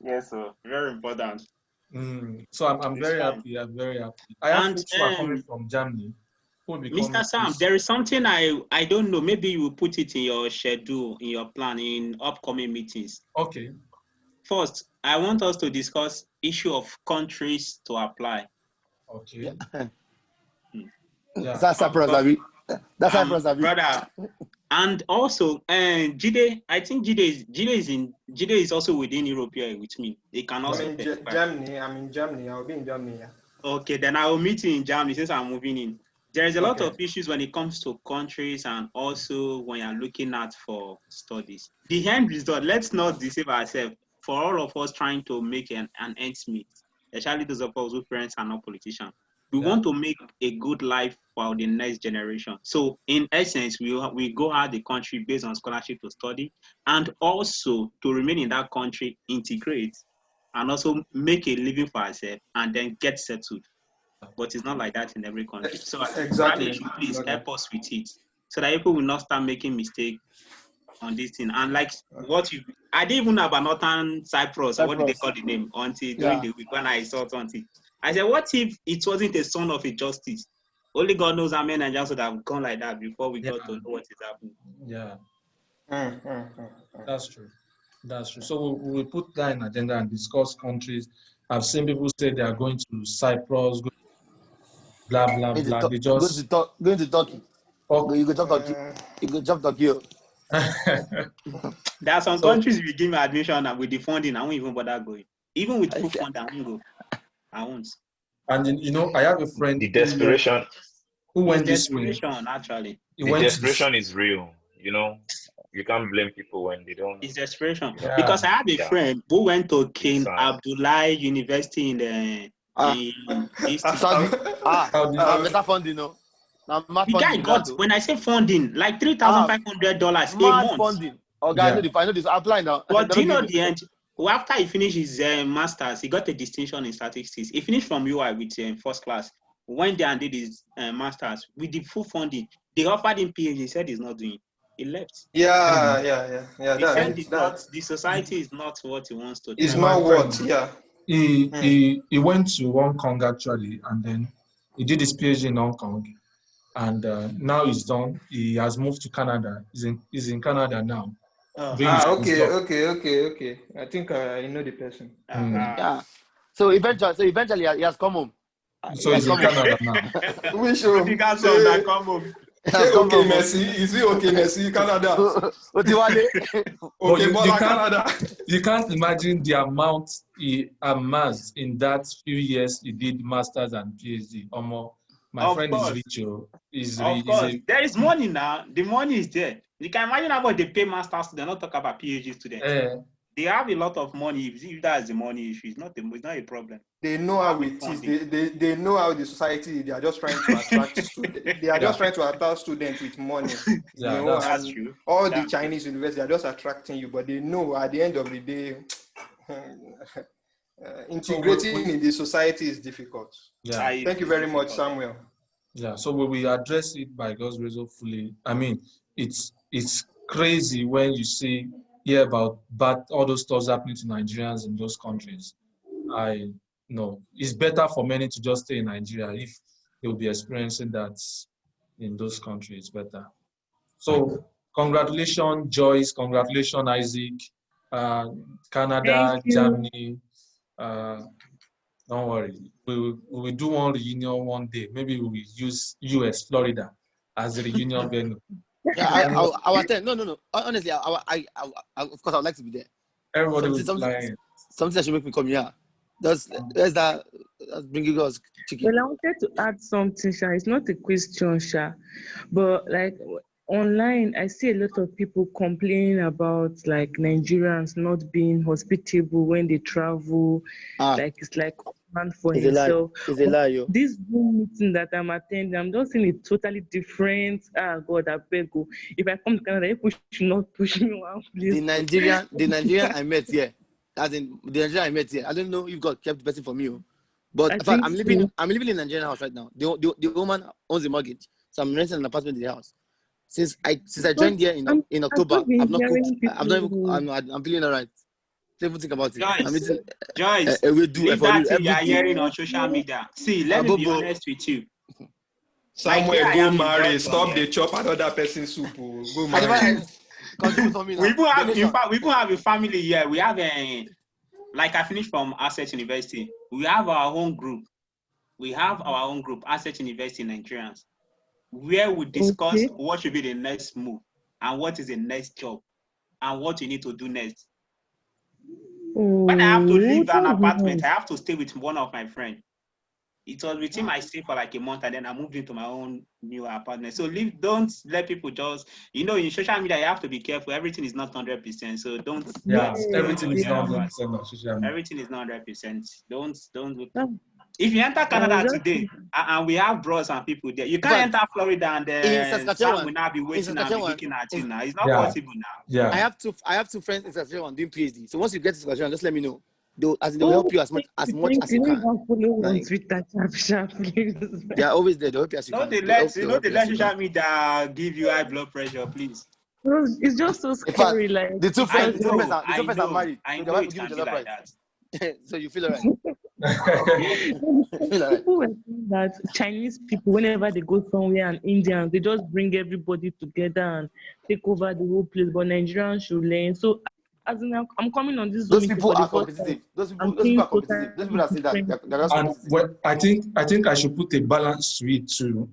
Yes, sir. Very important. So I'm It's very fine. happy. I'm very happy. I have And folks who are coming from Germany who will be coming Mr. Sam, this. there is something I don't know. Maybe you will put it in your schedule, in your plan, in upcoming meetings. Okay. First, I want us to discuss issue of countries to apply. Okay. Yeah. That's Cyprus, Abi. That's Cyprus, Abi. Brother. And also, Jide, I think Jide is also within Europe here with me. They can also I'm in Germany. I'm in Germany. I'll be in Germany. Yeah. Okay, then I will meet you in Germany since I'm moving in. There is a lot Okay. of issues when it comes to countries and also when you're looking at for studies. The end result, let's not deceive ourselves. For all of us trying to make an ends meet, especially those of us who parents are not politicians, we want to make a good life for the next generation. So in essence, we go out the country based on scholarship to study and also to remain in that country, integrate, and also make a living for ourselves and then get settled. But it's not like that in every country. So Exactly. Raleigh should please help us with it so that people will not start making mistakes on this thing. And like I didn't even know about Northern Cyprus, or what did they call the name, until during the week when I saw something. I said, what if it wasn't a son of a justice? Only God knows how many Nigerians would have gone like that before we got to know what is happening. Yeah. That's true. That's true. So we'll put that in agenda and discuss countries. I've seen people say they are going to Cyprus, blah blah blah. They just going to Turkey. You go jump Turkey. You go jump Turkey. There are some countries we give me admission and with the funding, I won't even bother going. Even with full funding, I won't go. I won't. And you know, I have a friend. The desperation. Who went this way? Desperation, actually. The desperation is real. You know, you can't blame people when they don't. It's desperation. Yeah. Because I have a friend who went to King Abdullah University in the better funding, no. The guy got, when I say funding, like $3,500 a month. Funding. Oh, guys, I know this. Apply now. But do you know the end? Well, after he finished his master's, he got a distinction in statistics. He finished from UI with first class. Went there and did his master's with the full funding. They offered him PhD. He said he's not doing it. He left. Yeah. He said the society is not what he wants to do. It's not what, yeah. He went to Hong Kong actually, and then he did his PhD in Hong Kong, and now he's done. He has moved to Canada. He's in Canada now. Okay. I think I know the person. Yeah. So eventually he has come home. So he's in Canada now. Which home? He got some that come home. Okay, Messi. Is it okay, Messi? Canada. Canada. You can't imagine the amount he amassed in that few years he did masters and PhD. My friend is rich. Of course. There is money now. The money is there. You can imagine how much they pay masters. They're not talking about PhD students. They have a lot of money. If that's the money issue, it's not a problem. They know how it is. They know how the society. They are just trying to attract students. They are just trying to attract students with money. That's true. All the Chinese universities are just attracting you, but they know at the end of the day, integrating in the society is difficult. Yeah. Thank you very much, Samuel. Yeah. So we will address it by God's grace hopefully. I mean, it's crazy when you hear about all those stuff happening to Nigerians in those countries. I know it's better for many to just stay in Nigeria if they'll be experiencing that in those countries. Better. So congratulations, Joyce. Congratulations, Isaac. Canada, Germany. Don't worry. We will do one reunion one day. Maybe we will use US, Florida, as the reunion venue. Yeah, I attend. No. Honestly, I of course I would like to be there. Everybody will fly. Something that should make me come here. That's bringing us chicken. Well, I wanted to add something, Sha. It's not a question, Sha, but like online, I see a lot of people complaining about like Nigerians not being hospitable when they travel. Like it's like man for himself. It's a lie, yo. This Zoom meeting that I'm attending, I'm just seeing it totally different. God, I beg you. If I come to Canada, you should not push me one, please. The Nigerian I met here. As in the Nigerian I met here. I don't know if God kept the person for me, but in fact, I'm living in a Nigerian house right now. The woman owns the mortgage, so I'm renting an apartment in the house. Since I joined here in October, I've not cooked. I'm feeling all right. Don't even think about it. I'm Joyce, eating. Joyce, We do leave that thing you are everything. hearing on social media. See, let me be Abobo. honest with you. Somewhere Like here I go am in marry, Belgium, stop yeah. the chop another person's soup. Oh. Go I never marry. continue for me now. We even have, in Donation. fact, we even have a family here. We have a, like I finished from Asset University. We have our own group. We have our own group, Asset University Nigerians, where we discuss what should be the next move and what is the next job and what you need to do next. When I have to leave an apartment, I have to stay with one of my friends. It was with him I stayed for like a month, and then I moved into my own new apartment. So don't let people just, you know, in social media, you have to be careful. Everything is not 100%. So don't. Yeah, Don't everything is not yeah, 100% on social media. everything is not 100%. Don't. If you enter Canada today, and we have bros and people there, you can't enter Florida and in then Sam will Saskatchewan, not be waiting and be looking at you now. It's not Yeah. possible now. Yeah. I have two friends in Saskatchewan doing PhD. So once you get to Saskatchewan, just let me know. They'll help you as much as you can. Like, they are always there. They'll help you as you No, can. they They'll let help you as you social can. media give you high blood pressure, please. It's just so In fact, scary. Like the two friends are married. I So know their wife it will give can you be the like price. that. So you feel alright. People were saying that Chinese people, whenever they go somewhere, and Indians, they just bring everybody together and take over the whole place. But Nigerians should learn. So, as in, I'm coming on this Zoom Those meeting people for the are first competitive. time. Those people I'm are seeing competitive. Those people that say that different. they're just And competitive. I think I should put a balance to it too.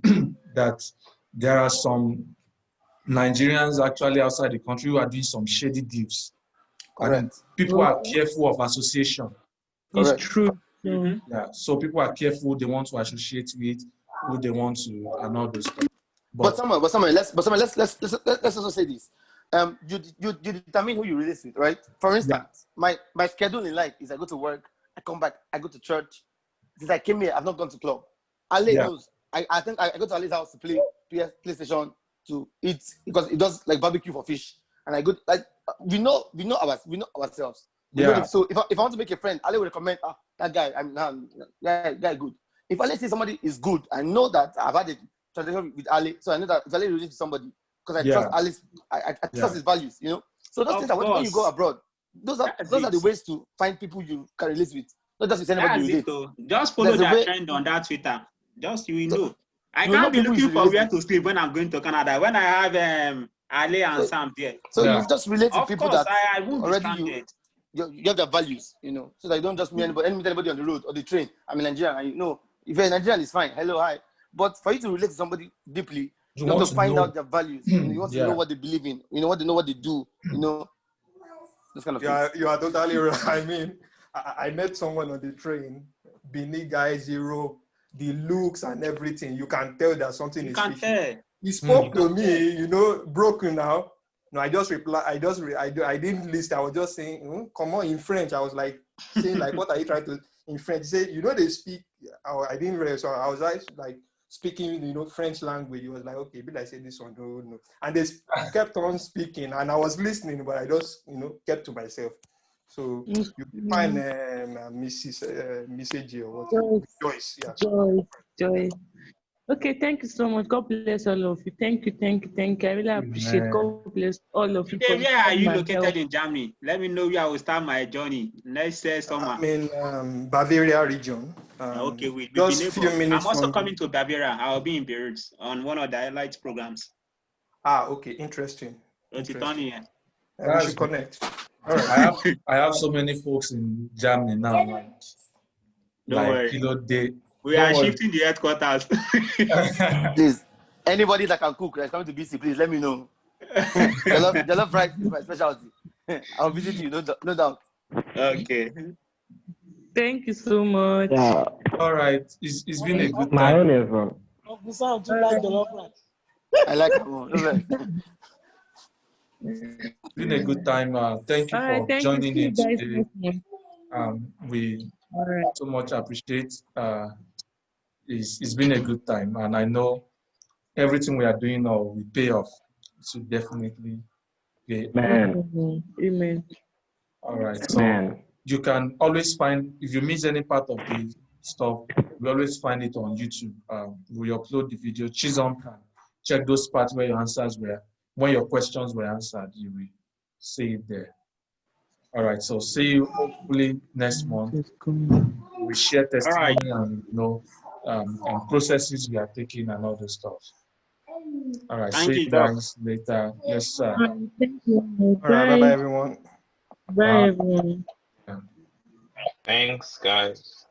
That there are some Nigerians actually outside the country who are doing some shady deals. I mean, Correct. people are careful of association. It's true. Yeah, so people are careful. They want to associate with who they want to, and all those stuff. But someone, let's also say this. You determine who you release with, right? For instance, my schedule in life is I go to work, I come back, I go to church. Since I came here, I've not gone to club. Ale knows. I think I go to Ale's house to play PlayStation, to eat, because it does like barbecue for fish, and I go like we know ourselves. So if I want to make a friend, Ale will recommend that guy. Guy good. If Ale says somebody is good, I know that I've had a transaction with Ale, so I know that if Ale relates to somebody, because I trust Alice, I trust his values, you know. So those things are when you go abroad, those are the ways to find people you can relate with. Not just with anybody you date. Just follow that trend on that Twitter. Just you know. I can't be looking for where to sleep when I'm going to Canada. When I have Ale and Sam there. So you just relate to people that I won't be stranded. You have their values, you know, so that you don't just meet anybody on the road or the train. I'm a Nigerian, and you know, if you're a Nigerian, it's fine. Hello, hi. But for you to relate to somebody deeply, you have to find out their values. You want to know what they believe in. You know what they do. You know, this kind of things. You are totally right. I mean, I met someone on the train, Benin guy, zero, the looks and everything. You can tell that something is fishy. He spoke to me, you know, broken now. No, I just replied. I didn't listen. I was just saying, come on, in French. I was like saying, like, what are you trying to in French? He said, you know, they speak. I didn't realize. So I was like speaking, you know, French language. He was like, okay, but I said this one, no. And they kept on speaking, and I was listening, but I just, you know, kept to myself. So you find Mrs. G or what? Joyce, yeah. Joyce. Okay, thank you so much. God bless all of you. Thank you. I really appreciate. God bless all of you. Today, where are you located in Germany? Let me know where I will start my journey next summer. I'm in Bavaria region. Okay, we'll be just few minutes. I'm also coming to Bavaria. I'll be in Beirut on one of the highlights programs. Okay, interesting. We should connect. All right. I have so many folks in Germany now. Don't worry. We are shifting the headquarters. Please, anybody that can cook that's coming to BC, please let me know. Jollof rice is my specialty. I'll visit you, no doubt. Okay. Thank you so much. Yeah. All right. It's been a good time. My own is wrong. I like it. It's been a good time. Thank you for joining in today. We so much appreciate. It's been a good time, and I know everything we are doing now will pay off. It will definitely pay off. Amen. All right. So you can always find, if you miss any part of the stuff, we always find it on YouTube. We upload the video. Chisholm can check those parts where your answers were, when your questions were answered, you will see it there. All right. So see you hopefully next month. We share All right. testimony and and processes we are taking and all this stuff. All right. Thank See you, you Doc. guys later. Yes, sir. Thank you. All right, bye bye, everyone. Bye, everyone. Yeah. Thanks, guys.